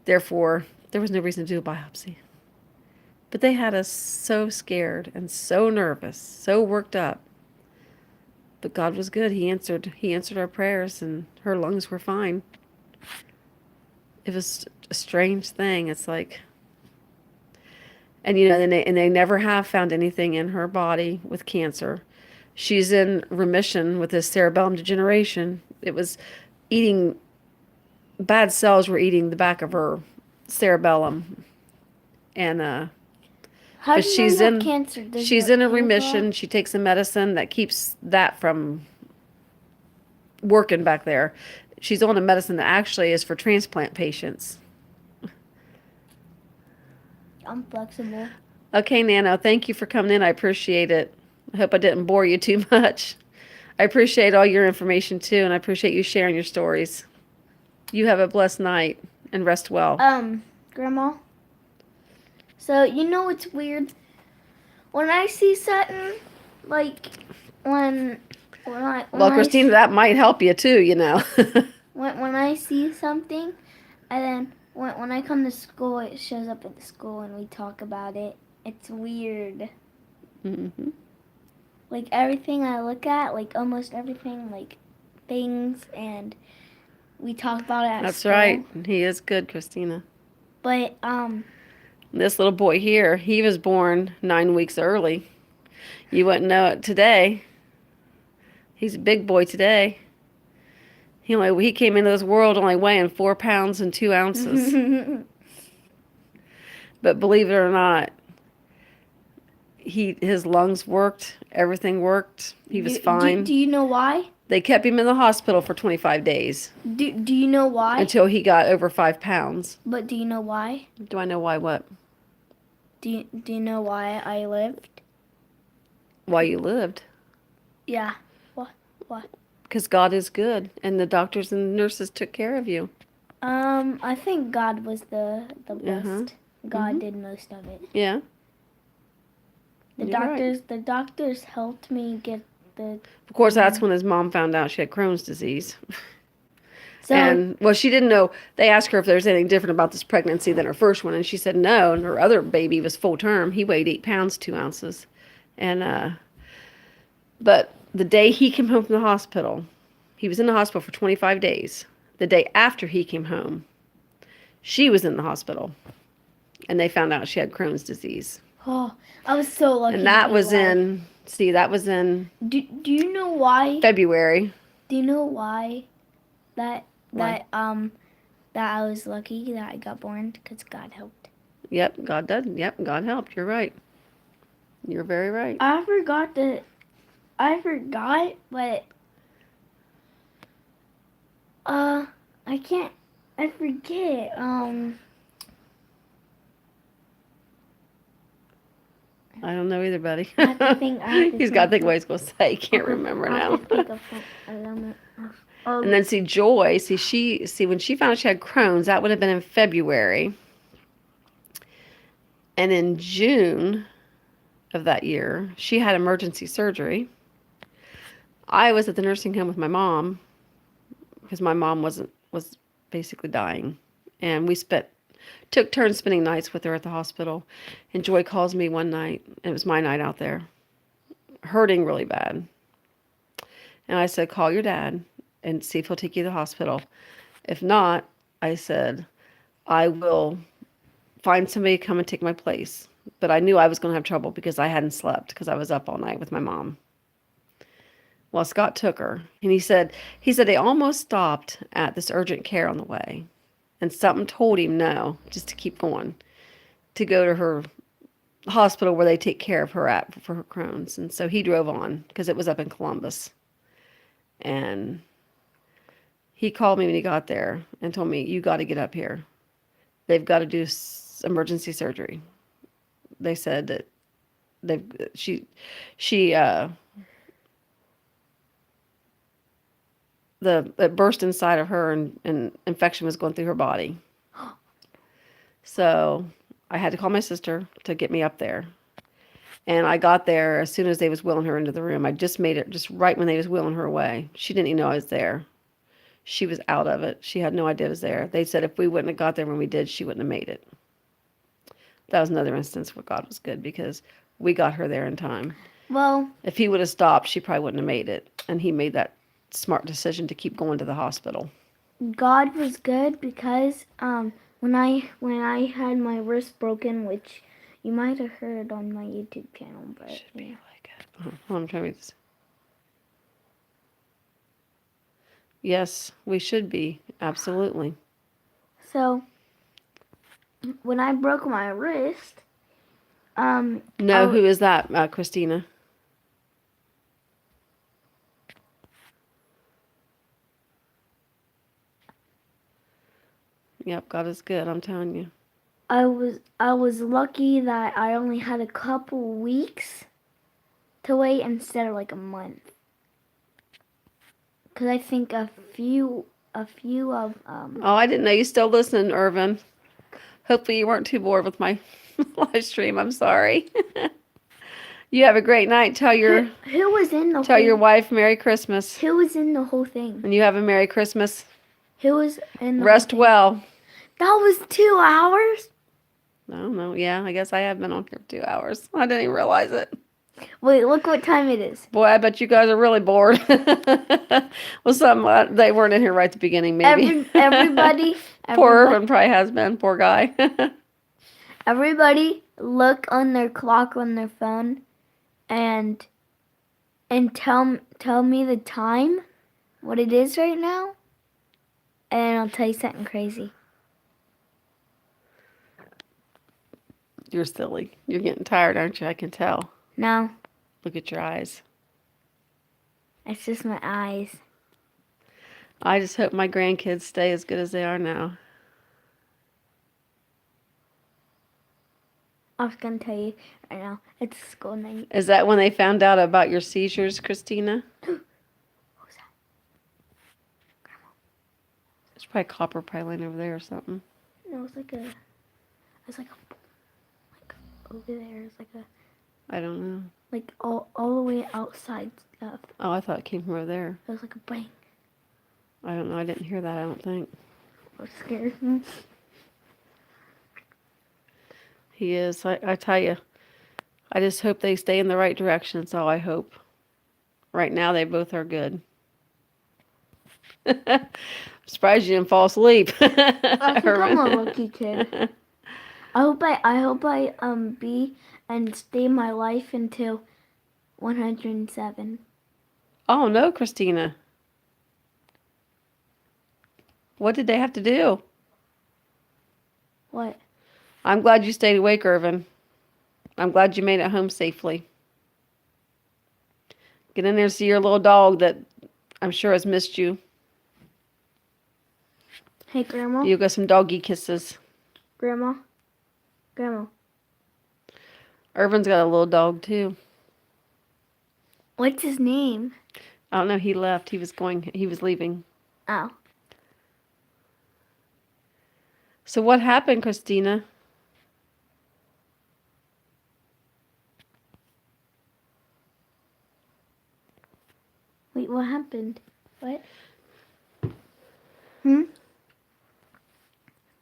Therefore, there was no reason to do a biopsy." But they had us so scared and so nervous, so worked up. But God was good. He answered our prayers, and her lungs were fine. It was a strange thing. It's like, and you know, and they never have found anything in her body with cancer. She's in remission with this cerebellum degeneration. It was eating, bad cells were eating the back of her cerebellum. And How but do you she's know in cancer? Does she's it in a kill remission. her? She takes a medicine that keeps that from working back there. She's on a medicine that actually is for transplant patients. I'm flexible. Okay, Nano, thank you for coming in. I appreciate it. I hope I didn't bore you too much. I appreciate all your information too, and I appreciate you sharing your stories. You have a blessed night and rest well. Grandma. So you know what's weird? When I see something, like when Well, I Christina, that might help you too, you know. when I see something, and then when I come to school, it shows up at the school and we talk about it. It's weird. Mm-hmm. Like everything I look at, like almost everything, like things, and we talk about it at That's school. right. He is good, Christina. But This little boy here, he was born 9 weeks early. You wouldn't know it today. He's a big boy today. He came into this world only weighing 4 pounds and 2 ounces. But believe it or not, his lungs worked. Everything worked. He was fine. Do you know why? They kept him in the hospital for 25 days Do you know why? until he got over 5 pounds. But do you know why? Do I know why what? Do you know why I lived? Why you lived? Yeah. What? Because God is good, and the doctors and nurses took care of you. I think God was the best. Uh-huh. God did most of it. Yeah. The You're right. the doctors helped me get the. Of course, that's when his mom found out she had Crohn's disease. So And, well, she didn't know. They asked her if there was anything different about this pregnancy than her first one, and she said no. And her other baby was full term. He weighed 8 pounds, 2 ounces. And, but the day he came home from the hospital, he was in the hospital for 25 days. The day after he came home, she was in the hospital. And they found out she had Crohn's disease. oh, I was so lucky. And to that be was alive. that was in Do you know why? February. Do you know why? Why? That I was lucky that I got born because God helped. Yep, God did. Yep, God helped. You're right. You're very right. I forgot, but I can't. I forget. I don't know either, buddy. I have to think- I have to He's got to think. think what he's going to say. He can't remember I now. have to think of some element of- And then Joy, when she found out she had Crohn's, that would have been in February. And in June of that year, she had emergency surgery. I was at the nursing home with my mom because my mom was basically dying. And we took turns spending nights with her at the hospital. And Joy calls me one night. It was my night out there. hurting really bad. And I said, call your dad and see if he'll take you to the hospital. If not, I said, I will find somebody to come and take my place. But I knew I was going to have trouble because I hadn't slept because I was up all night with my mom. Well, Scott took her, and he said they almost stopped at this urgent care on the way, and something told him no, just to keep going, to go to her hospital where they take care of her at for her Crohn's. And so he drove on because it was up in Columbus, and he called me when he got there and told me, you got to get up here. They've got to do emergency surgery. They said that it burst inside of her, and infection was going through her body. So I had to call my sister to get me up there. And I got there as soon as they was wheeling her into the room. I just made it just right when they was wheeling her away. She didn't even know I was there. She was out of it. She had no idea I was there. They said if we wouldn't have got there when we did, she wouldn't have made it. That was another instance where God was good because we got her there in time. Well, If he would have stopped, she probably wouldn't have made it. And he made that smart decision to keep going to the hospital. God was good because when I had my wrist broken, which you might have heard on my YouTube channel, but Should be like it. Hold on, I'm trying to read this. Yes, we should be. Absolutely. so when I broke my wrist, No, Oh. who is that, Christina? Yep, God is good, I'm telling you. I was lucky that I only had a couple weeks to wait instead of like a month. Cause I think a few of Oh, I didn't know you still listening, Irvin. Hopefully you weren't too bored with my live stream. I'm sorry. You have a great night. Tell your who was in the tell whole, your wife Merry Christmas. who was in the whole thing? And you have a Merry Christmas. Who was in the Rest whole thing? well. That was 2 hours. I don't know. Yeah, I guess I have been on here for 2 hours. I didn't even realize it. Wait, look what time it is. Boy, I bet you guys are really bored. Well, some they weren't in here right at the beginning, maybe. Everybody, Poor everybody, Irvin probably has been. Poor guy. everybody, look on their clock on their phone, and tell me the time, what it is right now, and I'll tell you something crazy. You're silly. You're getting tired, aren't you? I can tell. No, Look at your eyes. it's just my eyes. I just hope my grandkids stay as good as they are now. I was gonna tell you right now. It's school night. Is that when they found out about your seizures, Christina? What was that? There's probably copper piling over there or something. No, it's like a over there. It's like a I don't know. like all the way outside stuff. Oh, I thought it came from over there. It was like a bang. I don't know. I didn't hear that, I don't think. I was scared. He is. I tell you, I just hope they stay in the right direction. That's all I hope. Right now, they both are good. I'm surprised you didn't fall asleep. I think I'm a Herman. lucky kid. I hope I be and stay my life until 107. Oh, no, Christina. What did they have to do? What? I'm glad you stayed awake, Irvin. I'm glad you made it home safely. Get in there and see your little dog that I'm sure has missed you. Hey, Grandma. You got some doggy kisses. Grandma. Grandma. Irvin's got a little dog too. What's his name? I don't know. He left. He was leaving. Oh. So what happened, Christina? Wait, what happened? What?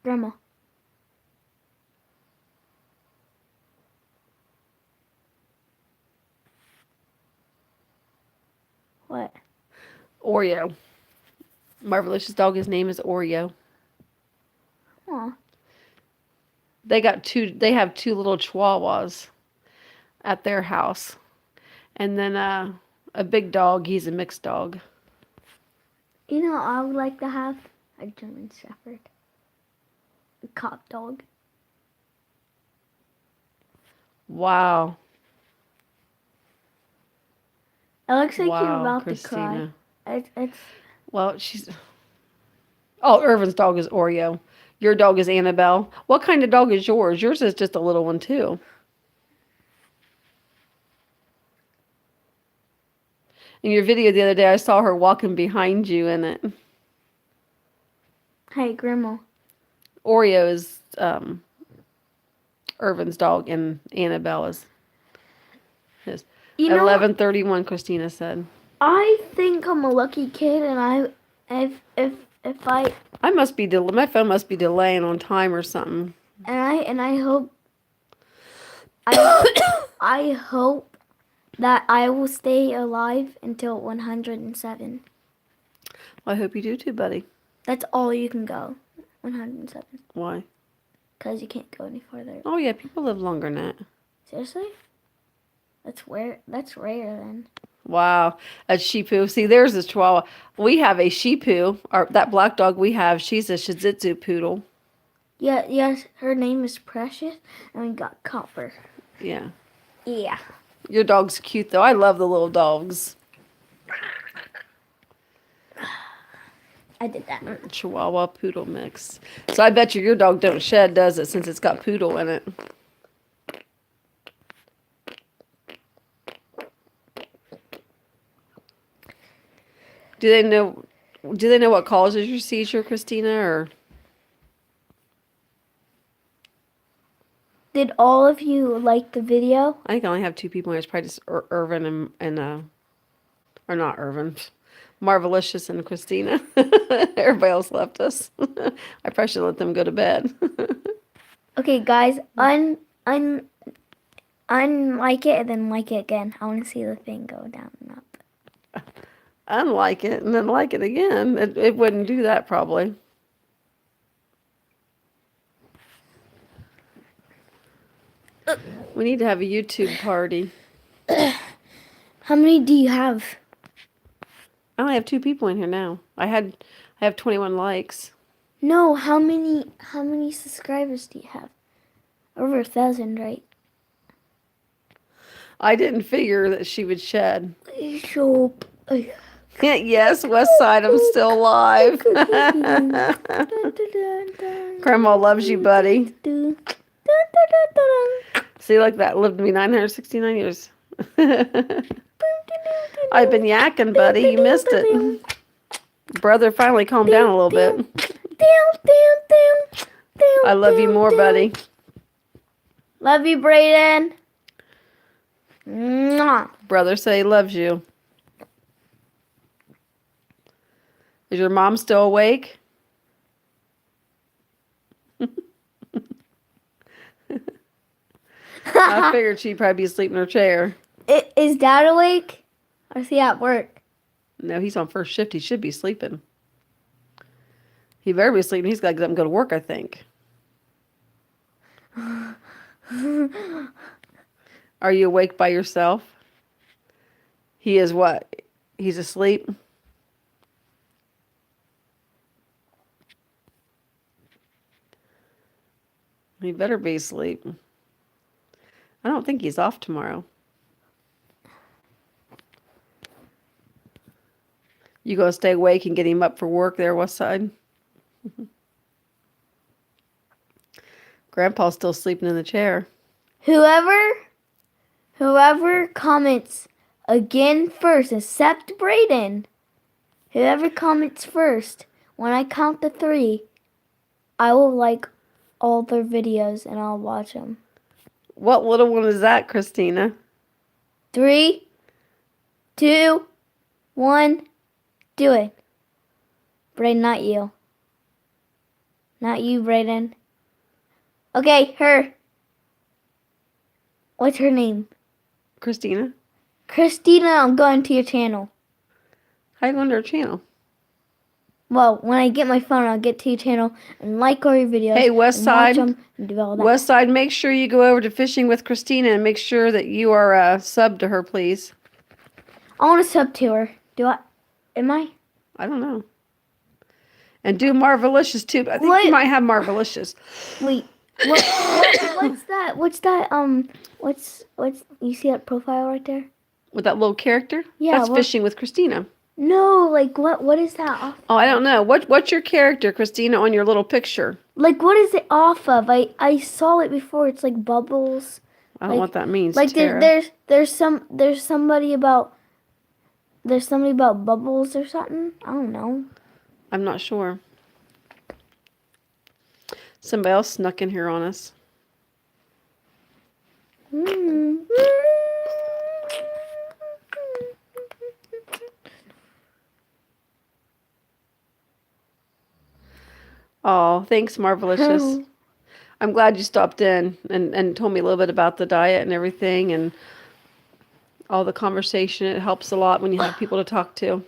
Grandma. What? Oreo. Marvelicious dog, his name is Oreo. Aw. They have two little chihuahuas at their house. And then a big dog, he's a mixed dog. You know, I would like to have a German Shepherd. A cop dog. Wow. It looks like you're Wow, about Christina. to cry. It's Well, Oh, Irvin's dog is Oreo. Your dog is Annabelle. What kind of dog is yours? Yours is just a little one, too. In your video the other day, I saw her walking behind you in it. Hey, Grandma. Oreo is Irvin's dog, and Annabelle is his. You know, 11:31, Christina said. I think I'm a lucky kid, and if I I must be my phone must be delaying on time or something. and I hope I hope that I will stay alive until 107. I hope you do too, buddy. That's all you can go. 107. Why? Because you can't go any farther. Oh yeah, people live longer than that. Seriously? That's rare then. Wow, a Shih Tzu. See, there's this Chihuahua. We have a Shih Tzu. That black dog we have, she's a Shih Tzu poodle. Yeah, yes, her name is Precious, and we got Copper. Yeah. Yeah. Your dog's cute though. I love the little dogs. I did that. Chihuahua poodle mix. So I bet your dog don't shed, does it, since it's got poodle in it? Do they know what causes your seizure, Christina, or Did all of you like the video? I think I only have two people. It's probably just Irvin and or not Irvin, Marvelicious and Christina. Everybody else left us. I probably should let them go to bed. Okay, guys, unlike it and then like it again. I want to see the thing go down and up. Unlike it and then like it again. It wouldn't do that probably. We need to have a YouTube party. How many do you have? I only have two people in here now. I have 21 likes. No, how many subscribers do you have? Over 1,000, right? I didn't figure that she would shed. So, Yes, West Side, I'm still alive. Grandma loves you, buddy. See, like that lived to be 969 years. I've been yakking, buddy. You missed it. Brother finally calmed down a little bit. I love you more, buddy. Love you, Brayden. Mwah. Brother say he loves you. Is your mom still awake? I figured she'd probably be asleep in her chair. Is Dad awake? Or is he at work? No, he's on first shift. He should be sleeping. He better be sleeping. He's got to get up and go to work, I think. Are you awake by yourself? He is what? He's asleep? He better be asleep. I don't think he's off tomorrow. You gonna stay awake and get him up for work there, West Side? Grandpa's still sleeping in the chair. Whoever comments again first, except Brayden. Whoever comments first, when I count to 3, I will like all their videos and I'll watch them. What little one is that, Christina? 3, 2, 1, do it. Brayden, not you. Not you, Brayden. Okay, her. What's her name? Christina? Christina, I'm going to your channel. How you going to our channel? Well, when I get my phone, I'll get to your channel and like all your videos. Hey, West and Side. watch 'em and do all that. West Side, make sure you go over to Fishing with Christina and make sure that you are sub to her, please. I want to sub to her. Do I? Am I? I don't know. And do Marvelicious too. I think you What? might have Marvelicious. Wait. What's that? What's that? What's you see that profile right there? With that little character? Yeah, That's what- Fishing with Christina. No, like what is that off? Oh, I don't know. What's your character, Christina, on your little picture? Like what is it off of? I saw it before. It's like bubbles. I don't know what that means, Like Tara. there's somebody about bubbles or something. I don't know. I'm not sure. Somebody else snuck in here on us. Mm. Oh, thanks, Marvelicious. Oh. I'm glad you stopped in and told me a little bit about the diet and everything and all the conversation. It helps a lot when you have people to talk to.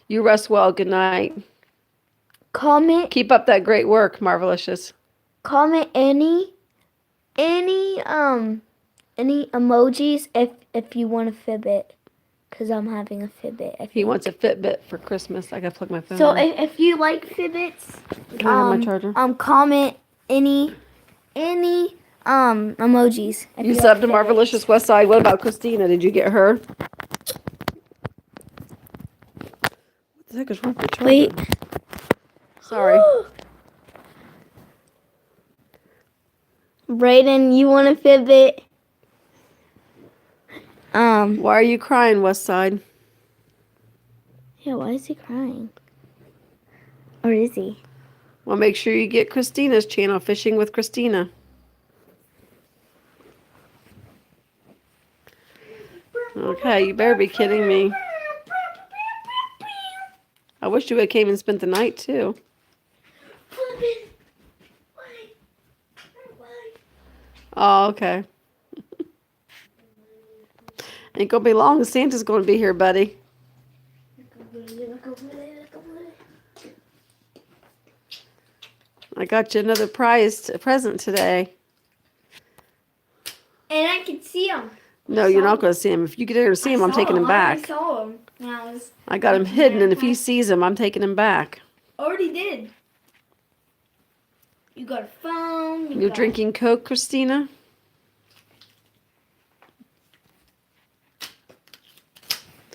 You rest well. Good night. Comment Keep up that great work, Marvelicious. any emojis if you want a Fitbit, cause I'm having a Fitbit. He wants a Fitbit for Christmas. I gotta plug my phone So in. if you like Fitbits, Can I have my charger? comment any emojis. If You like subbed to Fitbits. Marvelicious West Side. What about Christina? Did you get her? What the heck is wrong with your charger? Wait. Sorry. Brayden, you want a Fitbit? Why are you crying, West Side? Yeah, why is he crying? Or is he? Well, make sure you get Christina's channel, Fishing with Christina. Okay, you better be kidding me. I wish you would have came and spent the night, too. Oh, okay. Ain't gonna be long. Santa's gonna be here, buddy. I got you another present today. And I can see him. No, you're not gonna see him. If you get there to see him, I'm taking him I back. saw him when I was I got him hidden, and if he sees him, I'm taking him back. already did. You got a phone. You're drinking Coke, Christina?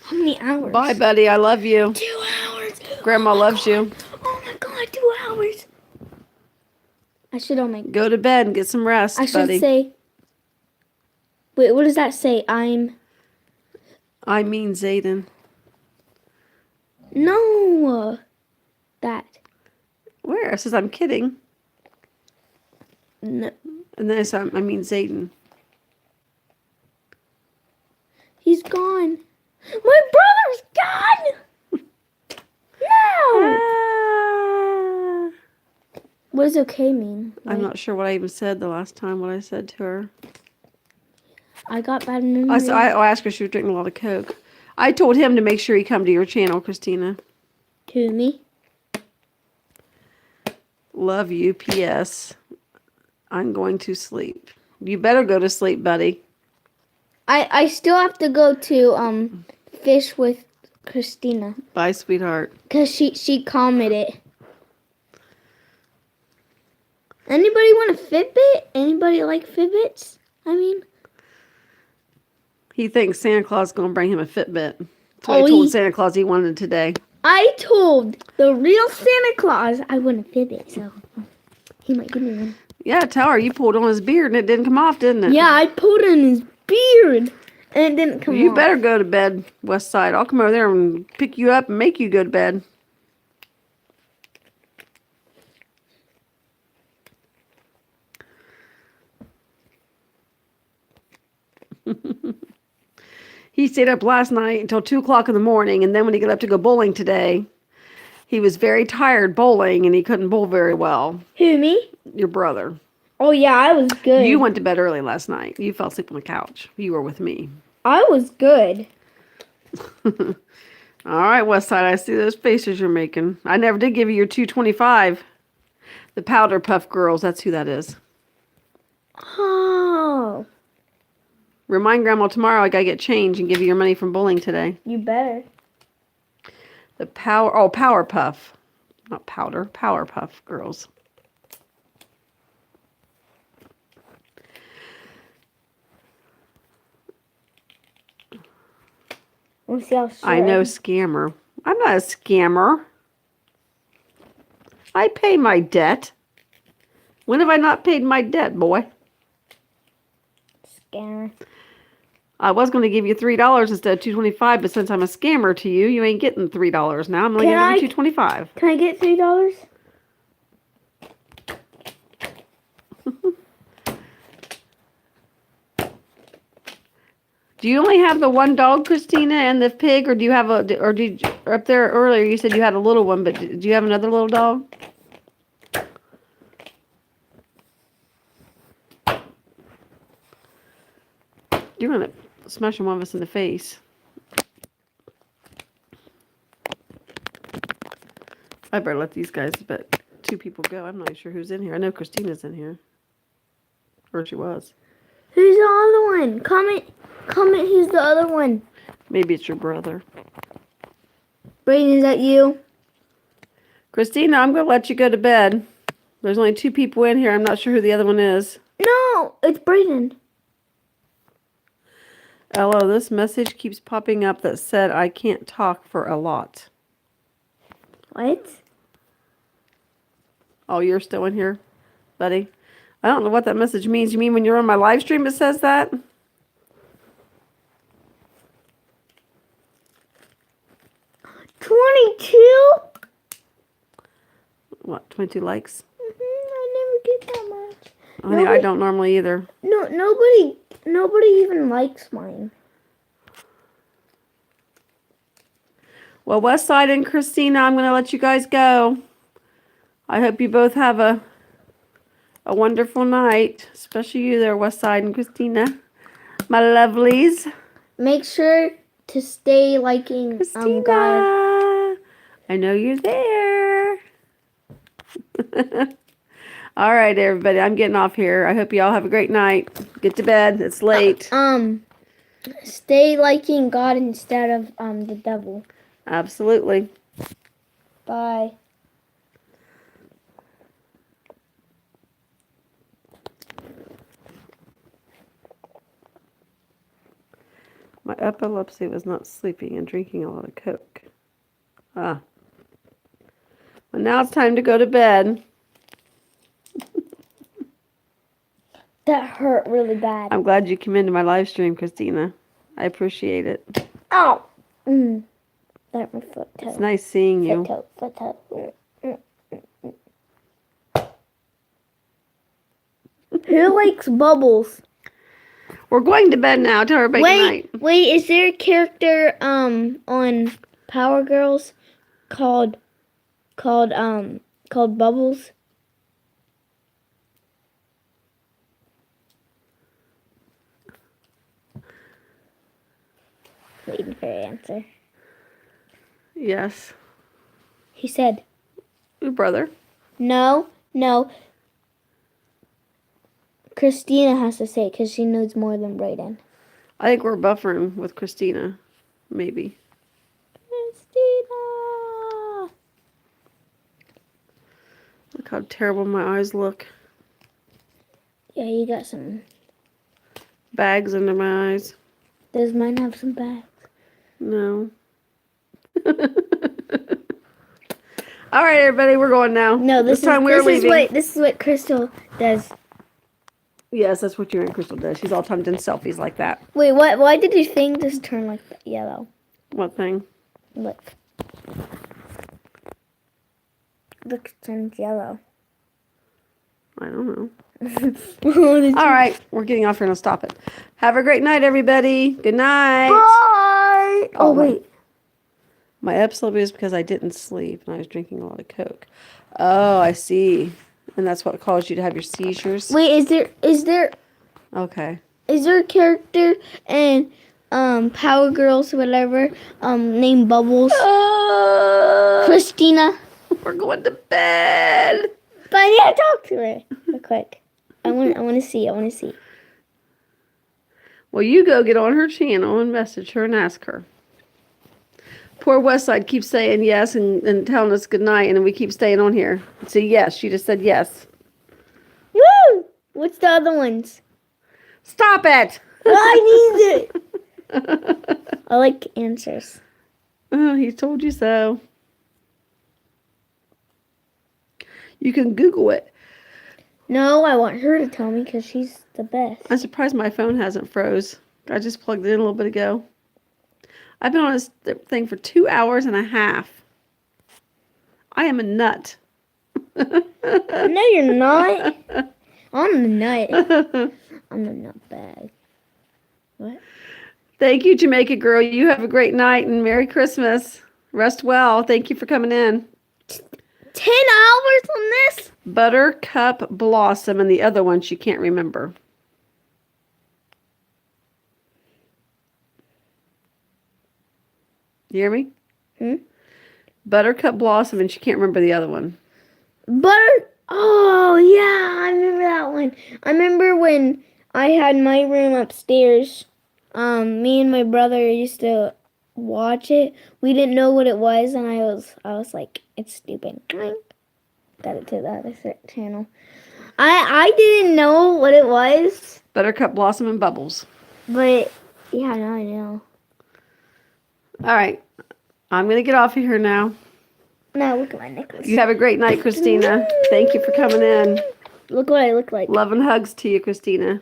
How many hours? Bye, buddy. I love you. 2 hours. Grandma loves you. Oh my god, 2 hours. I should all make. Go to bed and get some rest, I should buddy. say. Wait, what does that say? I mean Zayden. No. That. Where? It says I'm kidding. No. And then I said, I mean Zayden. He's gone. My brother's gone. No. Ah. What does okay mean? I'm Like, not sure what I even said the last time, what I said to her. I got bad memory. I asked her if she was drinking a lot of Coke. I told him to make sure he come to your channel, Christina. To me. Love you, P.S. I'm going to sleep. You better go to sleep, buddy. I still have to go to Fish with Christina Bye, sweetheart. because she commented. Anybody want a Fitbit? Anybody like Fitbits? I mean, He thinks Santa Claus is going to bring him a Fitbit. That's what I Oh, told he- Santa Claus he wanted today. I told the real Santa Claus I want a Fitbit, so he might give me one. Yeah, tell her you pulled on his beard and it didn't come off, didn't it? Yeah, I pulled in his beard and it didn't come You off. better go to bed, West Side. I'll come over there and pick you up and make you go to bed. He stayed up last night until 2 o'clock in the morning, and then when he got up to go bowling today, he was very tired bowling and he couldn't bowl very well. Who, me? Your brother. Oh yeah, I was good. You went to bed early last night. You fell asleep on the couch. You were with me. I was good. All right, Westside, I see those faces you're making. I never did give you your 225. The Powder Puff Girls, that's who that is. Oh, Remind Grandma tomorrow I gotta get change and give you your money from bowling today. you better. The Power Puff. Not Powder, Power Puff Girls. Let's see how I know, scammer. I'm not a scammer. I pay my debt. When have I not paid my debt, boy? Scammer. I was going to give you $3 instead of $2.25, but since I'm a scammer to you, you ain't getting $3 now. I'm only Can I- giving you $2.25. Can I get $3? Do you only have the one dog, Christina, and the pig, or do you have up there earlier you said you had a little one, but do you have another little dog? You're gonna smash one of us in the face. I better let these guys, but 2 people go. I'm not sure who's in here. I know Christina's in here. Or she was. Who's the other one? Comment who's the other one. Maybe it's your brother. Brayden, is that you? Christina, I'm going to let you go to bed. There's only 2 people in here. I'm not sure who the other one is. No, it's Brayden. Hello, this message keeps popping up that said I can't talk for a lot. What? Oh, you're still in here, buddy? I don't know what that message means. You mean when you're on my live stream it says that? $22? What, 22 likes? I never get that much. I Nobody- don't normally either. No, nobody even likes mine. Well, Westside and Christina, I'm going to let you guys go. I hope you both have a wonderful night, especially you there, Westside and Christina, my lovelies. Make sure to stay liking Christina, God. I know you're there. All right, everybody, I'm getting off here. I hope you all have a great night. Get to bed. It's late. Stay liking God instead of the devil. Absolutely. Bye. My epilepsy was not sleeping and drinking a lot of Coke. Well, now it's time to go to bed. That hurt really bad. I'm glad you came into my live stream, Christina. I appreciate it. Ow! That my foot toe. It's nice seeing you. Foot toe. Who likes bubbles? We're going to bed now. Tell everybody good night. Wait, is there a character on Power Girls called Bubbles? Waiting for your answer. Yes. He said, Your brother. no. Christina has to say it because she knows more than Brayden. I think we're buffering with Christina. Maybe. Christina! Look how terrible my eyes look. Yeah, you got some. Bags under my eyes. Does mine have some bags? No. All right, everybody, we're going now. No, this time we're leaving. This is what Crystal does. Yes, that's what your Aunt Crystal does. She's all timed in selfies like that. Wait, what? Why did your thing just turn like yellow? What thing? Look. Look, it turns yellow. I don't know. All right, we're getting off here and I'll stop it. Have a great night, everybody. Good night. Bye. Oh wait. My epilepsy is because I didn't sleep and I was drinking a lot of Coke. Oh, I see. And that's what caused you to have your seizures? Wait, is there Okay. a character in Power Girls, whatever, named Bubbles. Uh, Christina. we're going to bed. But I need to talk to her real quick. I want to see. Well, you go get on her channel and message her and ask her. Poor Westside keeps saying yes and telling us good night, and then we keep staying on here. So yes, she just said yes. Woo! What's the other ones? Stop it! I need it. I like answers. Oh, he told you so. You can Google it. No, I want her to tell me because she's the best. I'm surprised my phone hasn't froze. I just plugged it in a little bit ago. I've been on this thing for 2 hours and a half. I am a nut. No, you're not. I'm the nut. I'm the nut bag. What? Thank you, Jamaica girl. You have a great night and Merry Christmas. Rest well. Thank you for coming in. 10 hours on this? Buttercup Blossom and the other one she can't remember. You hear me? Buttercup Blossom and she can't remember the other one. Oh, yeah, I remember that one. I remember when I had my room upstairs. Me and my brother used to watch it. We didn't know what it was, and I was like, it's stupid. Got it to the other channel. I didn't know what it was, Buttercup Blossom and Bubbles. but yeah, now I know. All right. I'm going to get off of here now. Now look at my necklace. You have a great night, Christina. Thank you for coming in. Look what I look like. Love and hugs to you, Christina.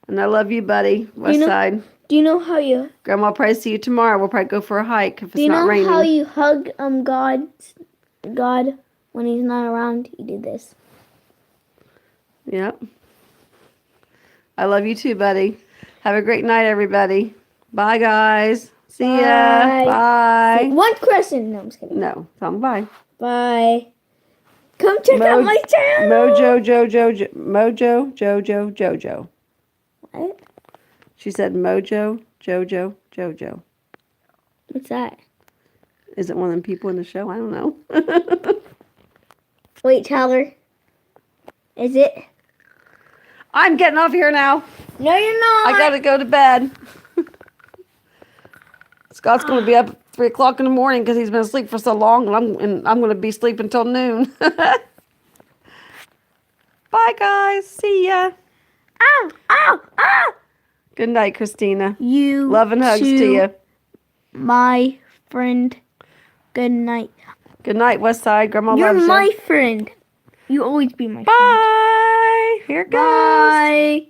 And I love you, buddy. West Side. Do you know how you? Grandma will probably see you tomorrow. We'll probably go for a hike if Do it's you not know raining. how you hug God when he's not around? You do this. Yep. I love you too, buddy. Have a great night, everybody. Bye, guys. See ya. Bye. One question. No, I'm just kidding. No, tell them bye. Bye. Come check out my channel. Mojo Jojo. What? She said Mojo Jojo Jojo. What's that? Is it one of them people in the show? I don't know. Wait, tell her. Is it? I'm getting off here now. No, you're not. I gotta go to bed. Scott's gonna be up at 3 o'clock in the morning because he's been asleep for so long, and I'm gonna be asleep until noon. Bye, guys. See ya. Ow! Ow! Ow! Good night, Christina. You. Love and hugs to you. My friend. Good night. Good night, West Side. Grandma You're loves you. my friend. You always be my friend. Bye. Here it goes. Bye.